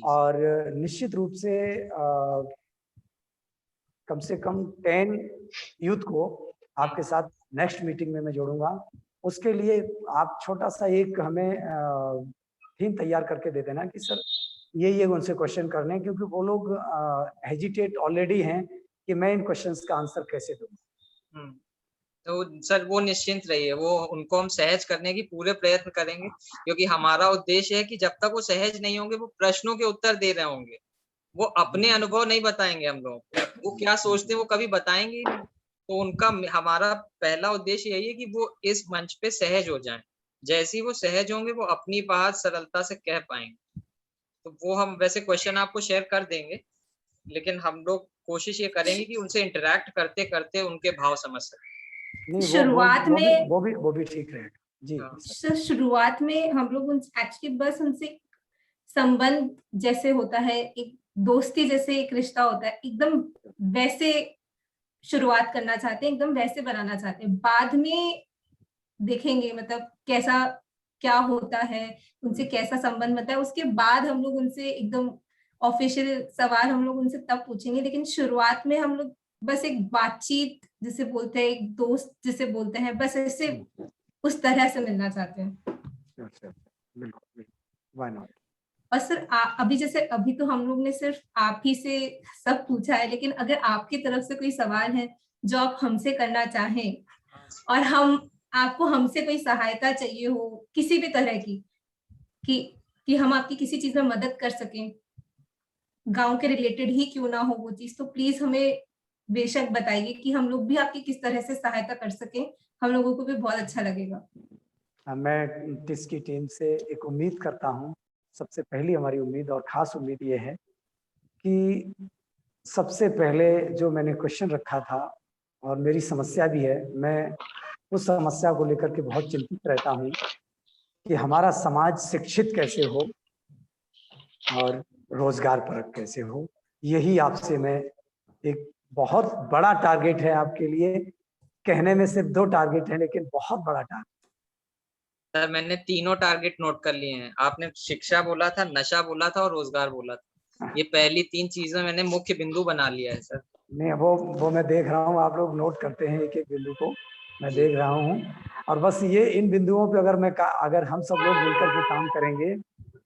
और निश्चित रूप से कम से कम 10 यूथ को आपके साथ नेक्स्ट मीटिंग में मैं जोड़ूंगा। उसके लिए आप छोटा सा एक हमें थीम तैयार करके दे देना कि सर ये उनसे क्वेश्चन करने हैं, क्योंकि वो लोग हेजिटेट ऑलरेडी हैं कि मैं इन क्वेश्चंस का आंसर कैसे दूं। तो सर वो निश्चिंत रहिए, वो उनको हम सहज करने की पूरे प्रयत्न करेंगे, क्योंकि हमारा उद्देश्य है कि जब तक वो सहज नहीं होंगे, वो प्रश्नों के उत्तर दे रहे होंगे, वो अपने अनुभव नहीं बताएंगे हम लोग, वो क्या सोचते हैं वो कभी बताएंगे ही नहीं। तो उनका हमारा पहला उद्देश्य यही है कि वो इस मंच पे सहज हो जाएं। जैसे ही वो सहज होंगे वो अपनी बात सरलता से कह पाएंगे। तो वो हम वैसे क्वेश्चन आपको शेयर कर देंगे, लेकिन हम लोग कोशिश ये करेंगे कि उनसे इंटरेक्ट करते करते उनके भाव समझ सकें। शुरुआत में वो भी ठीक रहेगा जी। सर शुरुआत में हम लोग एक्चुअली बस उनसे संबंध जैसे होता है, एक दोस्ती जैसे एक रिश्ता होता है, एकदम वैसे शुरुआत करना चाहते हैं, एकदम वैसे बनाना चाहते हैं। बाद में देखेंगे मतलब कैसा क्या होता है, उनसे कैसा संबंध बनता है, उसके बाद हम लोग उनसे एकदम ऑफिशियल सवाल हम लोग उनसे तब पूछेंगे। लेकिन शुरुआत में हम लोग बस एक बातचीत जिसे बोलते हैं, एक दोस्त जिसे बोलते हैं, बस ऐसे उस तरह से मिलना चाहते हैं। बिल्कुल, व्हाई नॉट। और सर अभी जैसे अभी तो हम लोग ने सिर्फ आप ही से सब पूछा है, लेकिन अगर आपकी तरफ से कोई सवाल है जो आप हमसे करना चाहें और आपको हमसे कोई सहायता चाहिए हो किसी भी तरह की, कि हम आपकी किसी चीज में मदद कर सकें, गांव के रिलेटेड ही क्यों ना हो वो चीज, तो प्लीज हमें बेशक बताइए कि हम लोग भी आपकी किस तरह से सहायता कर सके, हम लोगों को भी बहुत अच्छा लगेगा। मैं टिस की टीम से एक उम्मीद करता हूँ, सबसे पहली हमारी उम्मीद और खास उम्मीद ये है कि सबसे पहले जो मैंने क्वेश्चन रखा था और मेरी समस्या भी है, मैं उस समस्या को लेकर के बहुत चिंतित रहता हूँ कि हमारा समाज शिक्षित कैसे हो और रोजगार परक कैसे हो। यही आपसे मैं, एक बहुत बड़ा टारगेट है आपके लिए, कहने में सिर्फ 2 टारगेट है लेकिन बहुत बड़ा टारगेट। सर मैंने तीनों टारगेट नोट कर लिए हैं। आपने शिक्षा बोला था, नशा बोला था और रोजगार बोला था। ये पहली 3 चीजें मैंने मुख्य बिंदु बना लिया है सर। नहीं, वो मैं देख रहा हूँ, आप लोग नोट करते हैं एक एक बिंदु को, मैं देख रहा हूँ। और बस ये इन बिंदुओं पे अगर हम सब लोग मिलकर के काम करेंगे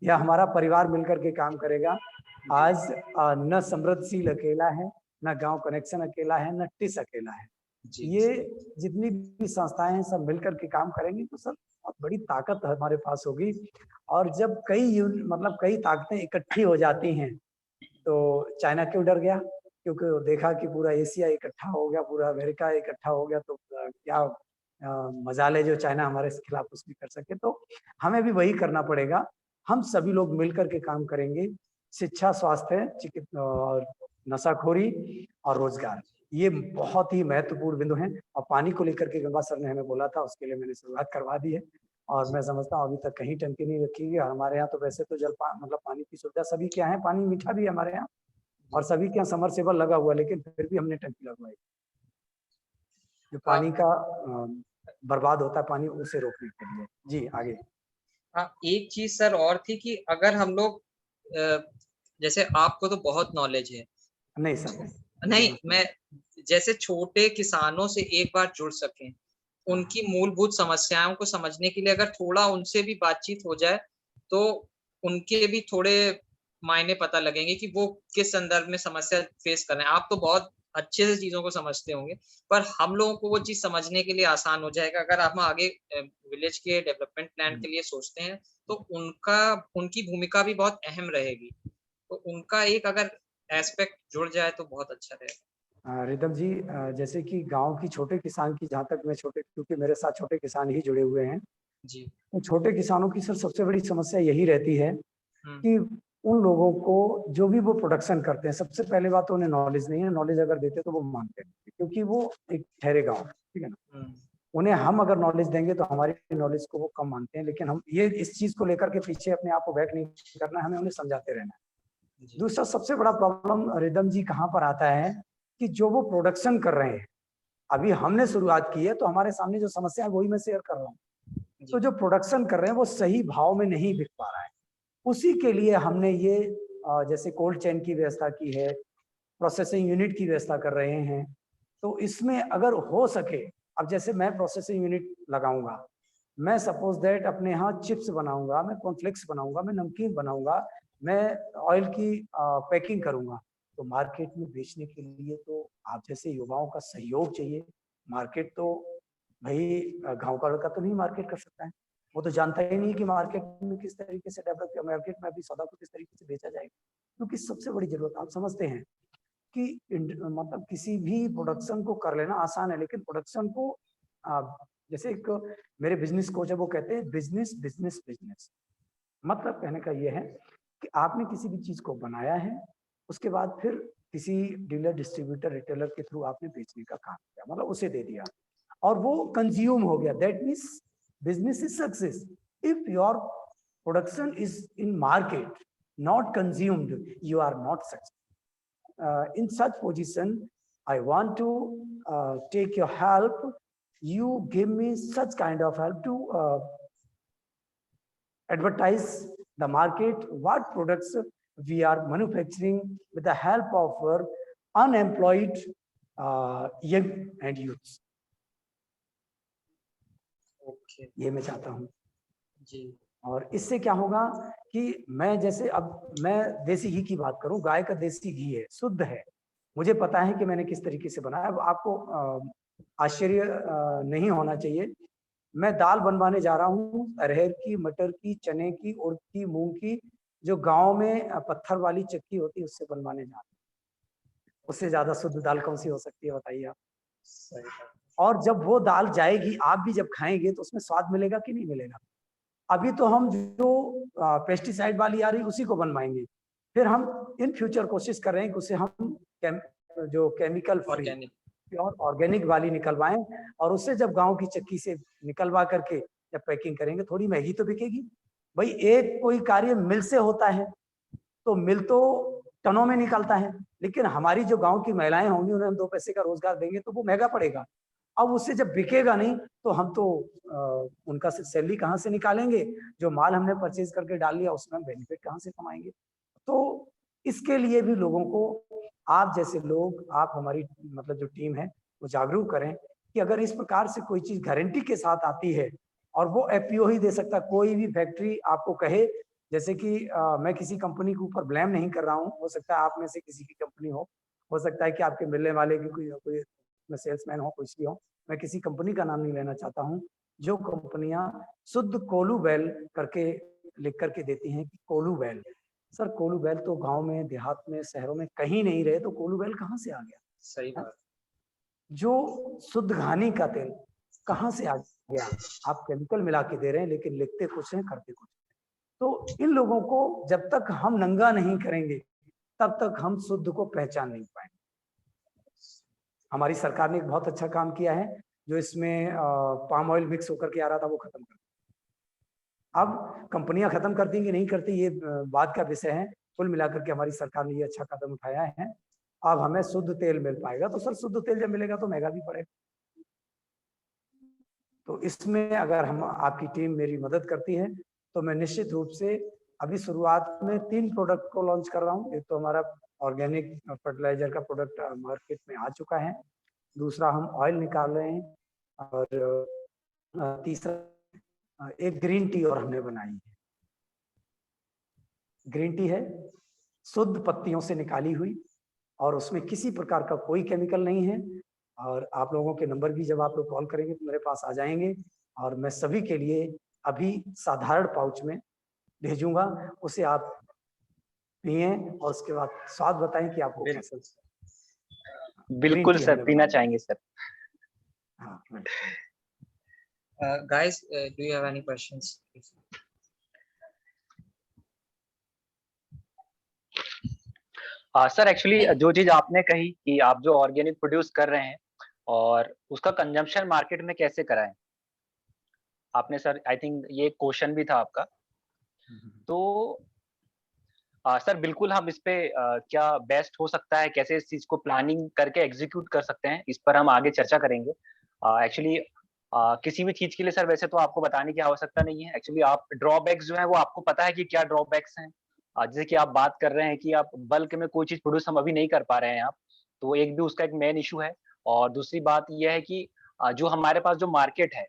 या हमारा परिवार मिलकर के काम करेगा, आज न समृद्धशील अकेला है, न गांव कनेक्शन अकेला है, न टिस अकेला है। ये जितनी भी संस्थाएं हैं सब मिलकर के काम करेंगी तो सब बहुत बड़ी ताकत हमारे पास होगी। और जब कई ताकतें इकट्ठी हो जाती हैं, तो चाइना क्यों डर गया? क्योंकि वो देखा कि पूरा एशिया इकट्ठा हो गया, पूरा अमेरिका इकट्ठा हो गया, तो क्या मजाल है जो चाइना हमारे खिलाफ कुछ भी कर सके। तो हमें भी वही करना पड़ेगा, हम सभी लोग मिलकर के काम करेंगे। शिक्षा, स्वास्थ्य, चिकित्सा और नशाखोरी और रोजगार, ये बहुत ही महत्वपूर्ण बिंदु हैं। और पानी को लेकर के गंगा सर ने हमें बोला था, उसके लिए मैंने शुरुआत करवा दी है। और मैं समझता हूँ अभी तक कहीं टंकी नहीं रखी गई। हमारे यहाँ तो वैसे तो पानी की सुविधा सभी के यहाँ है, पानी मीठा भी है हमारे यहाँ, और सभी के यहाँ समरसेबल लगा हुआ, लेकिन फिर भी हमने टंकी लगवाई। जो पानी का बर्बाद होता है पानी, उसे रोकने के लिए। जी आगे। हाँ, एक चीज सर और थी कि अगर हम लोग जैसे आपको तो बहुत नॉलेज है। नहीं सर, नहीं, मैं जैसे छोटे किसानों से एक बार जुड़ सकें, उनकी मूलभूत समस्याओं को समझने के लिए अगर थोड़ा उनसे भी बातचीत हो जाए तो उनके भी थोड़े मायने पता लगेंगे कि वो किस संदर्भ में समस्या फेस कर रहे हैं। आप तो बहुत अच्छे से चीजों को समझते होंगे, पर हम लोगों को वो चीज समझने के लिए आसान हो जाएगा अगर हम आगे विलेज के डेवलपमेंट प्लान के लिए सोचते हैं तो उनकी भूमिका भी बहुत अहम रहेगी। तो उनका एक अगर एस्पेक्ट जुड़ जाए तो बहुत अच्छा रहेगा। रिदम जी, जैसे कि गांव की छोटे किसान की, जहाँ तक मैं क्योंकि मेरे साथ छोटे किसान ही जुड़े हुए हैं जी, तो छोटे किसानों की सर सबसे बड़ी समस्या यही रहती है कि उन लोगों को जो भी वो प्रोडक्शन करते हैं, सबसे पहले बात तो उन्हें नॉलेज नहीं है। नॉलेज अगर देते तो वो मानते हैं, क्योंकि वो एक ठहरे गाँव, ठीक है ना। उन्हें हम अगर नॉलेज देंगे तो हमारी नॉलेज को वो कम मानते हैं, लेकिन हम ये इस चीज को लेकर के पीछे अपने आप को बैक नहीं करना है, हमें उन्हें समझाते रहना है। दूसरा सबसे बड़ा प्रॉब्लम रिदम जी कहाँ पर आता है कि जो वो प्रोडक्शन कर रहे हैं, अभी हमने शुरुआत की है तो हमारे सामने जो समस्या है वही मैं शेयर कर रहा हूँ। तो जो प्रोडक्शन कर रहे हैं वो सही भाव में नहीं बिक पा रहा है, उसी के लिए हमने ये जैसे कोल्ड चेन की व्यवस्था की है, प्रोसेसिंग यूनिट की व्यवस्था कर रहे हैं। तो इसमें अगर हो सके, अब जैसे मैं प्रोसेसिंग यूनिट लगाऊंगा, मैं सपोज दैट अपने यहाँ चिप्स बनाऊंगा, मैं कॉर्नफ्लेक्स बनाऊंगा, मैं नमकीन बनाऊंगा, मैं ऑयल की पैकिंग करूंगा, तो मार्केट में बेचने के लिए तो आप जैसे युवाओं का सहयोग चाहिए। मार्केट तो भाई गांव का लड़का तो नहीं मार्केट कर सकता है, वो तो जानता ही नहीं कि मार्केट में किस तरीके से डेवलप किया, मार्केट में अभी सौदा को किस तरीके से बेचा जाएगा। क्योंकि सबसे बड़ी जरूरत, आप समझते हैं कि मतलब किसी भी प्रोडक्शन को कर लेना आसान है, लेकिन प्रोडक्शन को जैसे एक मेरे बिजनेस कोच है वो कहते हैं बिजनेस बिजनेस बिजनेस। मतलब कहने का ये है कि आपने किसी भी चीज को बनाया है, उसके बाद फिर किसी डीलर, डिस्ट्रीब्यूटर, रिटेलर के थ्रू आपने बेचने का काम किया, मतलब उसे दे दिया और वो कंज्यूम हो गया, that means business is success. If your production is in market not consumed, you are not successful. In such position, I want to take your help. You give me such kind of help to advertise the market, what products we are manufacturing with the help of our unemployed young and youths. Okay. ये मैं चाहता हूँ जी। और इससे क्या होगा कि मैं जैसे, अब मैं देसी घी की बात करूं, गाय का देसी घी है, शुद्ध है, मुझे पता है कि मैंने किस तरीके से बनाया। अब आपको आश्चर्य नहीं होना चाहिए, मैं दाल बनवाने जा रहा हूं अरहर की, मटर की, चने की, उड़द की, मूंग की, जो गांव में पत्थर वाली चक्की होती है उससे बनवाने जा रहा हूं। उससे ज्यादा शुद्ध दाल कौन सी हो सकती है, बताइए आप। और जब वो दाल जाएगी, आप भी जब खाएंगे तो उसमें स्वाद मिलेगा कि नहीं मिलेगा। अभी तो हम जो पेस्टिसाइड वाली आ रही उसी को बनवाएंगे, फिर हम इन फ्यूचर कोशिश कर रहे हैं कि उसे हम जो केमिकल फ्री प्योर ऑर्गेनिक वाली निकलवाएं, और उससे जब गांव की चक्की से निकलवा करके जब पैकिंग करेंगे, थोड़ी महंगी तो बिकेगी भाई। एक कोई कार्य मिल से होता है तो मिल तो टनों में निकलता है, लेकिन हमारी जो गांव की महिलाएं होंगी उन्हें हम 2 पैसे का रोजगार देंगे तो वो महंगा पड़ेगा। अब उससे जब बिकेगा नहीं तो हम तो उनका सैलरी कहाँ से निकालेंगे, जो माल हमने परचेज करके डाल लिया उसमें हम बेनिफिट कहाँ से कमाएंगे। तो इसके लिए भी लोगों को, आप जैसे लोग, आप हमारी मतलब जो टीम है वो जागरूक करें कि अगर इस प्रकार से कोई चीज गारंटी के साथ आती है, और वो एफपीओ ही दे सकता है। कोई भी फैक्ट्री आपको कहे, जैसे कि मैं किसी कंपनी के ऊपर ब्लेम नहीं कर रहा हूँ, हो सकता है आप में से किसी की कंपनी हो सकता है कि आपके मिलने वाले की कोई सेल्समैन हो, कुछ भी हो, मैं किसी कंपनी का नाम नहीं लेना चाहता हूँ। जो कंपनियां शुद्ध कोलू बैल करके लिख करके देती हैं कि कोलू बैल, सर कोलू बैल तो गांव में, देहात में, शहरों में कहीं नहीं रहे, तो कोलू बैल कहाँ से आ गया। सही बात। जो शुद्ध घानी का तेल कहाँ से आ गया। आप केमिकल मिला के दे रहे हैं, लेकिन लिखते कुछ हैं, करते कुछ। तो इन लोगों को जब तक हम नंगा नहीं करेंगे तब तक हम शुद्ध को पहचान नहीं पाएंगे। हमारी सरकार ने एक बहुत अच्छा काम किया है, जो इसमें पाम ऑयल मिक्स होकर के आ रहा था वो खत्म कर दिया। अब कंपनियां खत्म कर देंगी नहीं करती, ये बात का विषय है। कुल मिलाकर के हमारी सरकार ने ये अच्छा कदम उठाया है। अब हमें शुद्ध तेल मिल पाएगा, तो सर शुद्ध तेल जब मिलेगा तो महंगा भी पड़ेगा। तो इसमें अगर हम, आपकी टीम मेरी मदद करती है तो मैं निश्चित रूप से अभी शुरुआत में 3 प्रोडक्ट को लॉन्च कर रहा हूँ। एक तो हमारा ऑर्गेनिक फर्टिलाइजर का प्रोडक्ट मार्केट में आ चुका है, दूसरा हम ऑयल निकाल रहे हैं, और तीसरा एक ग्रीन टी और हमने बनाई है। ग्रीन टी है शुद्ध पत्तियों से निकाली हुई, और उसमें किसी प्रकार का कोई केमिकल नहीं है। और आप लोगों के नंबर भी जब आप लोग कॉल करेंगे तो मेरे पास आ जाएंगे, और मैं सभी के लिए अभी साधारण पाउच में भेजूंगा, उसे आप पिए और उसके बाद स्वाद बताएं कि आपको कैसा। बिल्कुल सर, पीना चाहेंगे sir. Guys, do you have any questions? Sir actually जो चीज आपने कही कि आप जो ऑर्गेनिक प्रोड्यूस कर रहे हैं और उसका कंजम्पशन मार्केट में कैसे कराएं, आपने सर आई थिंक ये क्वेश्चन भी था आपका। तो सर बिल्कुल हम इस पे क्या बेस्ट हो सकता है, कैसे इस चीज को प्लानिंग करके एग्जीक्यूट कर सकते हैं, इस पर हम आगे चर्चा करेंगे। एक्चुअली किसी भी चीज के लिए सर वैसे तो आपको बताने की आवश्यकता नहीं है। एक्चुअली आप ड्रॉबैक्स जो है वो आपको पता है कि क्या ड्रॉबैक्स हैं। जैसे कि आप बात कर रहे हैं कि आप बल्क में कोई चीज प्रोड्यूस हम अभी नहीं कर पा रहे हैं आप, तो एक भी उसका एक मेन इशू है। और दूसरी बात यह है कि जो हमारे पास जो मार्केट है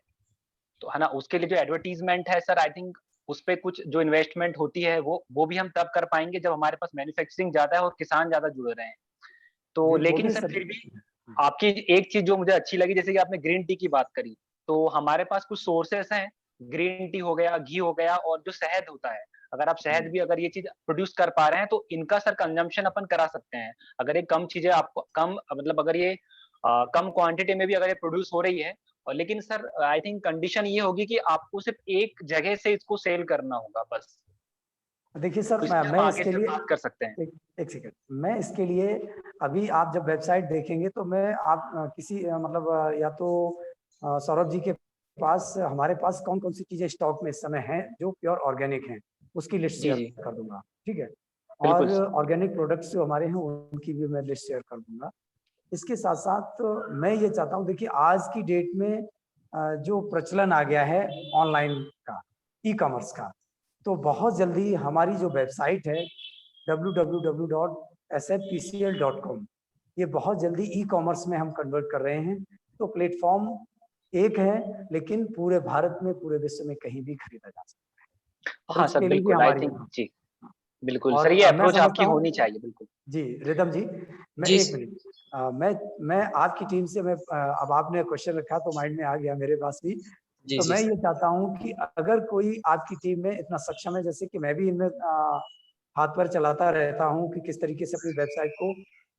तो है ना, उसके लिए जो एडवर्टीजमेंट है सर, आई थिंक उस पे कुछ जो इन्वेस्टमेंट होती है वो भी हम तब कर पाएंगे जब हमारे पास मैन्युफैक्चरिंग ज्यादा है और किसान ज्यादा जुड़े रहे हैं। तो लेकिन सर फिर भी आपकी एक चीज जो मुझे अच्छी लगी, जैसे कि आपने ग्रीन टी की बात करी, तो हमारे पास कुछ सोर्सेस हैं, ग्रीन टी हो गया, घी हो गया, और जो शहद होता है, अगर आप शहद भी अगर ये चीज प्रोड्यूस कर पा रहे हैं तो इनका सर कंजम्पशन अपन करा सकते हैं। अगर ये कम चीजें आपको कम मतलब अगर ये कम क्वांटिटी में भी अगर ये प्रोड्यूस हो रही है, और लेकिन सर आई थिंक कंडीशन ये होगी कि आपको सिर्फ एक जगह से इसको सेल करना होगा बस। देखिए सर, मैं इसके लिए बात कर सकते हैं। एक सेकंड, मैं इसके लिए अभी आप जब वेबसाइट देखेंगे तो मैं आप किसी मतलब या तो सौरभ जी के पास, हमारे पास कौन कौन सी चीजें स्टॉक में इस समय हैं जो प्योर ऑर्गेनिक हैं उसकी लिस्ट शेयर कर दूंगा, ठीक है। और ऑर्गेनिक प्रोडक्ट्स जो हमारे हैं उनकी भी मैं लिस्ट शेयर कर दूंगा। इसके साथ साथ मैं ये चाहता हूँ, देखिए आज की डेट में जो प्रचलन आ गया है ऑनलाइन का, ई कॉमर्स का, तो बहुत जल्दी हमारी जो वेबसाइट है www.sfpcl.com, ये बहुत जल्दी ई कॉमर्स में हम कन्वर्ट कर रहे हैं। तो प्लेटफॉर्म एक है, लेकिन पूरे भारत में, पूरे विश्व में कहीं भी खरीदा जा सकता है। हाँ सर बिल्कुल, आई थिंक जी बिल्कुल सर, ये अप्रोच आपकी होनी चाहिए। बिल्कुल जी रिदम जी, मैं एक मिनट, मैं आपकी टीम से, मैं अब आपने क्वेश्चन रखा तो माइंड में आ गया मेरे पास भी। तो मैं ये चाहता हूँ कि अगर कोई आपकी टीम में इतना सक्षम है, जैसे कि मैं भी इनमें हाथ पर चलाता रहता हूँ कि किस तरीके से अपनी वेबसाइट को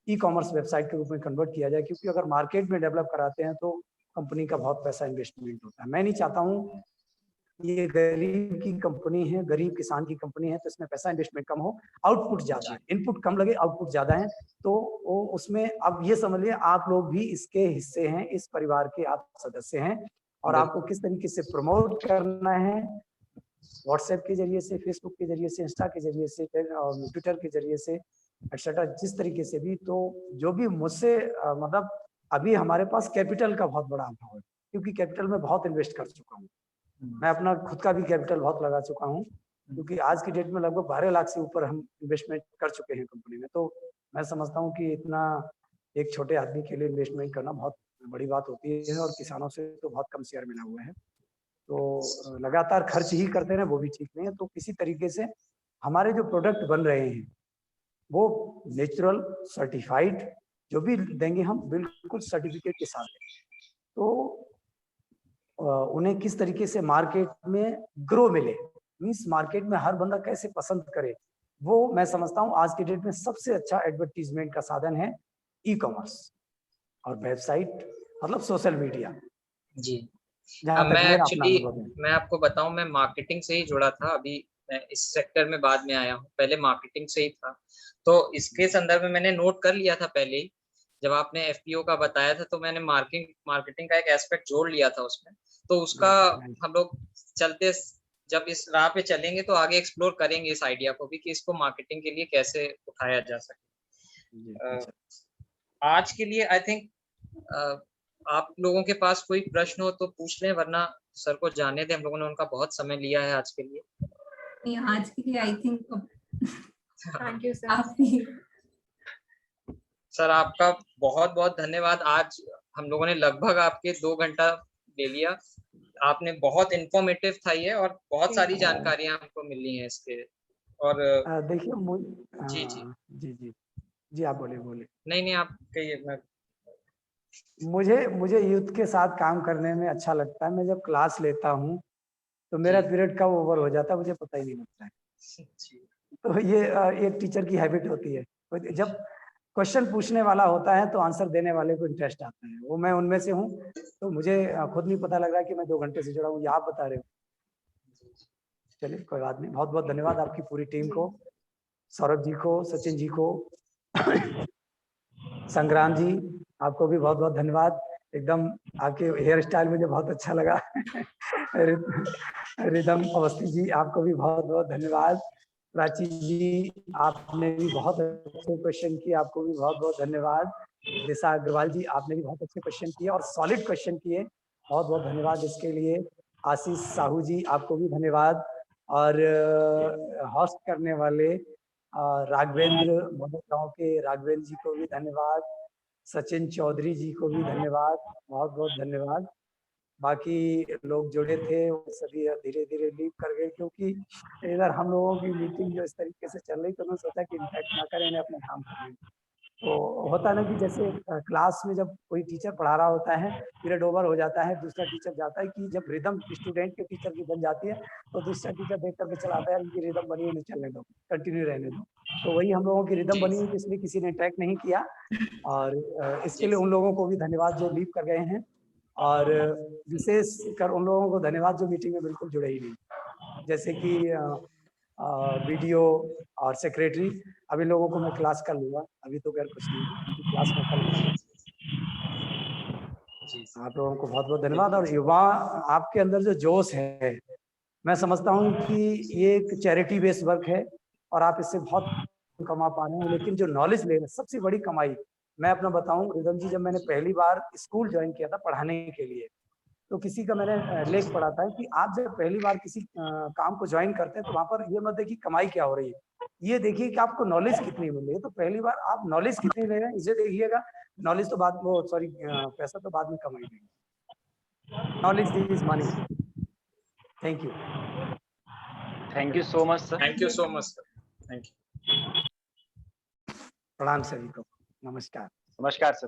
ई कॉमर्स वेबसाइट के रूप में कन्वर्ट किया जाए, क्योंकि अगर मार्केट में डेवलप कराते हैं तो कंपनी का बहुत पैसा इन्वेस्टमेंट होता है। मैं नहीं चाहता हूँ ये गरीब की कंपनी है, गरीब किसान की कंपनी है, तो इसमें पैसा इन्वेस्टमेंट कम हो, आउटपुट ज्यादा है, इनपुट कम लगे आउटपुट ज्यादा है, तो वो उसमें अब ये समझ लिया आप लोग भी इसके हिस्से हैं, इस परिवार के आप सदस्य हैं, और आपको किस तरीके से प्रमोट करना है, व्हाट्सएप के जरिए से, फेसबुक के जरिए से, इंस्टा के जरिए से, और ट्विटर के जरिए से, एक्सेट्रा, जिस तरीके से भी, तो जो भी मुझसे मतलब अभी हमारे पास कैपिटल का बहुत बड़ा अभाव है, क्योंकि कैपिटल में बहुत इन्वेस्ट कर चुका हूँ, मैं अपना खुद का भी कैपिटल बहुत लगा चुका हूँ, क्योंकि आज की डेट में लगभग 12 लाख से ऊपर हम इन्वेस्टमेंट कर चुके हैं कंपनी में। तो मैं समझता हूँ कि इतना एक छोटे आदमी के लिए इन्वेस्टमेंट करना बहुत बड़ी बात होती है, और किसानों से तो बहुत कम शेयर मिला हुआ है, तो लगातार खर्च ही करते रहे वो भी ठीक नहीं है। तो किसी तरीके से हमारे जो प्रोडक्ट बन रहे हैं वो नेचुरल सर्टिफाइड जो भी देंगे हम बिल्कुल सर्टिफिकेट के साथ देंगे, तो उन्हें किस तरीके से मार्केट में ग्रो मिले, मीन्स मार्केट में हर बंदा कैसे पसंद करे, वो मैं समझता हूँ आज के डेट में सबसे अच्छा एडवर्टीजमेंट का साधन है ई कॉमर्स और वेबसाइट, मतलब सोशल मीडिया। जी, मैं मैं आपको बताऊं, मैं मार्केटिंग से ही जुड़ा था, अभी मैं इस सेक्टर में बाद में आया हूँ, पहले मार्केटिंग से ही था, तो इसके संदर्भ में मैंने नोट कर लिया था पहले ही, जब आपने एफपीओ का बताया था तो मैंने मार्केटिंग का एक एस्पेक्ट जोड़ लिया था उसमें, तो उसका हम लोग चलते जब इस राह पे चलेंगे तो आगे एक्सप्लोर करेंगे इस आइडिया को भी कि इसको मार्केटिंग के लिए कैसे उठाया जा सके। आज के लिए आई थिंक आप लोगों के पास कोई प्रश्न हो तो पूछ लें, वरना सर को जाने दें, हम लोगों ने उनका बहुत समय लिया है आज के लिए। आज के लिए I think thank you sir. Sir आपका बहुत बहुत धन्यवाद। आज हम लोगों ने लगभग आपके 2 घंटा ले लिया, आपने बहुत इंफॉर्मेटिव था ये, और बहुत सारी जानकारियां हमको मिली हैं इसके। और देखिए जी जी जी जी जी आप बोले। नहीं आप कहिए। मुझे यूथ के साथ काम करने में अच्छा लगता है। मैं जब क्लास लेता हूँ तो मेरा पीरियड कब ओवर हो जाता है मुझे पता ही नहीं लगता है। तो ये एक टीचर की हैबिट होती है, जब क्वेश्चन पूछने वाला होता है तो आंसर देने वाले को इंटरेस्ट आता है, वो मैं उनमें से हूँ, तो मुझे खुद नहीं पता लग रहा है कि मैं 2 घंटे से जुड़ा हूँ, ये आप बता रहे हो। चलिए कोई बात नहीं, बहुत बहुत धन्यवाद आपकी पूरी टीम को, सौरभ जी को, सचिन जी को, संग्राम जी आपको भी बहुत बहुत धन्यवाद, एकदम आपके हेयर स्टाइल मुझे बहुत अच्छा लगा। रिदम अवस्थी जी आपको भी बहुत बहुत धन्यवाद। प्राची जी आपने भी बहुत अच्छे क्वेश्चन किए, आपको भी बहुत बहुत धन्यवाद। दिशा अग्रवाल जी आपने भी बहुत अच्छे क्वेश्चन किए और सॉलिड क्वेश्चन किए, बहुत बहुत धन्यवाद इसके लिए। आशीष साहू जी आपको भी धन्यवाद, और होस्ट करने वाले राघवेंद्र गाँव के राघवेंद्र जी को भी धन्यवाद, सचिन चौधरी जी को भी धन्यवाद, बहुत बहुत धन्यवाद। बाकी लोग जुड़े थे वो सभी धीरे धीरे लीव कर गए, क्योंकि इधर हम लोगों की मीटिंग जो इस तरीके से चल रही, तो मैं सोचा कि इम्पैक्ट ना करें, इन्हें अपना काम कर लें। तो होता है ना कि जैसे क्लास में जब कोई टीचर पढ़ा रहा होता है, पीरियड ओवर हो जाता है, दूसरा टीचर जाता है, कि जब रिदम स्टूडेंट के टीचर की बन जाती है तो दूसरा टीचर देख करके चलाता है, इनकी रिदम बनी हुई, चलने दो, कंटिन्यू रहने दो। तो वही हम लोगों की रिदम बनी हुई, इसलिए किसी ने अटैक नहीं किया, और इसके लिए उन लोगों को भी धन्यवाद जो लीव कर गए हैं, और विशेष कर उन लोगों को धन्यवाद जो मीटिंग में बिल्कुल जुड़े ही नहीं, जैसे कि वीडियो और सेक्रेटरी। अभी लोगों को मैं क्लास कर लूंगा, अभी तो खैर कुछ नहीं, क्लास में कर लूंगा। आप लोगों को बहुत बहुत धन्यवाद। और युवा आपके अंदर जो जोश है, मैं समझता हूँ कि ये एक चैरिटी बेस्ड वर्क है और आप इससे बहुत कमा पा रहे हैं, लेकिन जो नॉलेज ले रहे हैं सबसे बड़ी कमाई। मैं अपना बताऊं रिदम जी, जब मैंने पहली बार स्कूल ज्वाइन किया था पढ़ाने के लिए, तो किसी का मैंने लेख पढ़ा था कि आप जब पहली बार किसी काम को ज्वाइन करते हैं तो वहां पर ये मत देखिए कमाई क्या हो रही है, ये देखिए कि आपको नॉलेज कितनी मिल रही है। तो पहली बार आप नॉलेज कितनी ले रहे हैं इसे देखिएगा, नॉलेज तो बाद वो सॉरी पैसा तो बाद में कमाई देंगे। Knowledge is money. Thank you. Thank you so much sir. Thank you so much sir. Thank you. प्रणाम सभी को, नमस्कार। नमस्कार सर।